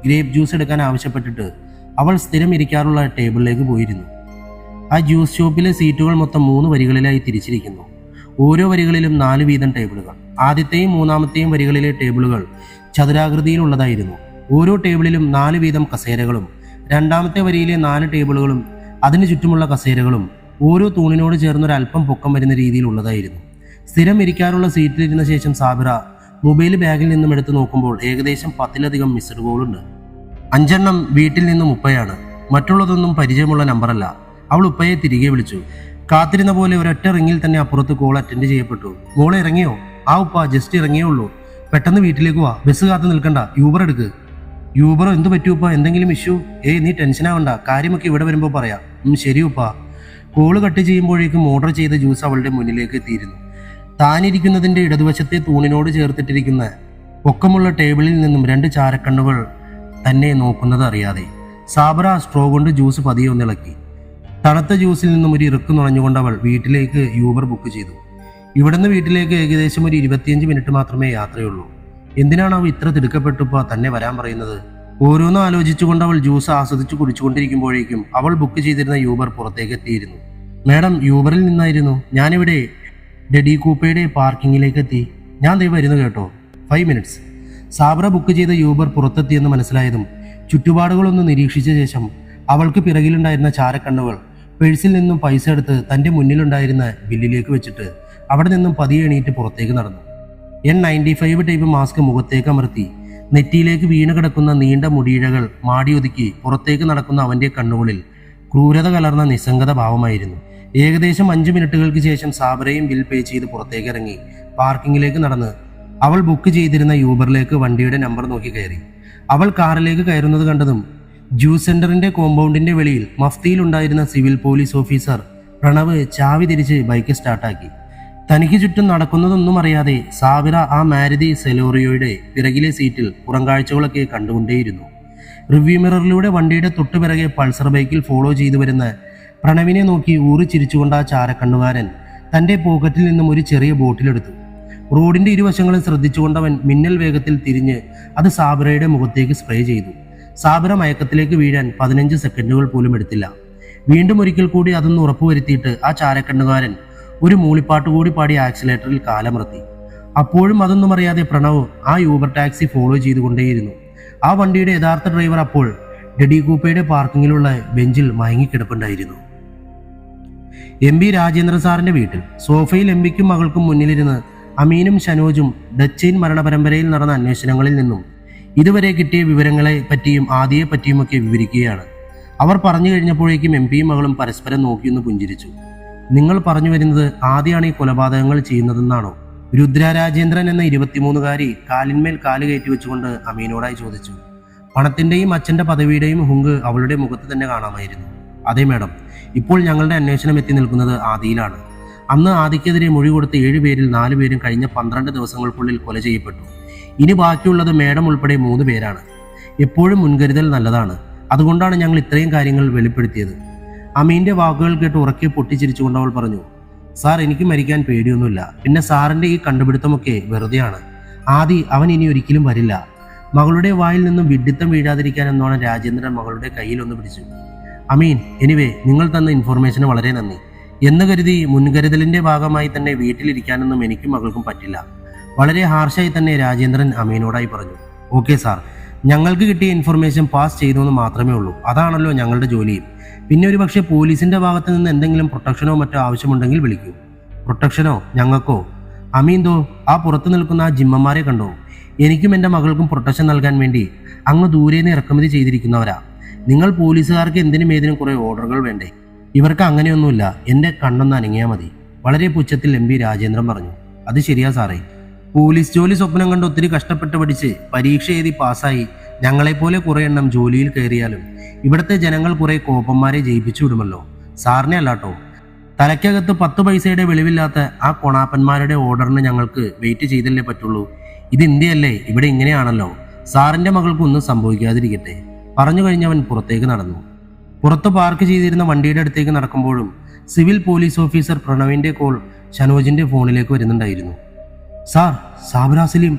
ഗ്രേപ്പ് ജ്യൂസ് എടുക്കാൻ ആവശ്യപ്പെട്ടിട്ട് അവൾ സ്ഥിരം ഇരിക്കാറുള്ള ടേബിളിലേക്ക് പോയിരുന്നു. ആ ജ്യൂസ് ഷോപ്പിലെ സീറ്റുകൾ മൊത്തം 3 വരികളിലായി തിരിച്ചിരിക്കുന്നു. ഓരോ വരികളിലും 4 വീതം ടേബിളുകൾ. ആദ്യത്തെയും 3ാമത്തെയും വരികളിലെ ടേബിളുകൾ ചതുരാകൃതിയിലുള്ളതായിരുന്നു. ഓരോ ടേബിളിലും 4 വീതം കസേരകളും 2ാമത്തെ വരിയിലെ 4 ടേബിളുകളും അതിനു ചുറ്റുമുള്ള കസേരകളും ഓരോ തൂണിനോട് ചേർന്നൊരല്പം പൊക്കം വരുന്ന രീതിയിലുള്ളതായിരുന്നു. സ്ഥിരം ഇരിക്കാറുള്ള സീറ്റിലിരുന്ന ശേഷം സാബിറ മൊബൈൽ ബാഗിൽ നിന്നും എടുത്ത് നോക്കുമ്പോൾ ഏകദേശം 10ലധികം മിസ്ഡ് കോളുണ്ട്. 5 വീട്ടിൽ നിന്നും ഉപ്പയാണ്. മറ്റുള്ളതൊന്നും പരിചയമുള്ള നമ്പറല്ല. അവൾ ഉപ്പയെ തിരികെ വിളിച്ചു. കാത്തിരുന്ന പോലെ ഒരൊറ്റ റിങ്ങിൽ തന്നെ അപ്പുറത്ത് കോൾ അറ്റൻഡ് ചെയ്യപ്പെട്ടു. മോളെ ഇറങ്ങിയോ? ആ ഉപ്പ ജസ്റ്റ് ഇറങ്ങിയേ ഉള്ളൂ. പെട്ടെന്ന് വീട്ടിലേക്ക് വാ. ബസ് കാത്തു നിൽക്കണ്ട. യൂബർ എടുക്ക്. യൂബറോ? എന്ത് പറ്റൂ ഉപ്പ? എന്തെങ്കിലും ഇഷ്യൂ? നീ ടെൻഷനാവണ്ട. കാര്യമൊക്കെ ഇവിടെ വരുമ്പോൾ പറയാം. ശരി ഉപ്പ. കോള് കട്ട് ചെയ്യുമ്പോഴേക്കും ഓർഡർ ചെയ്ത ജ്യൂസ് അവളുടെ മുന്നിലേക്ക് എത്തിയിരുന്നു. താനിരിക്കുന്നതിന്റെ ഇടതുവശത്തെ തൂണിനോട് ചേർത്തിട്ടിരിക്കുന്ന പൊക്കമുള്ള ടേബിളിൽ നിന്നും 2 ചാരക്കണ്ണുകൾ തന്നെ നോക്കുന്നത് അറിയാതെ സാബിറ സ്ട്രോ കൊണ്ട് ജ്യൂസ് പതിയെ ഒന്നിളക്കി. തണുത്ത ജ്യൂസിൽ നിന്നും ഒരു ഇറുക്ക് നുണഞ്ഞുകൊണ്ട് അവൾ വീട്ടിലേക്ക് യൂബർ ബുക്ക് ചെയ്തു. ഇവിടുന്ന് വീട്ടിലേക്ക് ഏകദേശം ഒരു 25 മിനിറ്റ് മാത്രമേ യാത്രയുള്ളൂ. എന്തിനാണ് അവൾ ഇത്ര തിടുക്കപ്പെട്ടുപ്പോ തന്നെ വരാൻ പറയുന്നത്? ഓരോന്നും ആലോചിച്ചുകൊണ്ട് അവൾ ജ്യൂസ് ആസ്വദിച്ച് കുടിച്ചുകൊണ്ടിരിക്കുമ്പോഴേക്കും അവൾ ബുക്ക് ചെയ്തിരുന്ന യൂബർ പുറത്തേക്ക് എത്തിയിരുന്നു. മാഡം, യൂബറിൽ നിന്നായിരുന്നു. ഞാനിവിടെ ഡെഡി കൂപ്പയുടെ പാർക്കിങ്ങിലേക്ക് എത്തി. ഞാൻ ദേ വരുന്നു കേട്ടോ. 5 മിനിറ്റ്സ്. സാബിറ ബുക്ക് ചെയ്ത യൂബർ പുറത്തെത്തിയെന്ന് മനസ്സിലായതും ചുറ്റുപാടുകളൊന്ന് നിരീക്ഷിച്ച ശേഷം അവൾക്ക് പിറകിലുണ്ടായിരുന്ന ചാരക്കണ്ണുകൾ പേഴ്സിൽ നിന്നും പൈസ എടുത്ത് തൻ്റെ മുന്നിലുണ്ടായിരുന്ന ബില്ലിലേക്ക് വെച്ചിട്ട് അവിടെ നിന്നും പതിയെ എണീറ്റ് പുറത്തേക്ക് നടന്നു. N95 ടൈപ്പ് മാസ്ക് മുഖത്തേക്ക് അമർത്തി നെറ്റിയിലേക്ക് വീണ് കിടക്കുന്ന നീണ്ട മുടിയിഴകൾ മാടിയൊതുക്കി പുറത്തേക്ക് നടക്കുന്ന അവൻ്റെ കണ്ണുകളിൽ ക്രൂരത കലർന്ന നിസ്സംഗത ഭാവമായിരുന്നു. ഏകദേശം 5 മിനിറ്റുകൾക്ക് ശേഷം സാബിറയും ബിൽ പേ ചെയ്ത് പുറത്തേക്ക് ഇറങ്ങി പാർക്കിങ്ങിലേക്ക് നടന്ന് അവൾ ബുക്ക് ചെയ്തിരുന്ന യൂബറിലേക്ക് വണ്ടിയുടെ നമ്പർ നോക്കി കയറി. അവൾ കാറിലേക്ക് കയറുന്നത് കണ്ടതും ജ്യൂസ് സെന്ററിന്റെ കോമ്പൗണ്ടിന്റെ വെളിയിൽ മഫ്തിയിലുണ്ടായിരുന്ന സിവിൽ പോലീസ് ഓഫീസർ പ്രണവ് ചാവി തിരിച്ച് ബൈക്ക് സ്റ്റാർട്ടാക്കി. തനിക്ക് ചുറ്റും നടക്കുന്നതൊന്നും അറിയാതെ സാബിറ ആ മാരുതി സെലോറിയോയുടെ പിറകിലെ സീറ്റിൽ പുറംകാഴ്ചകളൊക്കെ കണ്ടുകൊണ്ടേയിരുന്നു. റിവ്യൂ മിററിലൂടെ വണ്ടിയുടെ തൊട്ടുപിറകെ പൾസർ ബൈക്കിൽ ഫോളോ ചെയ്തു വരുന്ന പ്രണവിനെ നോക്കി ഊറി ചിരിച്ചുകൊണ്ട് ആ ചാരക്കണ്ണുകാരൻ തൻ്റെ പോക്കറ്റിൽ നിന്നും ഒരു ചെറിയ ബോട്ടിലെടുത്തു. റോഡിന്റെ ഇരുവശങ്ങളും ശ്രദ്ധിച്ചുകൊണ്ടവൻ മിന്നൽ വേഗത്തിൽ തിരിഞ്ഞ് അത് സാബിറയുടെ മുഖത്തേക്ക് സ്പ്രേ ചെയ്തു. സാബിറ മയക്കത്തിലേക്ക് വീഴാൻ 15 സെക്കൻഡുകൾ പോലും എടുത്തില്ല. വീണ്ടും ഒരിക്കൽ കൂടി അതൊന്ന് ഉറപ്പുവരുത്തിയിട്ട് ആ ചാരക്കണ്ണുകാരൻ ഒരു മൂളിപ്പാട്ട് കൂടി പാടി ആക്സിലേറ്ററിൽ കാലമർത്തി. അപ്പോഴും അതൊന്നും അറിയാതെ പ്രണവ് ആ യൂബർ ടാക്സി ഫോളോ ചെയ്തുകൊണ്ടേയിരുന്നു. ആ വണ്ടിയുടെ യഥാർത്ഥ ഡ്രൈവർ അപ്പോൾ ഡെഡി കൂപ്പയുടെ പാർക്കിങ്ങിലുള്ള ബെഞ്ചിൽ മയങ്ങിക്കിടപ്പുണ്ടായിരുന്നു. MP രാജേന്ദ്രൻ സാറിന്റെ വീട്ടിൽ സോഫയിൽ MPക്കും മകൾക്കും മുന്നിലിരുന്ന് അമീനും ഷനോജും ഡച്ചൈൻ മരണപരമ്പരയിൽ നടന്ന അന്വേഷണങ്ങളിൽ നിന്നും ഇതുവരെ കിട്ടിയ വിവരങ്ങളെ പറ്റിയും ആദിയെ പറ്റിയുമൊക്കെ വിവരിക്കുകയാണ്. അവർ പറഞ്ഞു കഴിഞ്ഞപ്പോഴേക്കും MPയും മകളും പരസ്പരം നോക്കിയൊന്ന് പുഞ്ചിരിച്ചു. നിങ്ങൾ പറഞ്ഞു വരുന്നത് ആദിയാണ് ഈ കൊലപാതകങ്ങൾ ചെയ്യുന്നതെന്നാണോ? രുദ്ര രാജേന്ദ്രൻ എന്ന 23-കാരി കാലിന്മേൽ കാല് കയറ്റി വെച്ചുകൊണ്ട് അമീനോടായി ചോദിച്ചു. പണത്തിന്റെയും അച്ഛന്റെ പദവിയുടെയും ഹുങ്ക് അവളുടെ മുഖത്ത് തന്നെ കാണാമായിരുന്നു. അതെ മാഡം, ഇപ്പോൾ ഞങ്ങളുടെ അന്വേഷണം എത്തി നിൽക്കുന്നത് ആദിയിലാണ്. അന്ന് ആദിക്കെതിരെ മൊഴി കൊടുത്ത 7 പേരിൽ 4 പേരും കഴിഞ്ഞ 12 ദിവസങ്ങൾക്കുള്ളിൽ കൊല ചെയ്യപ്പെട്ടു. ഇനി ബാക്കിയുള്ളത് മേഡം ഉൾപ്പെടെ 3 പേരാണ്. എപ്പോഴും മുൻകരുതൽ നല്ലതാണ്. അതുകൊണ്ടാണ് ഞങ്ങൾ ഇത്രയും കാര്യങ്ങൾ വെളിപ്പെടുത്തിയത്. അമീന്റെ വാക്കുകൾ കേട്ട് ഉറക്കെ പൊട്ടിച്ചിരിച്ചുകൊണ്ട് അവൾ പറഞ്ഞു. സാർ, എനിക്ക് മരിക്കാൻ പേടിയൊന്നുമില്ല. പിന്നെ സാറിന്റെ ഈ കണ്ടുപിടുത്തമൊക്കെ വെറുതെയാണ്. ആദി അവൻ ഇനി ഒരിക്കലും വരില്ല. മകളുടെ വായിൽ നിന്നും വിഡ്ഢിത്തം വീഴാതിരിക്കാൻ എന്നോണം രാജേന്ദ്രൻ മകളുടെ കയ്യിൽ ഒന്ന് പിടിച്ചു. അമീൻ, എനിവേ നിങ്ങൾ തന്ന ഇൻഫർമേഷന് വളരെ നന്ദി. എന്ന് കരുതി മുൻകരുതലിന്റെ ഭാഗമായി തന്നെ വീട്ടിലിരിക്കാനൊന്നും എനിക്കും മകൾക്കും പറ്റില്ല. വളരെ ഹാർഷായി തന്നെ രാജേന്ദ്രൻ അമീനോടായി പറഞ്ഞു. ഓക്കെ സാർ, ഞങ്ങൾക്ക് കിട്ടിയ ഇൻഫർമേഷൻ പാസ് ചെയ്തു എന്ന് മാത്രമേ ഉള്ളൂ. അതാണല്ലോ ഞങ്ങളുടെ ജോലിയും. പിന്നെ ഒരു പക്ഷേ പോലീസിന്റെ ഭാഗത്ത് നിന്ന് എന്തെങ്കിലും പ്രൊട്ടക്ഷനോ മറ്റോ ആവശ്യമുണ്ടെങ്കിൽ വിളിക്കൂ. പ്രൊട്ടക്ഷനോ? ഞങ്ങൾക്കോ? അമീന്തോ ആ പുറത്തു നിൽക്കുന്ന ആ ജിമ്മന്മാരെ കണ്ടോ? എനിക്കും എൻ്റെ മകൾക്കും പ്രൊട്ടക്ഷൻ നൽകാൻ വേണ്ടി അങ്ങ് ദൂരേന്ന് ഇറക്കുമതി ചെയ്തിരിക്കുന്നവരാ. നിങ്ങൾ പോലീസുകാർക്ക് എന്തിനും ഏതിനും കുറെ ഓർഡറുകൾ വേണ്ടേ? ഇവർക്ക് അങ്ങനെയൊന്നുമില്ല. എൻ്റെ കണ്ണൊന്ന് അനങ്ങിയാൽ മതി. വളരെ പുച്ഛത്തിൽ MP രാജേന്ദ്രൻ പറഞ്ഞു. അത് ശരിയാ സാറേ. പോലീസ് ജോലി സ്വപ്നം കണ്ട് ഒത്തിരി കഷ്ടപ്പെട്ട് പഠിച്ച് പരീക്ഷ എഴുതി പാസ്സായി ഞങ്ങളെപ്പോലെ കുറെ എണ്ണം ജോലിയിൽ കയറിയാലും ഇവിടുത്തെ ജനങ്ങൾ കുറെ കോപ്പന്മാരെ ജയിപ്പിച്ചു വിടുമല്ലോ. സാറിനെ അല്ലാട്ടോ. തലയ്ക്കകത്ത് 10 പൈസയുടെ വെളിവില്ലാത്ത ആ കൊണാപ്പന്മാരുടെ ഓർഡറിന് ഞങ്ങൾക്ക് വെയിറ്റ് ചെയ്തല്ലേ പറ്റുള്ളൂ. ഇത് ഇന്ത്യയല്ലേ, ഇവിടെ ഇങ്ങനെയാണല്ലോ. സാറിന്റെ മകൾക്ക് ഒന്നും സംഭവിക്കാതിരിക്കട്ടെ. പറഞ്ഞു കഴിഞ്ഞവൻ പുറത്തേക്ക് നടന്നു. പുറത്ത് പാർക്ക് ചെയ്തിരുന്ന വണ്ടിയുടെ അടുത്തേക്ക് നടക്കുമ്പോഴും സിവിൽ പോലീസ് ഓഫീസർ പ്രണവിന്റെ കോൾ ഷനോജിന്റെ ഫോണിലേക്ക് വരുന്നുണ്ടായിരുന്നു. സാർ, സാബിറ സലീം.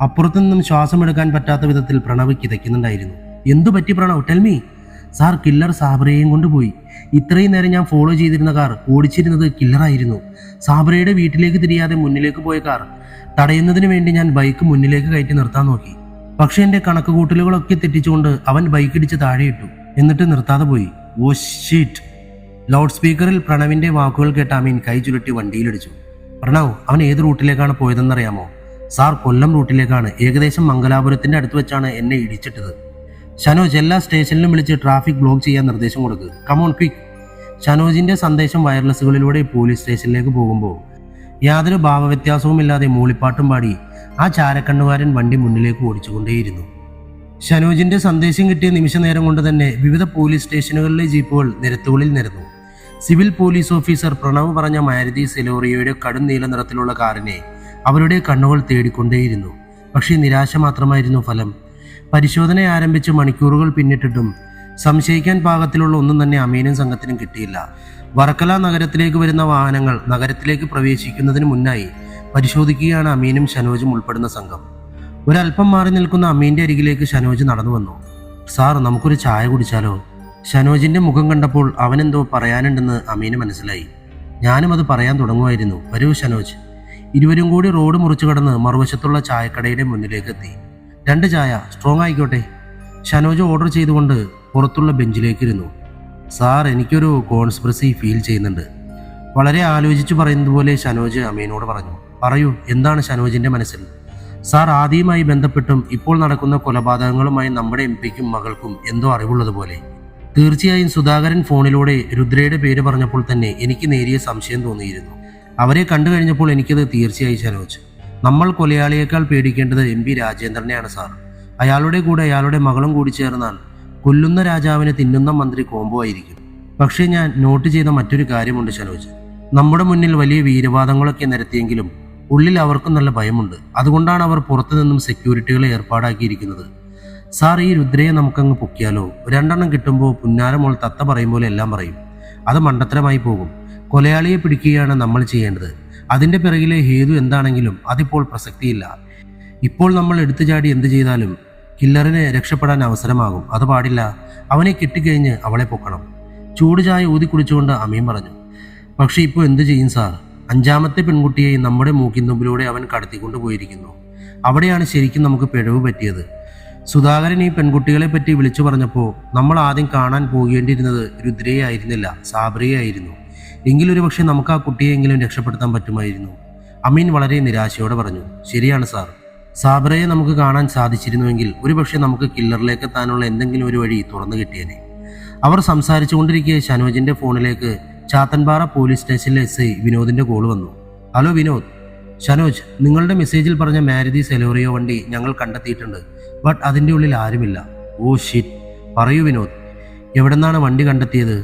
അപ്പുറത്തു നിന്നും ശ്വാസമെടുക്കാൻ പറ്റാത്ത വിധത്തിൽ പ്രണവ് കിതയ്ക്കുന്നുണ്ടായിരുന്നു. എന്തു പറ്റി പ്രണവ്? ടെൽമി. സാർ, കില്ലർ സാബിറയെയും കൊണ്ടുപോയി. ഇത്രയും നേരം ഞാൻ ഫോളോ ചെയ്തിരുന്ന കാർ ഓടിച്ചിരുന്നത് കില്ലറായിരുന്നു. സാബിറയുടെ വീട്ടിലേക്ക് തിരിയാതെ മുന്നിലേക്ക് പോയ കാർ തടയുന്നതിന് വേണ്ടി ഞാൻ ബൈക്ക് മുന്നിലേക്ക് കയറ്റി നിർത്താൻ നോക്കി. പക്ഷെ എൻ്റെ കണക്കുകൂട്ടലുകളൊക്കെ തെറ്റിച്ചുകൊണ്ട് അവൻ ബൈക്ക് ഇടിച്ച് താഴെയിട്ടു. എന്നിട്ട് നിർത്താതെ പോയി. ഓ ഷീറ്റ്. ലൗഡ് സ്പീക്കറിൽ പ്രണവിന്റെ വാക്കുകൾ കേട്ട അമീൻ കൈ ചുരുട്ടി വണ്ടിയിലിടിച്ചു. പ്രണവ്, അവൻ ഏത് റൂട്ടിലേക്കാണ് പോയതെന്നറിയാമോ? സാർ, കൊല്ലം റൂട്ടിലേക്കാണ്. ഏകദേശം മംഗലാപുരത്തിന്റെ അടുത്ത് വെച്ചാണ് എന്നെ ഇടിച്ചിട്ടത്. ഷനോജ്, എല്ലാ സ്റ്റേഷനിലും വിളിച്ച് ട്രാഫിക് ബ്ലോക്ക് ചെയ്യാൻ നിർദ്ദേശം കൊടുക്കുക. Come on quick. ഷനോജിന്റെ സന്ദേശം വയർലെസ്സുകളിലൂടെ പോലീസ് സ്റ്റേഷനിലേക്ക് പോകുമ്പോൾ യാതൊരു ഭാവവ്യത്യാസവുമില്ലാതെ മൂളിപ്പാട്ടും പാടി ആ ചാരക്കണ്ണുകാരൻ വണ്ടി മുന്നിലേക്ക് ഓടിച്ചുകൊണ്ടേയിരുന്നു. ഷനോജിന്റെ സന്ദേശം കിട്ടിയ നിമിഷ നേരം കൊണ്ട് തന്നെ വിവിധ പോലീസ് സ്റ്റേഷനുകളിലെ ജീപ്പുകൾ നിരത്തുകളിൽ നിരന്നു. സിവിൽ പോലീസ് ഓഫീസർ പ്രണവ് പറഞ്ഞ മാരുതി സെലോറിയോയുടെ കടും നീല നിറത്തിലുള്ള കാറിനെ അവരുടെ കണ്ണുകൾ തേടിക്കൊണ്ടേയിരുന്നു. പക്ഷേ നിരാശ മാത്രമായിരുന്നു ഫലം. പരിശോധന ആരംഭിച്ച് മണിക്കൂറുകൾ പിന്നിട്ടിട്ടും സംശയിക്കാൻ പാകത്തിലുള്ള ഒന്നും തന്നെ അമീനും സംഘത്തിനും കിട്ടിയില്ല. വർക്കല നഗരത്തിലേക്ക് വരുന്ന വാഹനങ്ങൾ നഗരത്തിലേക്ക് പ്രവേശിക്കുന്നതിന് മുന്നായി പരിശോധിക്കുകയാണ് അമീനും ഷനോജും ഉൾപ്പെടുന്ന സംഘം. ഒരല്പം മാറി നിൽക്കുന്ന അമീന്റെ അരികിലേക്ക് ഷനോജ് നടന്നു വന്നു. സാർ, നമുക്കൊരു ചായ കുടിച്ചാലോ? ഷനോജിന്റെ മുഖം കണ്ടപ്പോൾ അവനെന്തോ പറയാനുണ്ടെന്ന് അമീന് മനസ്സിലായി. ഞാനും അത് പറയാൻ തുടങ്ങുമായിരുന്നു. വരൂ ഷനോജ്. ഇരുവരും കൂടി റോഡ് മുറിച്ചു കടന്ന് മറുവശത്തുള്ള ചായക്കടയുടെ മുന്നിലേക്ക് എത്തി. 2 ചായ, സ്ട്രോങ് ആയിക്കോട്ടെ. ഷനോജ് ഓർഡർ ചെയ്തുകൊണ്ട് പുറത്തുള്ള ബെഞ്ചിലേക്ക് ഇരുന്നു. സാർ, എനിക്കൊരു കോൺസ്പിറസി ഫീൽ ചെയ്യുന്നുണ്ട്. വളരെ ആലോചിച്ചു പറയുന്നത് പോലെ ഷനോജ് അമീനോട് പറഞ്ഞു. പറയൂ, എന്താണ് ഷനോജിന്റെ മനസ്സിൽ? സാർ, ആദിയുമായി ബന്ധപ്പെട്ടും ഇപ്പോൾ നടക്കുന്ന കൊലപാതകങ്ങളുമായി നമ്മുടെ MPക്കും മകൾക്കും എന്തോ അറിവുള്ളതുപോലെ. തീർച്ചയായും സുധാകരൻ ഫോണിലൂടെ രുദ്രയുടെ പേര് പറഞ്ഞപ്പോൾ തന്നെ എനിക്ക് നേരിയ സംശയം തോന്നിയിരുന്നു. അവരെ കണ്ടു കഴിഞ്ഞപ്പോൾ എനിക്കത് തീർച്ചയായി ഷനോജ്. നമ്മൾ കൊലയാളിയേക്കാൾ പേടിക്കേണ്ടത് MP രാജേന്ദ്രനെയാണ് സാർ. അയാളുടെ കൂടെ അയാളുടെ മകളും കൂടി ചേർന്നാൽ കൊല്ലുന്ന രാജാവിനെ തിന്നുന്ന മന്ത്രി കോംബോ ആയിരിക്കും. പക്ഷേ ഞാൻ നോട്ട് ചെയ്ത മറ്റൊരു കാര്യമുണ്ട് ഷനോജ്. നമ്മുടെ മുന്നിൽ വലിയ വീരവാദങ്ങളൊക്കെ നിരത്തിയെങ്കിലും ഉള്ളിൽ അവർക്കും നല്ല ഭയമുണ്ട്. അതുകൊണ്ടാണ് അവർ പുറത്തു നിന്നും സെക്യൂരിറ്റികളെ ഏർപ്പാടാക്കിയിരിക്കുന്നത്. സാർ, ഈ രുദ്രയെ നമുക്കങ്ങ് പൊക്കിയാലോ? 2 എണ്ണം കിട്ടുമ്പോൾ പുന്നാരമോൾ തത്ത പറയും പോലെ എല്ലാം പറയും. അത് മണ്ടത്തരമായി പോകും. കൊലയാളിയെ പിടിക്കുകയാണ് നമ്മൾ ചെയ്യേണ്ടത്. അതിൻ്റെ പിറകിലെ ഹേതു എന്താണെങ്കിലും അതിപ്പോൾ പ്രസക്തിയില്ല. ഇപ്പോൾ നമ്മൾ എടുത്തു ചാടി എന്ത് ചെയ്താലും കില്ലറിന് രക്ഷപ്പെടാൻ അവസരമാകും. അത് പാടില്ല. അവനെ കെട്ടിക്കഴിഞ്ഞ് അവളെ പൊക്കണം. ചൂട് ചായ ഊതി കുടിച്ചുകൊണ്ട് അമീൻ പറഞ്ഞു. പക്ഷെ ഇപ്പോൾ എന്തു ചെയ്യും സാർ? അഞ്ചാമത്തെ പെൺകുട്ടിയെ നമ്മുടെ മൂക്കിൻ തുമ്പിലൂടെ അവൻ കടത്തിക്കൊണ്ടു പോയിരിക്കുന്നു. അവിടെയാണ് ശരിക്കും നമുക്ക് പിഴവ് പറ്റിയത്. സുധാകരൻ ഈ പെൺകുട്ടികളെ പറ്റി വിളിച്ചു പറഞ്ഞപ്പോൾ നമ്മൾ ആദ്യം കാണാൻ പോകേണ്ടിയിരുന്നത് രുദ്രയെ ആയിരുന്നില്ല, സാബറയെ ആയിരുന്നു. എങ്കിലൊരു പക്ഷെ നമുക്ക് ആ കുട്ടിയെങ്കിലും രക്ഷപ്പെടുത്താൻ പറ്റുമായിരുന്നു. അമീൻ വളരെ നിരാശയോടെ പറഞ്ഞു. ശരിയാണ് സാർ, സാബറയെ നമുക്ക് കാണാൻ സാധിച്ചിരുന്നുവെങ്കിൽ ഒരുപക്ഷെ നമുക്ക് കില്ലറിലേക്ക് എത്താനുള്ള എന്തെങ്കിലും ഒരു വഴി തുറന്നു കിട്ടിയേനെ. അവർ സംസാരിച്ചു കൊണ്ടിരിക്കെ ഷനോജിന്റെ ഫോണിലേക്ക് ചാത്തൻപാറ പോലീസ് സ്റ്റേഷനിലെ SI വിനോദിന്റെ കോൾ വന്നു. ഹലോ വിനോദ്. ഷനോജ്, നിങ്ങളുടെ മെസ്സേജിൽ പറഞ്ഞ മാരുതി സെലോറിയോ വണ്ടി ഞങ്ങൾ കണ്ടെത്തിയിട്ടുണ്ട്. ബട്ട് അതിൻ്റെ ഉള്ളിൽ ആരുമില്ല. Oh shit. പറയൂ വിനോദ്, എവിടെന്നാണ് വണ്ടി കണ്ടെത്തിയത്?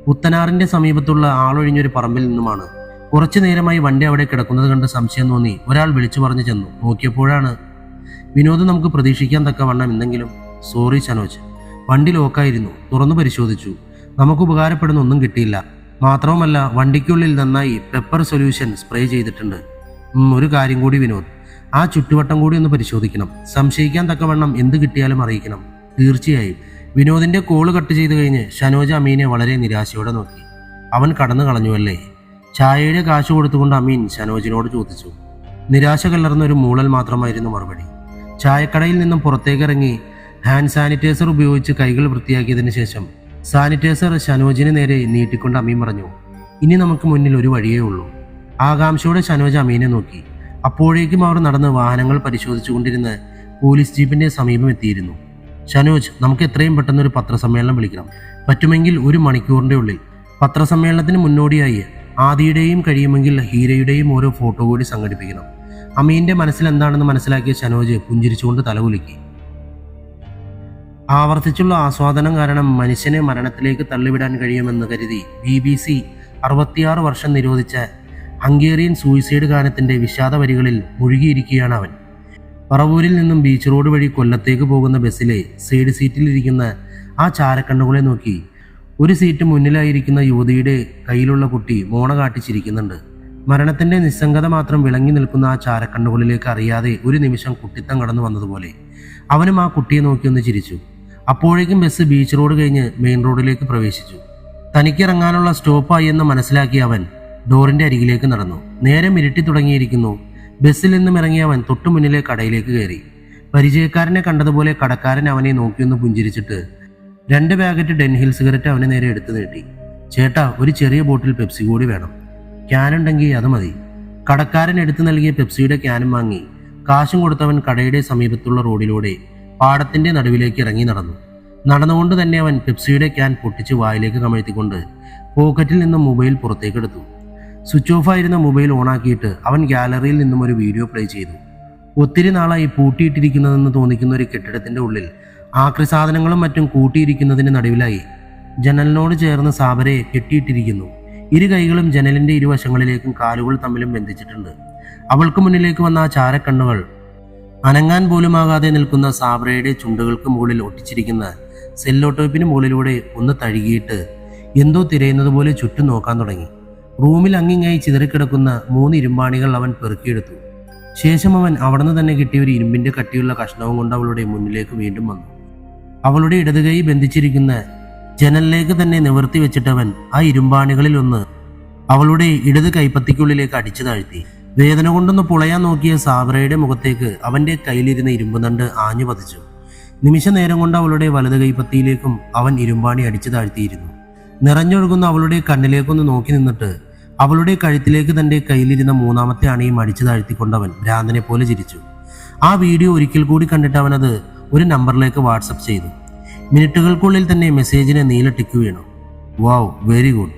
പുത്തനാറിന്റെ സമീപത്തുള്ള ആളൊഴിഞ്ഞൊരു പറമ്പിൽ നിന്നുമാണ്. കുറച്ചു നേരമായി വണ്ടി അവിടെ കിടക്കുന്നത് കണ്ട് സംശയം തോന്നി ഒരാൾ വിളിച്ചു പറഞ്ഞു ചെന്നു. നോക്കിയപ്പോഴാണ്. വിനോദ്, നമുക്ക് പ്രതീക്ഷിക്കാൻ തക്കവണ്ണം എന്തെങ്കിലും? സോറി ഷനോജ്, വണ്ടി ലോക്കായിരുന്നു. തുറന്നു പരിശോധിച്ചു. നമുക്ക് ഉപകാരപ്പെടുന്ന ഒന്നും കിട്ടിയില്ല. മാത്രവുമല്ല വണ്ടിക്കുള്ളിൽ നന്നായി പെപ്പർ സൊല്യൂഷൻ സ്പ്രേ ചെയ്തിട്ടുണ്ട്. ഒരു കാര്യം കൂടി വിനോദ്, ആ ചുറ്റുവട്ടം കൂടി ഒന്ന് പരിശോധിക്കണം. സംശയിക്കാൻ തക്കവണ്ണം എന്ത് കിട്ടിയാലും അറിയിക്കണം. തീർച്ചയായും. വിനോദിന്റെ കോള് കട്ട് ചെയ്ത് കഴിഞ്ഞ് ഷനോജ് അമീനെ വളരെ നിരാശയോടെ നോക്കി. അവൻ കടന്നു കളഞ്ഞുവല്ലേ? ചായയുടെ കാശ് കൊടുത്തുകൊണ്ട് അമീൻ ഷനോജിനോട് ചോദിച്ചു. നിരാശ കലർന്ന ഒരു മൂളൽ മാത്രമായിരുന്നു മറുപടി. ചായക്കടയിൽ നിന്നും പുറത്തേക്കിറങ്ങി ഹാൻഡ് സാനിറ്റൈസർ ഉപയോഗിച്ച് കൈകൾ വൃത്തിയാക്കിയതിനു ശേഷം സാനിറ്റൈസർ ഷനോജിന് നേരെ നീട്ടിക്കൊണ്ട് അമീൻ പറഞ്ഞു. ഇനി നമുക്ക് മുന്നിൽ ഒരു വഴിയേ ഉള്ളൂ. ആകാംക്ഷയോടെ ഷനോജ് അമീനെ നോക്കി. അപ്പോഴേക്കും അവർ നടന്ന് വാഹനങ്ങൾ പരിശോധിച്ചുകൊണ്ടിരുന്ന് പോലീസ് ജീപ്പിന്റെ സമീപം എത്തിയിരുന്നു. ഷനോജ്, നമുക്ക് എത്രയും പെട്ടെന്ന് ഒരു പത്രസമ്മേളനം വിളിക്കണം. പറ്റുമെങ്കിൽ 1 മണിക്കൂറിന്റെ ഉള്ളിൽ. പത്രസമ്മേളനത്തിന് മുന്നോടിയായി ആദിയുടെയും കഴിയുമെങ്കിൽ ഹീരയുടെയും ഓരോ ഫോട്ടോ കൂടി സംഘടിപ്പിക്കണം. അമീന്റെ മനസ്സിൽ എന്താണെന്ന് മനസ്സിലാക്കിയ ഷനോജ് പുഞ്ചിരിച്ചുകൊണ്ട് തലകുലുക്കി. ആവർത്തിച്ചുള്ള ആസ്വാദനം കാരണം മനുഷ്യനെ മരണത്തിലേക്ക് തള്ളിവിടാൻ കഴിയുമെന്ന് കരുതി BBC 66 വർഷം നിരോധിച്ച ഹംഗേറിയൻ സൂയിസൈഡ് ഗാനത്തിന്റെ വിഷാദ വരികളിൽ മുഴുകിയിരിക്കുകയാണ് അവൻ. പറവൂരിൽ നിന്നും ബീച്ച് റോഡ് വഴി കൊല്ലത്തേക്ക് പോകുന്ന ബസ്സിലെ സൈഡ് സീറ്റിലിരിക്കുന്ന ആ ചാരക്കണ്ണുകളെ നോക്കി ഒരു സീറ്റ് മുന്നിലായിരിക്കുന്ന യുവതിയുടെ കയ്യിലുള്ള കുട്ടി മോണ കാട്ടിച്ചിരിക്കുന്നുണ്ട്. മരണത്തിന്റെ നിസ്സംഗത മാത്രം വിളങ്ങി നിൽക്കുന്ന ആ ചാരക്കണ്ണുകളിലേക്ക് അറിയാതെ ഒരു നിമിഷം കുട്ടിത്തം കടന്നു വന്നതുപോലെ അവനും ആ കുട്ടിയെ നോക്കി ഒന്ന് ചിരിച്ചു. അപ്പോഴേക്കും ബസ് ബീച്ച് റോഡ് കഴിഞ്ഞ് മെയിൻ റോഡിലേക്ക് പ്രവേശിച്ചു. തനിക്കിറങ്ങാനുള്ള സ്റ്റോപ്പായി എന്ന് മനസ്സിലാക്കിയ അവൻ ഡോറിന്റെ അരികിലേക്ക് നടന്നു. നേരം ഇരുട്ടി തുടങ്ങിയിരിക്കുന്നു. ബസ്സിൽ നിന്നും ഇറങ്ങിയ അവൻ തൊട്ടു മുന്നിലെ കടയിലേക്ക് കയറി. പരിചയക്കാരനെ കണ്ടതുപോലെ കടക്കാരൻ അവനെ നോക്കിയൊന്ന് പുഞ്ചിരിച്ചിട്ട് 2 പാക്കറ്റ് ഡെൻഹിൽ സിഗരറ്റ് അവന് നേരെ എടുത്തു നീട്ടി. ചേട്ടാ, ഒരു ചെറിയ ബോട്ടിൽ പെപ്സി കൂടി വേണം. ക്യാനുണ്ടെങ്കിൽ അത് മതി. കടക്കാരൻ എടുത്തു നൽകിയ പെപ്സിയുടെ ക്യാനും വാങ്ങി കാശും കൊടുത്തവൻ കടയുടെ സമീപത്തുള്ള റോഡിലൂടെ പാടത്തിന്റെ നടുവിലേക്ക് ഇറങ്ങി നടന്നു. നടന്നുകൊണ്ട് തന്നെ അവൻ പെപ്സിയുടെ ക്യാൻ പൊട്ടിച്ച് വായിലേക്ക് കമഴ്ത്തിക്കൊണ്ട് പോക്കറ്റിൽ നിന്നും മൊബൈൽ പുറത്തേക്കെടുത്തു. സ്വിച്ച് ഓഫ് ആയിരുന്ന മൊബൈൽ ഓണാക്കിയിട്ട് അവൻ ഗാലറിയിൽ നിന്നും ഒരു വീഡിയോ പ്ലേ ചെയ്തു. ഒത്തിരി നാളായി പൂട്ടിയിട്ടിരിക്കുന്നതെന്ന് തോന്നിക്കുന്ന ഒരു കെട്ടിടത്തിന്റെ ഉള്ളിൽ ആക്രി സാധനങ്ങളും മറ്റും കൂട്ടിയിരിക്കുന്നതിന് നടുവിലായി ജനലിനോട് ചേർന്ന് സാബരയെ കെട്ടിയിട്ടിരിക്കുന്നു. 2 കൈകളും ജനലിന്റെ ഇരുവശങ്ങളിലേക്കും കാലുകൾ തമ്മിലും ബന്ധിച്ചിട്ടുണ്ട്. അവൾക്ക് മുന്നിലേക്ക് വന്ന ആ ചാരക്കണ്ണുകൾ അനങ്ങാൻ പോലുമാകാതെ നിൽക്കുന്ന സാബറയുടെ ചുണ്ടുകൾക്ക് മുകളിൽ ഒട്ടിച്ചിരിക്കുന്ന സെല്ലോടേപ്പിന് മുകളിലൂടെ ഒന്ന് തഴുകിയിട്ട് എന്തോ തിരയുന്നത് പോലെ ചുറ്റും നോക്കാൻ തുടങ്ങി. റൂമിൽ അങ്ങിങ്ങായി ചിതറിക്കിടക്കുന്ന 3 ഇരുമ്പാണികൾ അവൻ പെറുക്കിയെടുത്തു. ശേഷം അവൻ അവിടുന്ന് തന്നെ കിട്ടിയ ഒരു ഇരുമ്പിന്റെ കട്ടിയുള്ള കഷ്ണവും കൊണ്ട് അവളുടെ മുന്നിലേക്ക് വീണ്ടും വന്നു. അവളുടെ ഇടത് കൈ ബന്ധിച്ചിരിക്കുന്ന ജനലിലേക്ക് തന്നെ നിവർത്തി വെച്ചിട്ടവൻ ആ ഇരുമ്പാണികളിൽ ഒന്ന് അവളുടെ ഇടത് കൈപ്പത്തിക്കുള്ളിലേക്ക് അടിച്ചു താഴ്ത്തി. വേദന കൊണ്ടൊന്ന് പുളയാൻ നോക്കിയ സാബറയുടെ മുഖത്തേക്ക് അവന്റെ കയ്യിലിരുന്ന ഇരുമ്പുതണ്ട് ആഞ്ഞു പതിച്ചു. നിമിഷ നേരം കൊണ്ട് അവളുടെ വലത് കൈപ്പത്തിയിലേക്കും അവൻ ഇരുമ്പാണി അടിച്ചു താഴ്ത്തിയിരുന്നു. നിറഞ്ഞൊഴുകുന്ന അവളുടെ കണ്ണിലേക്കൊന്ന് നോക്കി നിന്നിട്ട് അവളുടെ കഴുത്തിലേക്ക് തന്റെ കയ്യിലിരുന്ന 3ാമത്തെ അണിയും അടിച്ചു താഴ്ത്തിക്കൊണ്ടവൻ ഭ്രാന്തനെ പോലെ ചിരിച്ചു. ആ വീഡിയോ ഒരിക്കൽ കൂടി കണ്ടിട്ട് അവനത് ഒരു നമ്പറിലേക്ക് വാട്സപ്പ് ചെയ്തു. മിനിറ്റുകൾക്കുള്ളിൽ തന്നെ മെസ്സേജിന് നീല ടിക്ക് വീണു. Wow, very good.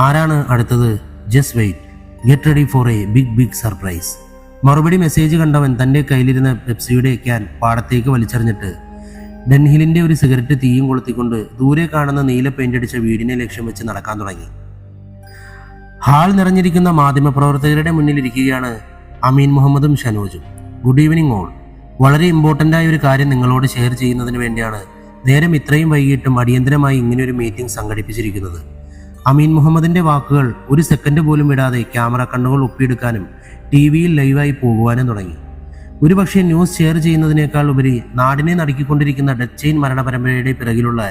ആരാണ് അടുത്തത്? Just wait, get ready for a big surprise. മറുപടി മെസ്സേജ് കണ്ടവൻ തന്റെ കയ്യിലിരുന്ന പെപ്സിയുടെ ക്യാൻ പാടത്തേക്ക് വലിച്ചെറിഞ്ഞിട്ട് ഡെൻഹിലിന്റെ ഒരു സിഗരറ്റ് തീയും കൊളുത്തിക്കൊണ്ട് ദൂരെ കാണുന്ന നീല പെയിന്റടിച്ച വീടിനെ ലക്ഷ്യം വെച്ച് നടക്കാൻ തുടങ്ങി. ഹാൾ നിറഞ്ഞിരിക്കുന്ന മാധ്യമപ്രവർത്തകരുടെ മുന്നിലിരിക്കുകയാണ് അമീൻ മുഹമ്മദും ഷനോജും. Good evening all. വളരെ ഇമ്പോർട്ടൻ്റായ ഒരു കാര്യം നിങ്ങളോട് ഷെയർ ചെയ്യുന്നതിന് വേണ്ടിയാണ് നേരം ഇത്രയും വൈകിട്ടും അടിയന്തരമായി ഇങ്ങനെയൊരു മീറ്റിംഗ് സംഘടിപ്പിച്ചിരിക്കുന്നത്. അമീൻ മുഹമ്മദിന്റെ വാക്കുകൾ ഒരു സെക്കൻഡ് പോലും വിടാതെ ക്യാമറ കണ്ണുകൾ ഒപ്പിയെടുക്കാനും TV-യിൽ ലൈവായി പോകുവാനും തുടങ്ങി. ഒരുപക്ഷെ ന്യൂസ് ഷെയർ ചെയ്യുന്നതിനേക്കാൾ ഉപരി നാടിനെ നടുക്കിക്കൊണ്ടിരിക്കുന്ന ഡെത്ത് ചെയിൻ മരണ പരമ്പരയുടെ പിറകിലുള്ള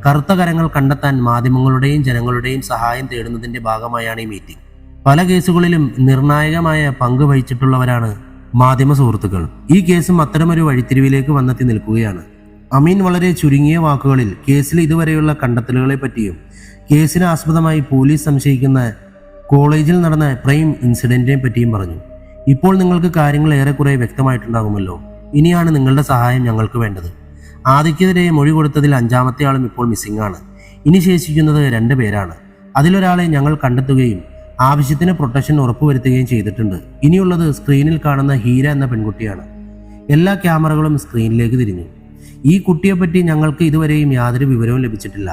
കറുത്ത കരങ്ങൾ കണ്ടെത്താൻ മാധ്യമങ്ങളുടെയും ജനങ്ങളുടെയും സഹായം തേടുന്നതിന്റെ ഭാഗമായാണ് ഈ മീറ്റിംഗ്. പല കേസുകളിലും നിർണായകമായ പങ്ക് വഹിച്ചിട്ടുള്ളവരാണ് മാധ്യമ സുഹൃത്തുക്കൾ. ഈ കേസും അത്തരമൊരു വഴിത്തിരിവിലേക്ക് വന്നെത്തി നിൽക്കുകയാണ്. അമീൻ വളരെ ചുരുങ്ങിയ വാക്കുകളിൽ കേസിൽ ഇതുവരെയുള്ള കണ്ടെത്തലുകളെ പറ്റിയും കേസിന് ആസ്പദമായി പോലീസ് സംശയിക്കുന്ന കോളേജിൽ നടന്ന ക്രൈം ഇൻസിഡന്റിനെ പറ്റിയും പറഞ്ഞു. ഇപ്പോൾ നിങ്ങൾക്ക് കാര്യങ്ങൾ ഏറെക്കുറെ വ്യക്തമായിട്ടുണ്ടാകുമല്ലോ. ഇനിയാണ് നിങ്ങളുടെ സഹായം ഞങ്ങൾക്ക് വേണ്ടത്. ആദിക്കെതിരെ മൊഴി കൊടുത്തതിൽ 5ാമത്തെ ആളും ഇപ്പോൾ മിസ്സിംഗ് ആണ്. ഇനി ശേഷിക്കുന്നത് 2 പേരാണ്. അതിലൊരാളെ ഞങ്ങൾ കണ്ടെത്തുകയും ആവശ്യത്തിന് പ്രൊട്ടക്ഷൻ ഉറപ്പുവരുത്തുകയും ചെയ്തിട്ടുണ്ട്. ഇനിയുള്ളത് സ്ക്രീനിൽ കാണുന്ന ഹീര എന്ന പെൺകുട്ടിയാണ്. എല്ലാ ക്യാമറകളും സ്ക്രീനിലേക്ക് തിരിഞ്ഞു. ഈ കുട്ടിയെപ്പറ്റി ഞങ്ങൾക്ക് ഇതുവരെയും യാതൊരു വിവരവും ലഭിച്ചിട്ടില്ല.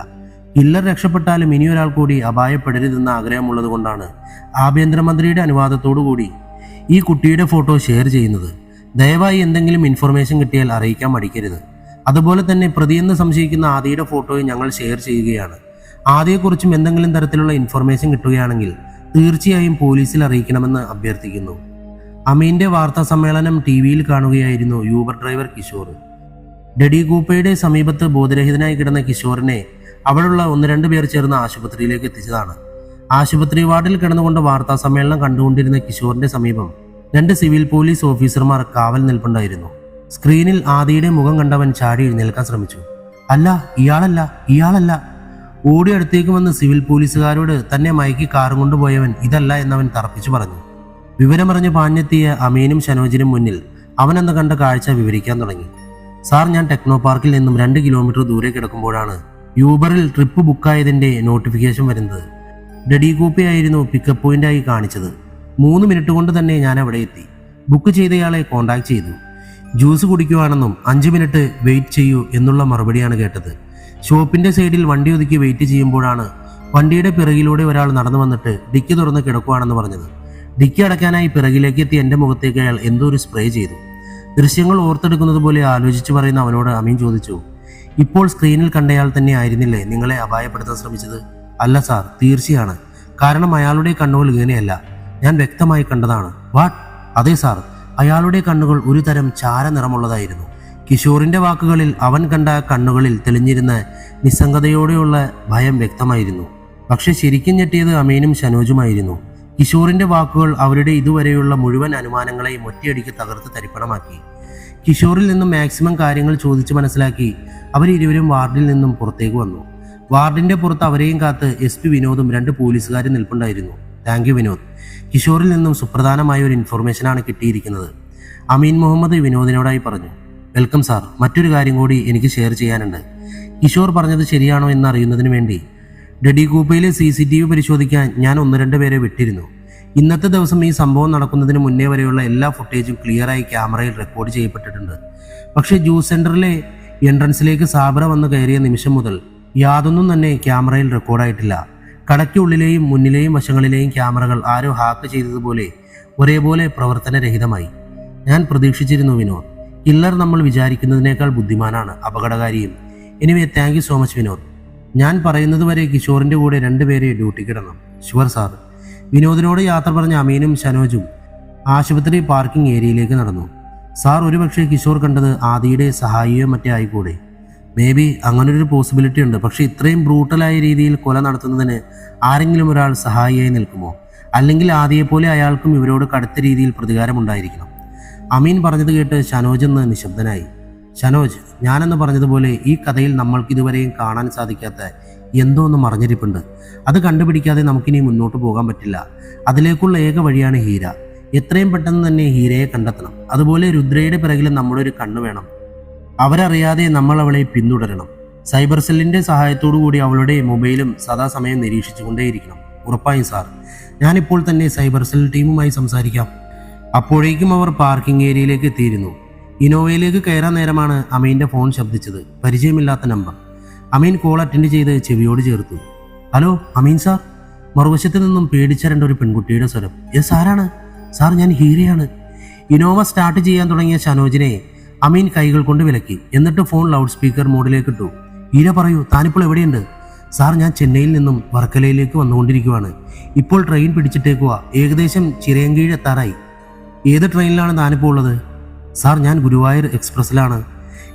കില്ലർ രക്ഷപ്പെട്ടാലും ഇനിയൊരാൾ കൂടി അപായപ്പെടരുതെന്ന ആഗ്രഹമുള്ളത് കൊണ്ടാണ് ആഭ്യന്തരമന്ത്രിയുടെ അനുവാദത്തോടുകൂടി ഈ കുട്ടിയുടെ ഫോട്ടോ ഷെയർ ചെയ്യുന്നത്. ദയവായി എന്തെങ്കിലും ഇൻഫർമേഷൻ കിട്ടിയാൽ അറിയിക്കാൻ മടിക്കരുത്. അതുപോലെ തന്നെ പ്രതിയെന്ന് സംശയിക്കുന്ന ആദിയുടെ ഫോട്ടോയും ഞങ്ങൾ ഷെയർ ചെയ്യുകയാണ്. ആദിയെക്കുറിച്ചും എന്തെങ്കിലും തരത്തിലുള്ള ഇൻഫർമേഷൻ കിട്ടുകയാണെങ്കിൽ തീർച്ചയായും പോലീസിൽ അറിയിക്കണമെന്ന് അഭ്യർത്ഥിക്കുന്നു. അമീന്റെ വാർത്താ സമ്മേളനം ടിവിയിൽ കാണുകയായിരുന്നു യൂബർ ഡ്രൈവർ കിഷോർ. ഡെഡി കൂപ്പയുടെ സമീപത്ത് ബോധരഹിതനായി കിടന്ന കിഷോറിനെ അവിടെയുള്ള 1-2 പേർ ചേർന്ന് ആശുപത്രിയിലേക്ക് എത്തിച്ചതാണ്. ആശുപത്രി വാർഡിൽ കിടന്നുകൊണ്ട് വാർത്താ സമ്മേളനം കണ്ടുകൊണ്ടിരുന്ന കിഷോറിന്റെ സമീപം 2 സിവിൽ പോലീസ് ഓഫീസർമാർ കാവൽ നിൽപ്പുണ്ടായിരുന്നു. സ്ക്രീനിൽ ആദിയുടെ മുഖം കണ്ടവൻ ചാടി എഴുന്നേൽക്കാൻ ശ്രമിച്ചു. അല്ല, ഇയാളല്ല. ഓടി അടുത്തേക്ക് വന്ന് സിവിൽ പോലീസുകാരോട് തന്നെ മയക്കി കാറും കൊണ്ടുപോയവൻ ഇതല്ല എന്നവൻ തറപ്പിച്ചു പറഞ്ഞു. വിവരമറിഞ്ഞ് പാഞ്ഞെത്തിയ അമീനും ഷനോജിനും മുന്നിൽ അവൻ അന്ന് കണ്ട കാഴ്ച വിവരിക്കാൻ തുടങ്ങി. സാർ, ഞാൻ ടെക്നോ പാർക്കിൽ നിന്നും 2 കിലോമീറ്റർ ദൂരെ കിടക്കുമ്പോഴാണ് യൂബറിൽ ട്രിപ്പ് ബുക്കായതിന്റെ നോട്ടിഫിക്കേഷൻ വരുന്നത്. ഡെഡി കൂപ്പയായിരുന്നു പിക്കപ്പ് പോയിന്റായി കാണിച്ചത്. 3 മിനിറ്റ് കൊണ്ട് തന്നെ ഞാൻ അവിടെ എത്തി. ബുക്ക് ചെയ്തയാളെ കോണ്ടാക്ട് ചെയ്തു. ജ്യൂസ് കുടിക്കുവാണെന്നും 5 മിനിറ്റ് വെയിറ്റ് ചെയ്യൂ എന്നുള്ള മറുപടിയാണ് കേട്ടത്. ഷോപ്പിന്റെ സൈഡിൽ വണ്ടി ഒതുക്കി വെയിറ്റ് ചെയ്യുമ്പോഴാണ് വണ്ടിയുടെ പിറകിലൂടെ ഒരാൾ നടന്നു വന്നിട്ട് ഡിക്കി തുറന്ന് കിടക്കുവാണെന്ന് പറഞ്ഞത്. ഡിക്കി അടയ്ക്കാനായി പിറകിലേക്ക് എത്തി എൻ്റെ മുഖത്തേക്ക് അയാൾ എന്തോ ഒരു സ്പ്രേ ചെയ്തു. ദൃശ്യങ്ങൾ ഓർത്തെടുക്കുന്നത് പോലെ ആലോചിച്ച് പറയുന്ന അവനോട് അമീൻ ചോദിച്ചു, ഇപ്പോൾ സ്ക്രീനിൽ കണ്ടയാൾ തന്നെ ആയിരുന്നില്ലേ നിങ്ങളെ അപായപ്പെടുത്താൻ ശ്രമിച്ചത്? അല്ല സാർ, തീർച്ചയാണ്. കാരണം അയാളുടെ കണ്ണുകൾ ഇങ്ങനെയല്ല, ഞാൻ വ്യക്തമായി കണ്ടതാണ്. വാട്ട്? അതെ സാർ, അയാളുടെ കണ്ണുകൾ ഒരു തരം ചാര നിറമുള്ളതായിരുന്നു. കിഷോറിന്റെ വാക്കുകളിൽ അവൻ കണ്ട കണ്ണുകളിൽ തെളിഞ്ഞിരുന്ന നിസ്സംഗതയോടെയുള്ള ഭയം വ്യക്തമായിരുന്നു. പക്ഷെ ശരിക്കും ഞെട്ടിയത് അമീനും ഷനോജുമായിരുന്നു. കിഷോറിന്റെ വാക്കുകൾ അവരുടെ ഇതുവരെയുള്ള മുഴുവൻ അനുമാനങ്ങളെയും ഒറ്റയടിക്ക് തകർത്ത് തരിപ്പണമാക്കി. കിഷോറിൽ നിന്നും മാക്സിമം കാര്യങ്ങൾ ചോദിച്ച് മനസ്സിലാക്കി അവരിരുവരും വാർഡിൽ നിന്നും പുറത്തേക്ക് വന്നു. വാർഡിന്റെ പുറത്ത് അവരെയും കാത്ത് SP വിനോദും 2 പോലീസുകാരും നിൽപ്പുണ്ടായിരുന്നു. Thank you Vinod. കിഷോറിൽ നിന്നും സുപ്രധാനമായ ഒരു ഇൻഫർമേഷനാണ് കിട്ടിയിരിക്കുന്നത്. അമീൻ മുഹമ്മദ് വിനോദിനോടായി പറഞ്ഞു. വെൽക്കം സാർ, മറ്റൊരു കാര്യം കൂടി എനിക്ക് ഷെയർ ചെയ്യാനുണ്ട്. കിഷോർ പറഞ്ഞത് ശരിയാണോ എന്നറിയുന്നതിന് വേണ്ടി ഡെഡി കൂപ്പയിലെ CCTV പരിശോധിക്കാൻ ഞാൻ 1-2 പേരെ വിട്ടിരുന്നു. ഇന്നത്തെ ദിവസം ഈ സംഭവം നടക്കുന്നതിന് മുന്നേ വരെയുള്ള എല്ലാ ഫുട്ടേജും ക്ലിയറായി ക്യാമറയിൽ റെക്കോർഡ് ചെയ്യപ്പെട്ടിട്ടുണ്ട്. പക്ഷേ ജ്യൂസ് സെന്ററിലെ എൻട്രൻസിലേക്ക് സാബറ വന്ന് കയറിയ നിമിഷം മുതൽ യാതൊന്നും തന്നെ ക്യാമറയിൽ റെക്കോർഡായിട്ടില്ല. കടയ്ക്കുള്ളിലെയും മുന്നിലെയും വശങ്ങളിലെയും ക്യാമറകൾ ആരോ ഹാക്ക് ചെയ്തതുപോലെ ഒരേപോലെ പ്രവർത്തനരഹിതമായി. ഞാൻ പ്രതീക്ഷിച്ചിരുന്നു വിനോദ്. കില്ലർ നമ്മൾ വിചാരിക്കുന്നതിനേക്കാൾ ബുദ്ധിമാനാണ്, അപകടകാരിയും. Anyway, thank you so much Vinod. ഞാൻ പറയുന്നത് വരെ കിഷോറിന്റെ കൂടെ 2 പേരെ ഡ്യൂട്ടിക്കിടണം. Sure sir. വിനോദിനോട് യാത്ര പറഞ്ഞ അമീനും ഷനോജും ആശുപത്രി പാർക്കിംഗ് ഏരിയയിലേക്ക് നടന്നു. സാർ, ഒരുപക്ഷെ കിഷോർ കണ്ടത് ആദിയുടെ സഹായിയോ മറ്റേ ആയിക്കൂടെ? മേ ബി അങ്ങനൊരു പോസിബിലിറ്റി ഉണ്ട്. പക്ഷെ ഇത്രയും ബ്രൂട്ടലായ രീതിയിൽ കൊല നടത്തുന്നതിന് ആരെങ്കിലും ഒരാൾ സഹായിയായി നിൽക്കുമോ? അല്ലെങ്കിൽ ആദിയെപ്പോലെ അയാൾക്കും ഇവരോട് കടുത്ത രീതിയിൽ പ്രതികാരമുണ്ടായിരിക്കണം. അമീൻ പറഞ്ഞത് കേട്ട് ഷനോജ് എന്ന് നിശബ്ദനായി. ഷനോജ്, ഞാനെന്ന് പറഞ്ഞതുപോലെ ഈ കഥയിൽ നമ്മൾക്ക് ഇതുവരെയും കാണാൻ സാധിക്കാത്ത എന്തോ ഒന്ന് മറഞ്ഞിരിപ്പുണ്ട്. അത് കണ്ടുപിടിക്കാതെ നമുക്കിനി മുന്നോട്ട് പോകാൻ പറ്റില്ല. അതിലേക്കുള്ള ഏക വഴിയാണ് ഹീര. എത്രയും പെട്ടെന്ന് തന്നെ ഹീരയെ കണ്ടെത്തണം. അതുപോലെ രുദ്രയുടെ പിറകിൽ നമ്മുടെ ഒരു കണ്ണ് വേണം. അവരറിയാതെ നമ്മൾ അവളെ പിന്തുടരണം. സൈബർ സെല്ലിന്റെ സഹായത്തോടു കൂടി അവളുടെ മൊബൈലും സദാസമയം നിരീക്ഷിച്ചുകൊണ്ടേയിരിക്കണം. ഉറപ്പായും സാർ. ഞാനിപ്പോൾ തന്നെ സൈബർ സെൽ ടീമുമായി സംസാരിക്കാം. അപ്പോഴേക്കും അവർ പാർക്കിംഗ് ഏരിയയിലേക്ക് എത്തിയിരുന്നു. ഇനോവയിലേക്ക് കയറാൻ നേരമാണ് അമീന്റെ ഫോൺ ശബ്ദിച്ചത്. പരിചയമില്ലാത്ത നമ്പർ. അമീൻ കോൾ അറ്റൻഡ് ചെയ്ത് ചെവിയോട് ചേർത്തു. ഹലോ അമീൻ സാർ. മറുവശത്ത് നിന്നും പേടിച്ചരണ്ട ഒരു പെൺകുട്ടിയുടെ സ്വരം. യെസ്, ആരാണ്? സാർ, ഞാൻ ഹീരയാണ്. ഇനോവ സ്റ്റാർട്ട് ചെയ്യാൻ തുടങ്ങിയ ഷനോജിനെ അമീൻ കൈകൾ കൊണ്ട് വിലക്കി. എന്നിട്ട് ഫോൺ ലൗഡ് സ്പീക്കർ മോഡിലേക്ക് ഇട്ടു. ഹീര, പറയൂ, താനിപ്പോൾ എവിടെയുണ്ട്? സാർ, ഞാൻ ചെന്നൈയിൽ നിന്നും വർക്കലയിലേക്ക് വന്നുകൊണ്ടിരിക്കുവാണ്. ഇപ്പോൾ ട്രെയിൻ പിടിച്ചിട്ടേക്കുക. ഏകദേശം ചിറയൻകീഴ് എത്താറായി. ഏത് ട്രെയിനിലാണ് താനിപ്പോൾ ഉള്ളത്? സാർ, ഞാൻ ഗുരുവായൂർ എക്സ്പ്രസ്സിലാണ്.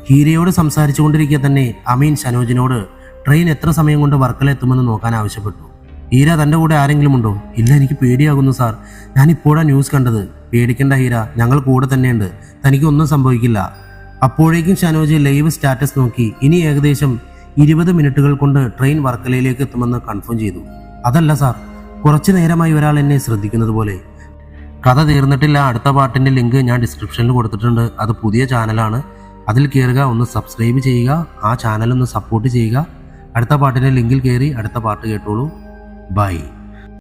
ഹീരയോട് സംസാരിച്ചു കൊണ്ടിരിക്കെ തന്നെ അമീൻ ഷനോജിനോട് ട്രെയിൻ എത്ര സമയം കൊണ്ട് വർക്കല എത്തുമെന്ന് നോക്കാൻ ആവശ്യപ്പെട്ടു. ഹീര, തൻ്റെ കൂടെ ആരെങ്കിലും ഉണ്ടോ? ഇല്ല, എനിക്ക് പേടിയാകുന്നു സാർ. ഞാൻ ഇപ്പോഴാണ് ന്യൂസ് കണ്ടത്. പേടിക്കണ്ട ഹീര, ഞങ്ങൾ കൂടെ തന്നെയുണ്ട്. തനിക്കൊന്നും സംഭവിക്കില്ല. അപ്പോഴേക്കും ഷനോജ് ലൈവ് സ്റ്റാറ്റസ് നോക്കി ഇനി ഏകദേശം 20 മിനിറ്റുകൾ കൊണ്ട് ട്രെയിൻ വർക്കലയിലേക്ക് എത്തുമെന്ന് കൺഫേം ചെയ്തു. അതല്ല സാർ, കുറച്ചു നേരമായി ഒരാൾ എന്നെ ശ്രദ്ധിക്കുന്നത് പോലെ. കഥ തീർന്നിട്ടില്ല. അടുത്ത പാട്ടിൻ്റെ ലിങ്ക് ഞാൻ ഡിസ്ക്രിപ്ഷനിൽ കൊടുത്തിട്ടുണ്ട്. അത് പുതിയ ചാനലാണ്. അതിൽ കയറുക, ഒന്ന് സബ്സ്ക്രൈബ് ചെയ്യുക, ആ ചാനലൊന്ന് സപ്പോർട്ട് ചെയ്യുക. അടുത്ത പാട്ടിൻ്റെ ലിങ്കിൽ കയറി അടുത്ത പാട്ട് കേട്ടോളൂ. ബൈ.